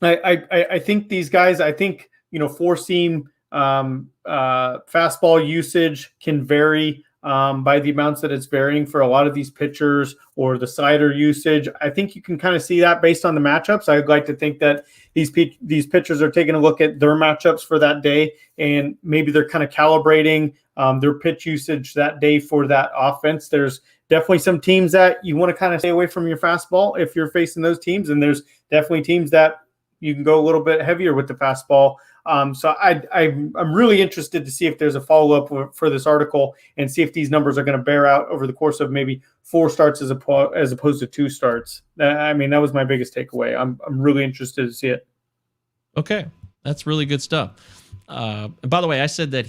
I think these guys. I think four seam fastball usage can vary. By the amounts that it's varying for a lot of these pitchers, or the slider usage. I think you can kind of see that based on the matchups. I'd like to think that these pitchers are taking a look at their matchups for that day, and maybe they're kind of calibrating their pitch usage that day for that offense. There's definitely some teams that you want to kind of stay away from your fastball if you're facing those teams, and there's definitely teams that you can go a little bit heavier with the fastball. So I'm really interested to see if there's a follow-up for this article, and see if these numbers are going to bear out over the course of maybe 4 starts as opposed to 2 starts. I mean, that was my biggest takeaway. I'm really interested to see it. Okay, that's really good stuff. And by the way, I said that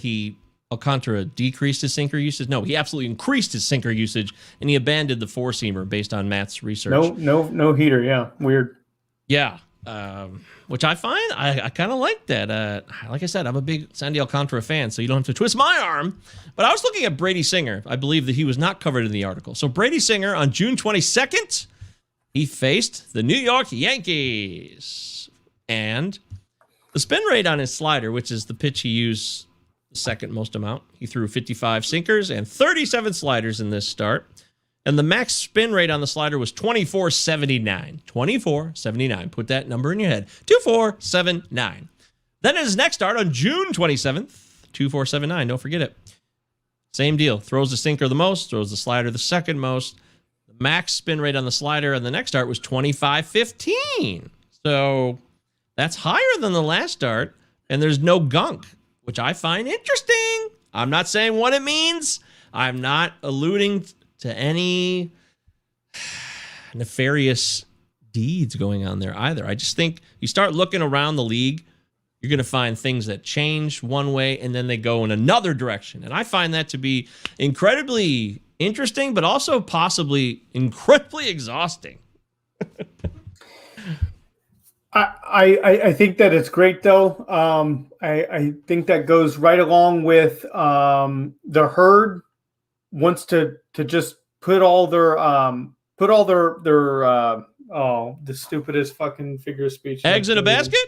Alcantara decreased his sinker usage. No, he absolutely increased his sinker usage, and he abandoned the 4-seamer based on Matt's research. No heater. Yeah, weird. Yeah. Which I find I kind of like that. Like I said, I'm a big Sandy Alcantara fan, so you don't have to twist my arm. But I was looking at Brady Singer. I believe that he was not covered in the article. So Brady Singer on June 22nd, he faced the New York Yankees. And the spin rate on his slider, which is the pitch he used the second most amount, he threw 55 sinkers and 37 sliders in this start. And the max spin rate on the slider was 2479. 2479. Put that number in your head. 2479. Then his next start on June 27th, 2479. Don't forget it. Same deal. Throws the sinker the most, throws the slider the second most. The max spin rate on the slider on the next start was 2515. So that's higher than the last start. And there's no gunk, which I find interesting. I'm not saying what it means. I'm not alluding to any nefarious deeds going on there either. I just think you start looking around the league, you're going to find things that change one way and then they go in another direction. And I find that to be incredibly interesting, but also possibly incredibly exhausting. I think that it's great though. I think that goes right along with the herd wants to just put all their the stupidest fucking figure of speech eggs in a basket.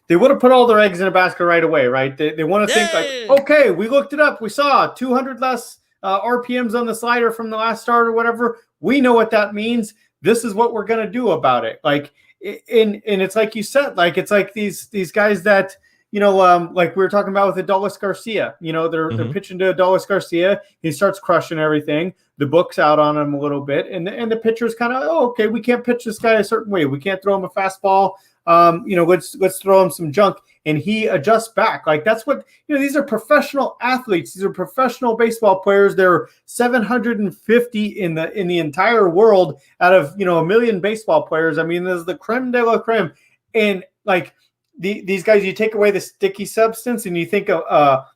They want to put all their eggs in a basket right away, right? They want to think like, okay, we looked it up, we saw 200 less RPMs on the slider from the last start or whatever. We know what that means. This is what we're gonna do about it. Like, and it's like you said, like it's like these guys that. Like we were talking about with Adolis Garcia, they're pitching to Adolis Garcia. He starts crushing everything. The book's out on him a little bit. And the pitcher's kind of, okay, we can't pitch this guy a certain way. We can't throw him a fastball. Let's throw him some junk. And he adjusts back. Like that's what, these are professional athletes. These are professional baseball players. There are 750 in the entire world out of, 1 million baseball players. I mean, there's the creme de la creme. And like, these guys, you take away the sticky substance and you think a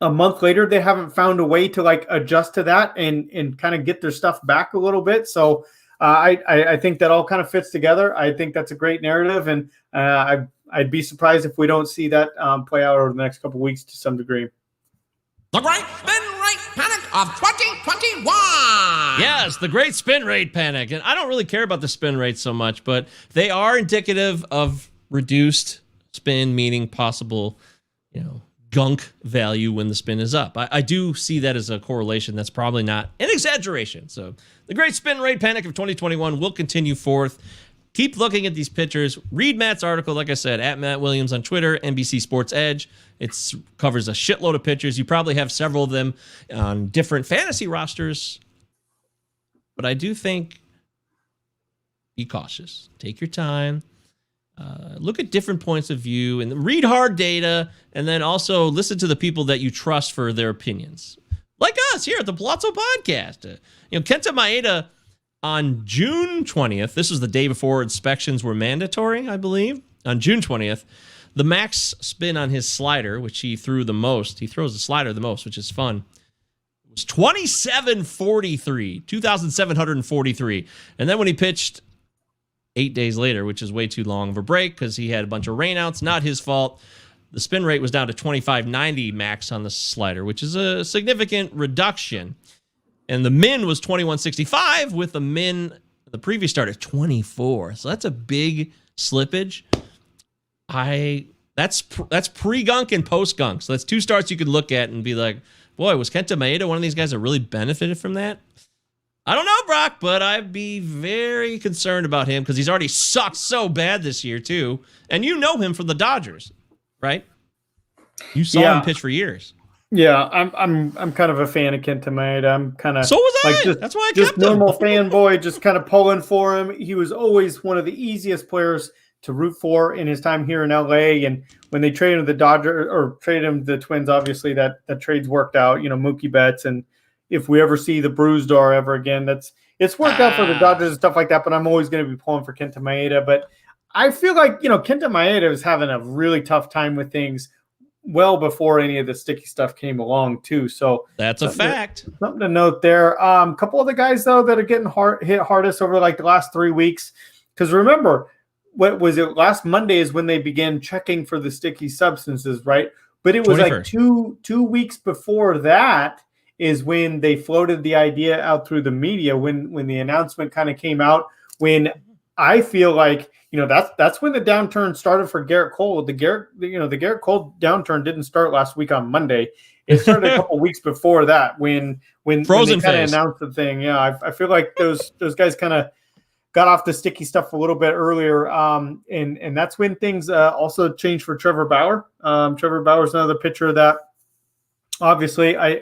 month later, they haven't found a way to like adjust to that and kind of get their stuff back a little bit. So I think that all kind of fits together. I think that's a great narrative. And I'd be surprised if we don't see that play out over the next couple weeks to some degree. The great spin rate panic of 2021. Yes, the great spin rate panic. And I don't really care about the spin rate so much, but they are indicative of reduced spin, meaning possible, gunk value when the spin is up. I do see that as a correlation. That's probably not an exaggeration. So the great spin rate panic of 2021 will continue forth. Keep looking at these pictures. Read Matt's article, like I said, at Matt Williams on Twitter, NBC Sports Edge. It covers a shitload of pictures. You probably have several of them on different fantasy rosters. But I do think be cautious. Take your time. Look at different points of view and read hard data, and then also listen to the people that you trust for their opinions. Like us here at the Palazzo Podcast. Kenta Maeda on June 20th, this was the day before inspections were mandatory, I believe. On June 20th, the max spin on his slider, which he threw the most, he throws the slider the most, which is fun, was 2,743. And then when he pitched 8 days later, which is way too long of a break because he had a bunch of rainouts, not his fault, the spin rate was down to 2590 max on the slider, which is a significant reduction. And the min was 2165 with the min, the previous start at 24. So that's a big slippage. That's pre-gunk and post-gunk. So that's two starts you could look at and be like, boy, was Kenta Maeda one of these guys that really benefited from that? I don't know, Brock, but I'd be very concerned about him because he's already sucked so bad this year too. And you know him from the Dodgers, right? You saw him pitch for years. Yeah, I'm kind of a fan of Kenta Maeda. I'm kind of so was I. That's why I kept him. Normal fanboy, just kind of pulling for him. He was always one of the easiest players to root for in his time here in LA. And when they traded him to the Dodgers or traded him to the Twins, obviously that trade's worked out. Mookie Betts, and if we ever see the Bruised Door ever again, it's worked out for the Dodgers and stuff like that. But I'm always going to be pulling for Kenta Maeda. But I feel like Kenta Maeda was having a really tough time with things well before any of the sticky stuff came along too. So that's a fact. Something to note there. A couple of the guys though that are getting hit hardest over like the last 3 weeks. Because remember, what was it? Last Monday is when they began checking for the sticky substances, right? But it was 21st. Like two weeks before that is when they floated the idea out through the media. When the announcement kind of came out. When I feel like that's when the downturn started for Garrett Cole. The Garrett Cole downturn didn't start last week on Monday. It started a couple weeks before that when they kind of announced the thing. Yeah, I feel like those guys kind of got off the sticky stuff a little bit earlier, and that's when things also changed for Trevor Bauer. Trevor Bauer's another pitcher that obviously I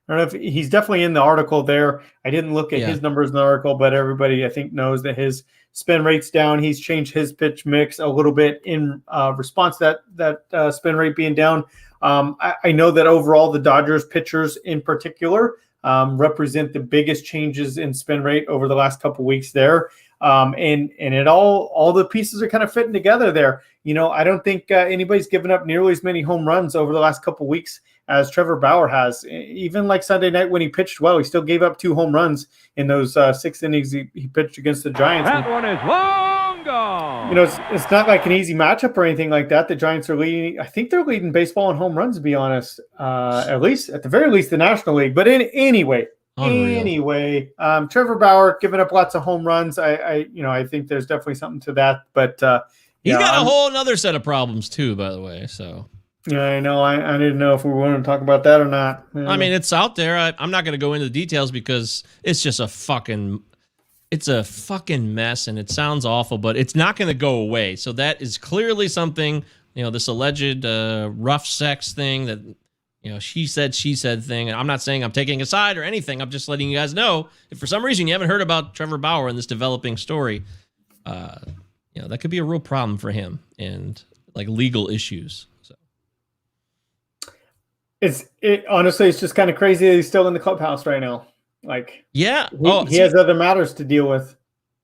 don't know if he's definitely in the article there. I didn't look at his numbers in the article, but everybody I think knows that his spin rate's down. He's changed his pitch mix a little bit in response to that spin rate being down. I know that overall the Dodgers pitchers in particular represent the biggest changes in spin rate over the last couple weeks there. And it all the pieces are kind of fitting together there. I don't think anybody's given up nearly as many home runs over the last couple weeks as Trevor Bauer has. Even like Sunday night when he pitched well, he still gave up 2 home runs in those 6 innings he pitched against the Giants. That one is long gone. It's not like an easy matchup or anything like that. The Giants are leading. I think they're leading baseball in home runs, to be honest. At the very least, the National League. But anyway, Trevor Bauer giving up lots of home runs. I think there's definitely something to that. But he's got a whole other set of problems too, by the way. So. Yeah, I know. I didn't know if we wanted to talk about that or not. Yeah. I mean, it's out there. I'm not going to go into the details because it's just a fucking mess, and it sounds awful, but it's not going to go away. So that is clearly something, this alleged rough sex thing that, she said thing. And I'm not saying I'm taking a side or anything. I'm just letting you guys know if for some reason you haven't heard about Trevor Bauer in this developing story, that could be a real problem for him and like legal issues. Honestly, it's just kind of crazy that he's still in the clubhouse right now. Like, he has other matters to deal with.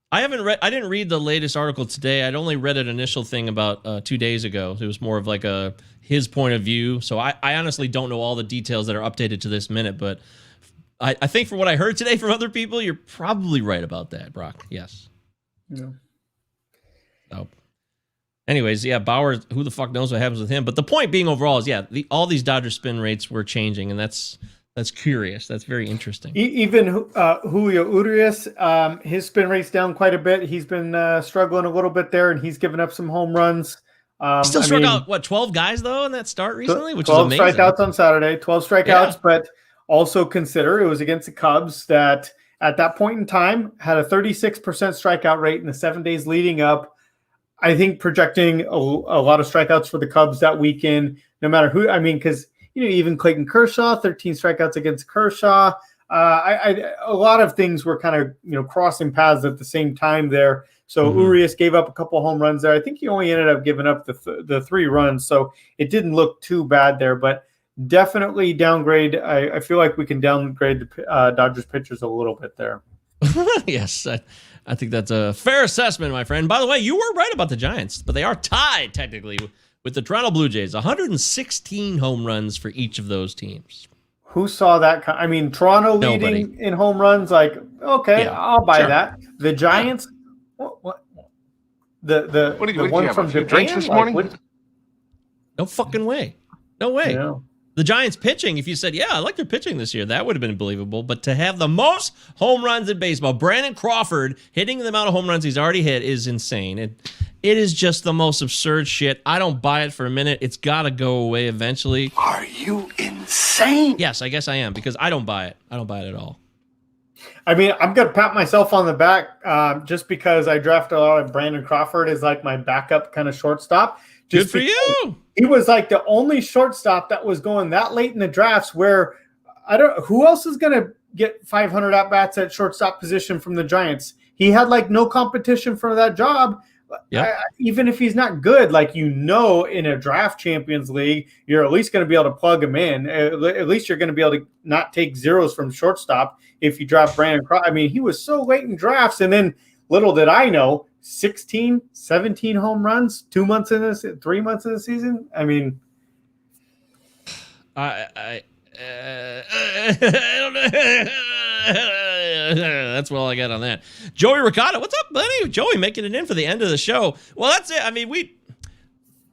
I didn't read the latest article today. I'd only read an initial thing about 2 days ago. It was more of like his point of view. So I honestly don't know all the details that are updated to this minute, but I think from what I heard today from other people, you're probably right about that, Brock. Yes. Yeah. So Anyways, yeah, Bauer, who the fuck knows what happens with him? But the point being overall is, yeah, all these Dodger spin rates were changing, and that's curious. That's very interesting. Even Julio Urias, his spin rate's down quite a bit. He's been struggling a little bit there, and he's given up some home runs. Still struck out, 12 guys, though, in that start recently? Which is 12 amazing. 12 strikeouts on Saturday, 12 strikeouts, but also consider it was against the Cubs that at that point in time had a 36% strikeout rate in the 7 days leading up. I think projecting a lot of strikeouts for the Cubs that weekend, no matter who, because even Clayton Kershaw, 13 strikeouts against Kershaw. A lot of things were kind of, crossing paths at the same time there. So Urias gave up a couple home runs there. I think he only ended up giving up the 3 runs. So it didn't look too bad there, but definitely downgrade. I feel like we can downgrade the Dodgers pitchers a little bit there. Yes, I think that's a fair assessment, my friend. By the way, you were right about the Giants, but they are tied technically with the Toronto Blue Jays. 116 home runs for each of those teams. Who saw that? Toronto leading in home runs. Okay, yeah, I'll buy that. The Giants. What? The one from Japan. Drinks this morning? No fucking way. No way. Yeah. The Giants pitching, if you said, yeah, I like their pitching this year, that would have been believable. But to have the most home runs in baseball, Brandon Crawford hitting the amount of home runs he's already hit is insane. It is just the most absurd shit. I don't buy it for a minute. It's got to go away eventually. Are you insane? Yes, I guess I am, because I don't buy it. I don't buy it at all. I'm going to pat myself on the back just because I drafted a lot of Brandon Crawford as my backup kind of shortstop. Good for you. He was the only shortstop that was going that late in the drafts where who else is going to get 500 at-bats at shortstop position from the Giants. He had no competition for that job. Yep. Even if he's not good, in a draft Champions League, you're at least going to be able to plug him in. At least you're going to be able to not take zeros from shortstop if you draft Brandon Crawford. He was so late in drafts, and then little did I know, 16, 17 home runs, 2 months in this, 3 months in the season. I don't know. That's all I got on that. Joey Ricotta, what's up, buddy? Joey making it in for the end of the show. Well, that's it.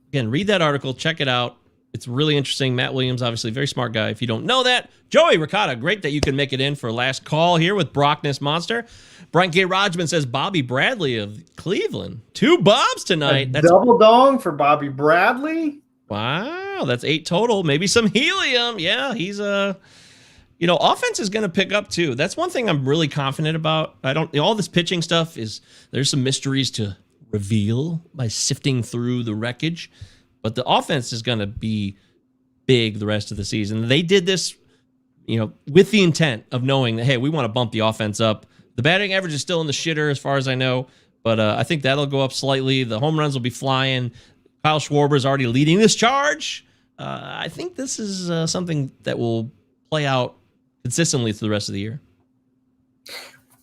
Again, read that article, check it out. It's really interesting. Matt Williams, obviously, very smart guy. If you don't know that, Joey Ricotta, great that you can make it in for last call here with Brockness Monster. Brian K. Rodgman says Bobby Bradley of Cleveland. 2 Bobs tonight. That's double dong for Bobby Bradley. Wow, that's 8 total. Maybe some helium. Yeah, he's offense is going to pick up too. That's one thing I'm really confident about. All this pitching stuff there's some mysteries to reveal by sifting through the wreckage, but the offense is going to be big the rest of the season. They did this, with the intent of knowing that, hey, we want to bump the offense up. The batting average is still in the shitter as far as I know, but I think that'll go up slightly. The home runs will be flying. Kyle Schwarber is already leading this charge. I think this is something that will play out consistently through the rest of the year.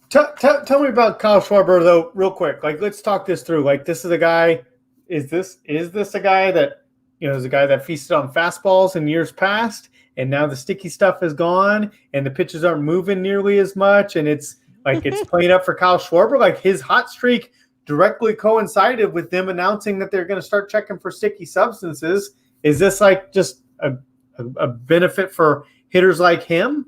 Tell me about Kyle Schwarber, though, real quick. Let's talk this through. This is a guy. Is this a guy that is a guy that feasted on fastballs in years past, and now the sticky stuff is gone, and the pitches aren't moving nearly as much, and it's playing up for Kyle Schwarber. His hot streak directly coincided with them announcing that they're going to start checking for sticky substances. Is this just a benefit for hitters like him?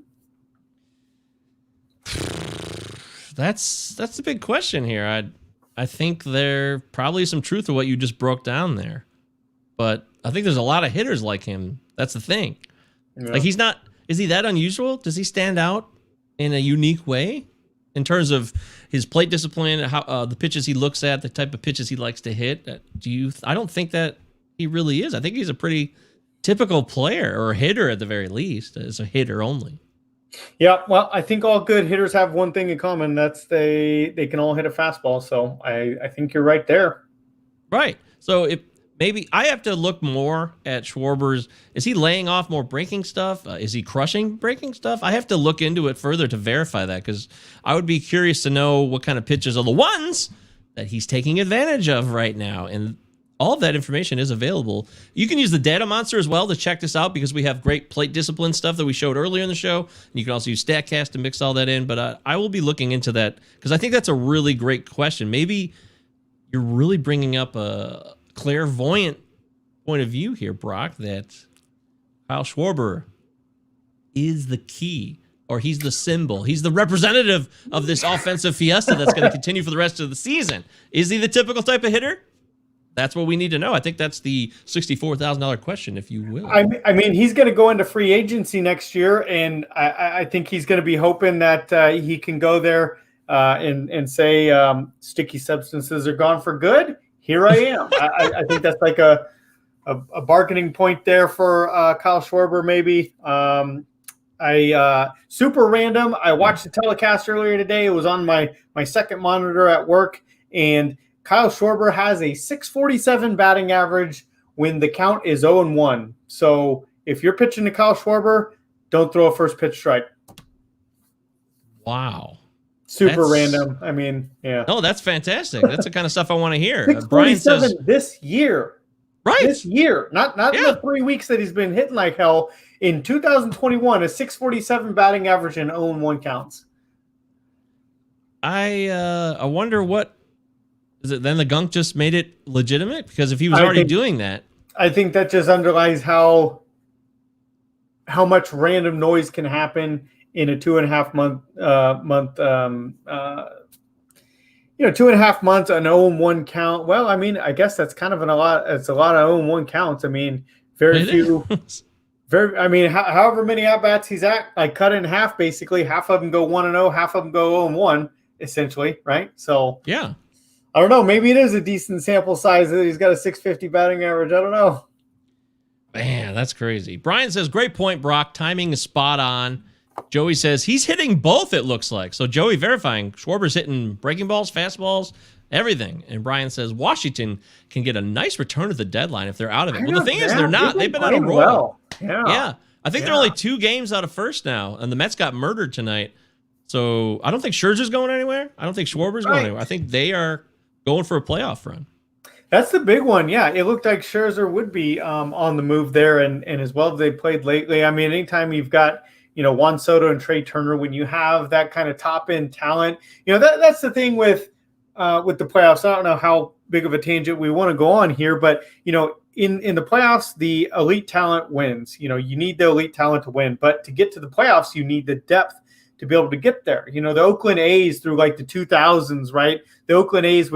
That's the big question here. I think there probably some truth to what you just broke down there, but I think there's a lot of hitters like him. That's the thing. Yeah. Is he that unusual? Does he stand out in a unique way in terms of his plate discipline, how the pitches he looks at, the type of pitches he likes to hit? I don't think that he really is. I think he's a pretty typical player or hitter at the very least, as a hitter only. Yeah, well, I think all good hitters have one thing in common. That's they can all hit a fastball. So I think you're right there. Right. So maybe I have to look more at Schwarber's. Is he laying off more breaking stuff? Is he crushing breaking stuff? I have to look into it further to verify that, because I would be curious to know what kind of pitches are the ones that he's taking advantage of right now. And all of that information is available. You can use the Data Monster as well to check this out, because we have great plate discipline stuff that we showed earlier in the show. And you can also use StatCast to mix all that in. But I will be looking into that, because I think that's a really great question. Maybe you're really bringing up a clairvoyant point of view here, Brock, that Kyle Schwarber is the key, or he's the symbol. He's the representative of this offensive fiesta that's going to continue for the rest of the season. Is he the typical type of hitter? That's what we need to know. I think that's the $64,000 question, if you will. I mean, he's going to go into free agency next year, and I think he's going to be hoping that he can go there and say sticky substances are gone for good. Here I am. I think that's like a bargaining point there for Kyle Schwarber, maybe. Super random. I watched the telecast earlier today. It was on my second monitor at work, and Kyle Schwarber has a .647 batting average when the count is 0-1. So if you're pitching to Kyle Schwarber, don't throw a first pitch strike. Wow. Super random. I mean, yeah. No, that's fantastic. That's the kind of stuff I want to hear. 647 Brian says this year. Right. This year. Not in the 3 weeks that he's been hitting like hell. In 2021, a .647 batting average and 0-1 counts. I wonder what is it then the gunk just made it legitimate? Because if he was already doing that. I think that just underlies how much random noise can happen in a 2.5 month 2.5 months, an 0-1 count. Well, I mean, I guess that's kind of a lot. It's a lot of 0-1 counts. I mean, very few. However many at bats he's at, like cut in half, basically. Half of them go 1-0, half of them go 0-1, essentially, right? So yeah, I don't know. Maybe it is a decent sample size that he's got a .650 batting average. I don't know. Man, that's crazy. Brian says, great point, Brock. Timing is spot on. Joey says he's hitting both, it looks like. So Joey verifying Schwarber's hitting breaking balls, fastballs, everything. And Brian says Washington can get a nice return at the deadline if they're out of it. Well, the thing is, they're not. They've been on a roll. Well. Yeah. I think they're only 2 games out of first now, and the Mets got murdered tonight. So I don't think Scherzer's going anywhere. I don't think Schwarber's going anywhere. I think they are going for a playoff run. That's the big one. Yeah, it looked like Scherzer would be on the move there, and as well as they played lately. I mean, anytime you've got Juan Soto and Trey Turner, when you have that kind of top end talent, that's the thing with the playoffs. I don't know how big of a tangent we want to go on here, but in the playoffs, the elite talent wins. You need the elite talent to win, but to get to the playoffs, you need the depth to be able to get there. The Oakland A's through like the 2000s, right? The Oakland A's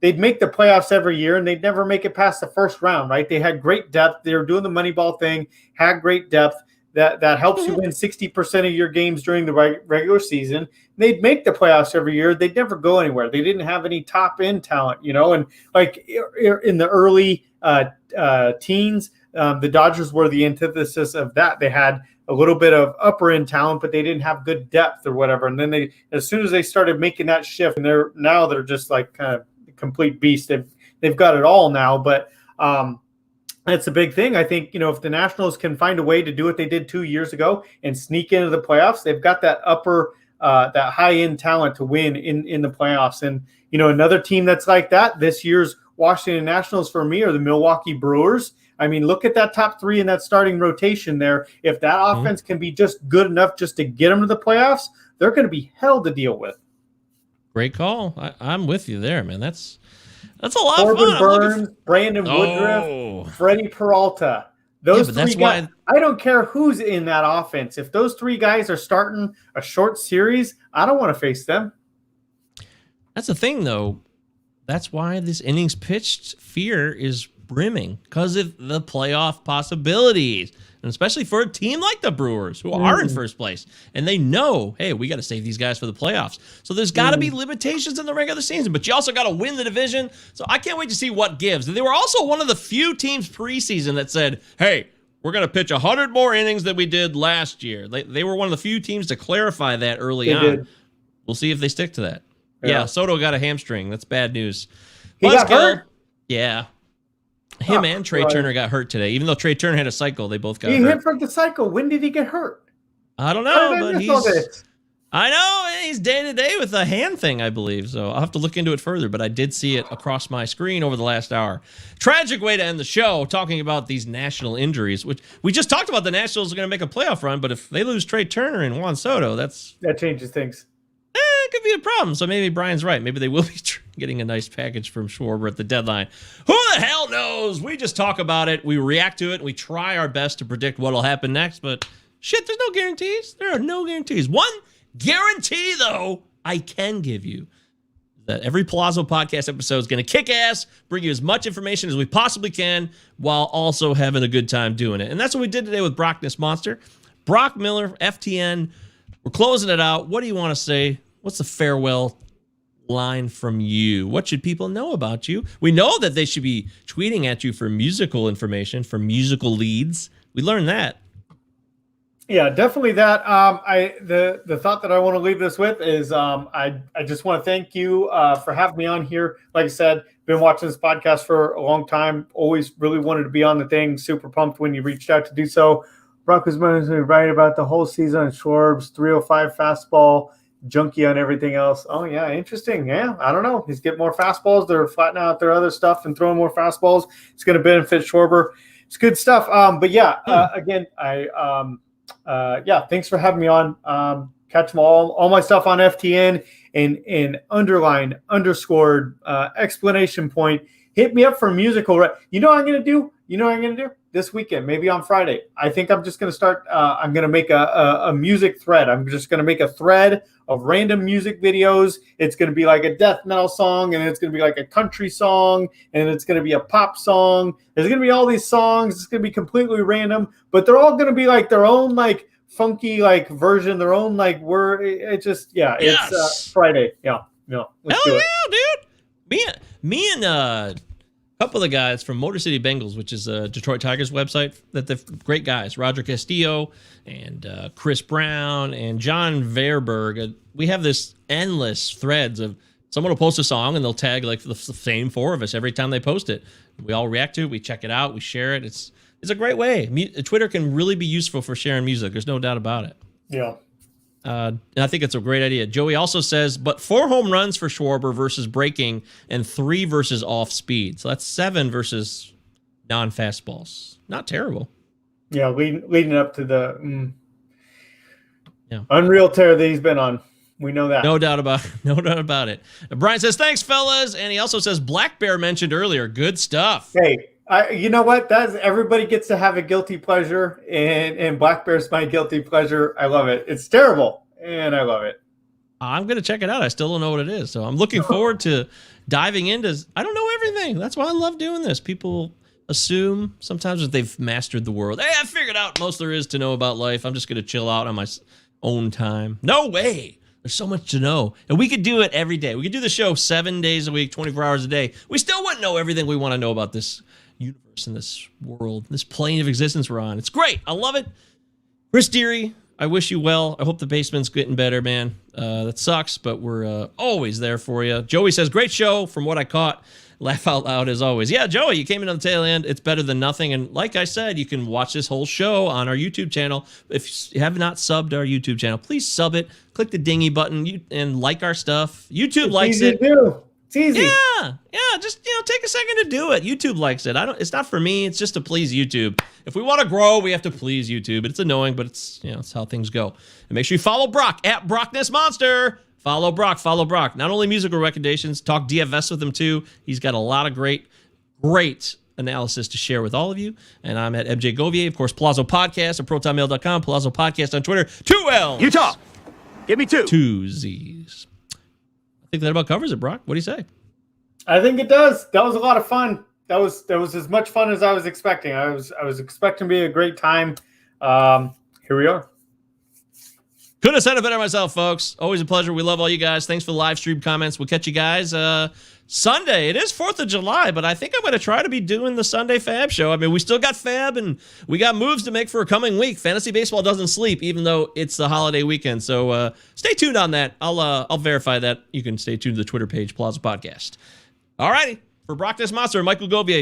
they'd make the playoffs every year and they'd never make it past the first round, right? They had great depth. They were doing the Moneyball thing, had great depth. That helps you win 60% of your games during the regular season. They'd make the playoffs every year. They'd never go anywhere. They didn't have any top end talent, and like in the early teens, the Dodgers were the antithesis of that. They had a little bit of upper end talent, but they didn't have good depth or whatever. And then as soon as they started making that shift, and they're just like kind of complete beast. They've got it all now, but that's a big thing. I think, if the Nationals can find a way to do what they did 2 years ago and sneak into the playoffs, they've got that that high-end talent to win in the playoffs. And, another team that's like that this year's Washington Nationals for me are the Milwaukee Brewers. I mean, look at that top 3 in that starting rotation there. If that offense can be just good enough just to get them to the playoffs, they're going to be hell to deal with. Great call. I'm with you there, man. That's a lot Corbin of fun. Burns, Brandon Woodruff, Freddie Peralta. Those 3 guys. I don't care who's in that offense. If those 3 guys are starting a short series, I don't want to face them. That's the thing, though. That's why this innings pitched fear is brimming, because of the playoff possibilities. And especially for a team like the Brewers, who are in first place. And they know, hey, we got to save these guys for the playoffs. So there's got to be limitations in the regular season, but you also got to win the division. So I can't wait to see what gives. And they were also one of the few teams preseason that said, hey, we're going to pitch 100 more innings than we did last year. They were one of the few teams to clarify that early on. We'll see if they stick to that. Yeah, Soto got a hamstring. That's bad news. He got hurt? Yeah. Him and Trey Turner got hurt today. Even though Trey Turner had a cycle, they both got hurt. He hit from the cycle. When did he get hurt? I don't know, but I know he's day-to-day with a hand thing, I believe. So I'll have to look into it further, but I did see it across my screen over the last hour. Tragic way to end the show, talking about these national injuries, which we just talked about. The Nationals are going to make a playoff run, but if they lose Trey Turner and Juan Soto, that changes things. that could be a problem. So maybe Brian's right. Maybe they will be getting a nice package from Schwarber at the deadline. Who the hell knows? We just talk about it. We react to it. We try our best to predict what will happen next. But shit, there's no guarantees. There are no guarantees. One guarantee, though, I can give you. That every Palazzo podcast episode is going to kick ass, bring you as much information as we possibly can, while also having a good time doing it. And that's what we did today with Broc This Monster. Broc Miller, FTN. We're closing it out. What do you want to say? What's the farewell line from you? What should people know about you? We know that they should be tweeting at you for musical information, for musical leads. We learned that. Yeah, definitely that. The thought that I want to leave this with is I just want to thank you for having me on here. Like I said, been watching this podcast for a long time. Always really wanted to be on the thing. Super pumped when you reached out to do so. Broc was right about the whole season on Schwarbs, 305 fastball, junkie on everything else. Oh, yeah, interesting. Yeah, I don't know. He's getting more fastballs. They're flattening out their other stuff and throwing more fastballs. It's going to benefit Schwarber. It's good stuff. But yeah, again, thanks for having me on. Catch them all my stuff on FTN and underline, underscored, explanation point. Hit me up for musical. You know what I'm going to do? This weekend, maybe on Friday. I think I'm just going to start. I'm going to make a music thread. I'm just going to make a thread of random music videos. It's going to be like a death metal song, and it's going to be like a country song, and it's going to be a pop song. There's going to be all these songs. It's going to be completely random, but they're all going to be like their own like funky like version, their own like word. It just It's Friday. Yeah. Hell yeah, dude. Me and a couple of the guys from Motor City Bengals, which is a Detroit Tigers website, that they're great guys, Roger Castillo and Chris Brown and John Verberg. We have this endless threads of someone will post a song and they'll tag like the same four of us every time they post it. We all react to it, we check it out, we share it. It's a great way. Twitter can really be useful for sharing music. There's no doubt about it. Yeah. And I think it's a great idea. Joey also says, but 4 home runs for Schwarber versus breaking and 3 versus off speed. So that's 7 versus non-fastballs. Not terrible. Yeah, leading up to the unreal tear that he's been on. We know that. No doubt about it. Brian says, thanks, fellas. And he also says, Black Bear mentioned earlier. Good stuff. Hey, you know what? Everybody gets to have a guilty pleasure, and Black Bear's my guilty pleasure. I love it. It's terrible, and I love it. I'm going to check it out. I still don't know what it is. So I'm looking forward to diving into. I don't know everything. That's why I love doing this. People assume sometimes that they've mastered the world. Hey, I figured out most there is to know about life. I'm just going to chill out on my own time. No way. There's so much to know. And we could do it every day. We could do the show 7 days a week, 24 hours a day. We still wouldn't know everything we want to know about this universe and this world, this plane of existence we're on. It's great. I love it. Chris Deary, I wish you well. I hope the basement's getting better, man. That sucks, but we're always there for you. Joey says, great show from what I caught. Laugh out loud as always. Yeah, Joey, you came in on the tail end. It's better than nothing. And like I said, you can watch this whole show on our YouTube channel. If you have not subbed our YouTube channel, please sub it. Click the dingy button and like our stuff. YouTube likes it. It's easy. Yeah. Just take a second to do it. YouTube likes it. It's not for me. It's just to please YouTube. If we want to grow, we have to please YouTube. It's annoying, but it's how things go. And make sure you follow Broc at Broc This Monster. Follow Broc. Not only musical recommendations, talk DFS with him too. He's got a lot of great analysis to share with all of you. And I'm at MJ Govier, of course, Palazzo Podcast at protonmail.com, Palazzo Podcast on Twitter. 2 L's. Utah. Give me 2. 2 Z's. I think that about covers it, Broc. What do you say? I think it does. That was a lot of fun. That was as much fun as I was expecting. I was expecting to be a great time. Here we are. Couldn't have said it better myself, folks. Always a pleasure. We love all you guys. Thanks for the live stream comments. We'll catch you guys Sunday. It is 4th of July, but I think I'm going to try to be doing the Sunday Fab show. I mean, we still got Fab, and we got moves to make for a coming week. Fantasy baseball doesn't sleep, even though it's the holiday weekend. So stay tuned on that. I'll verify that. You can stay tuned to the Twitter page, Palazzo Podcast. All righty. For Broc This Monster and Michael Govier,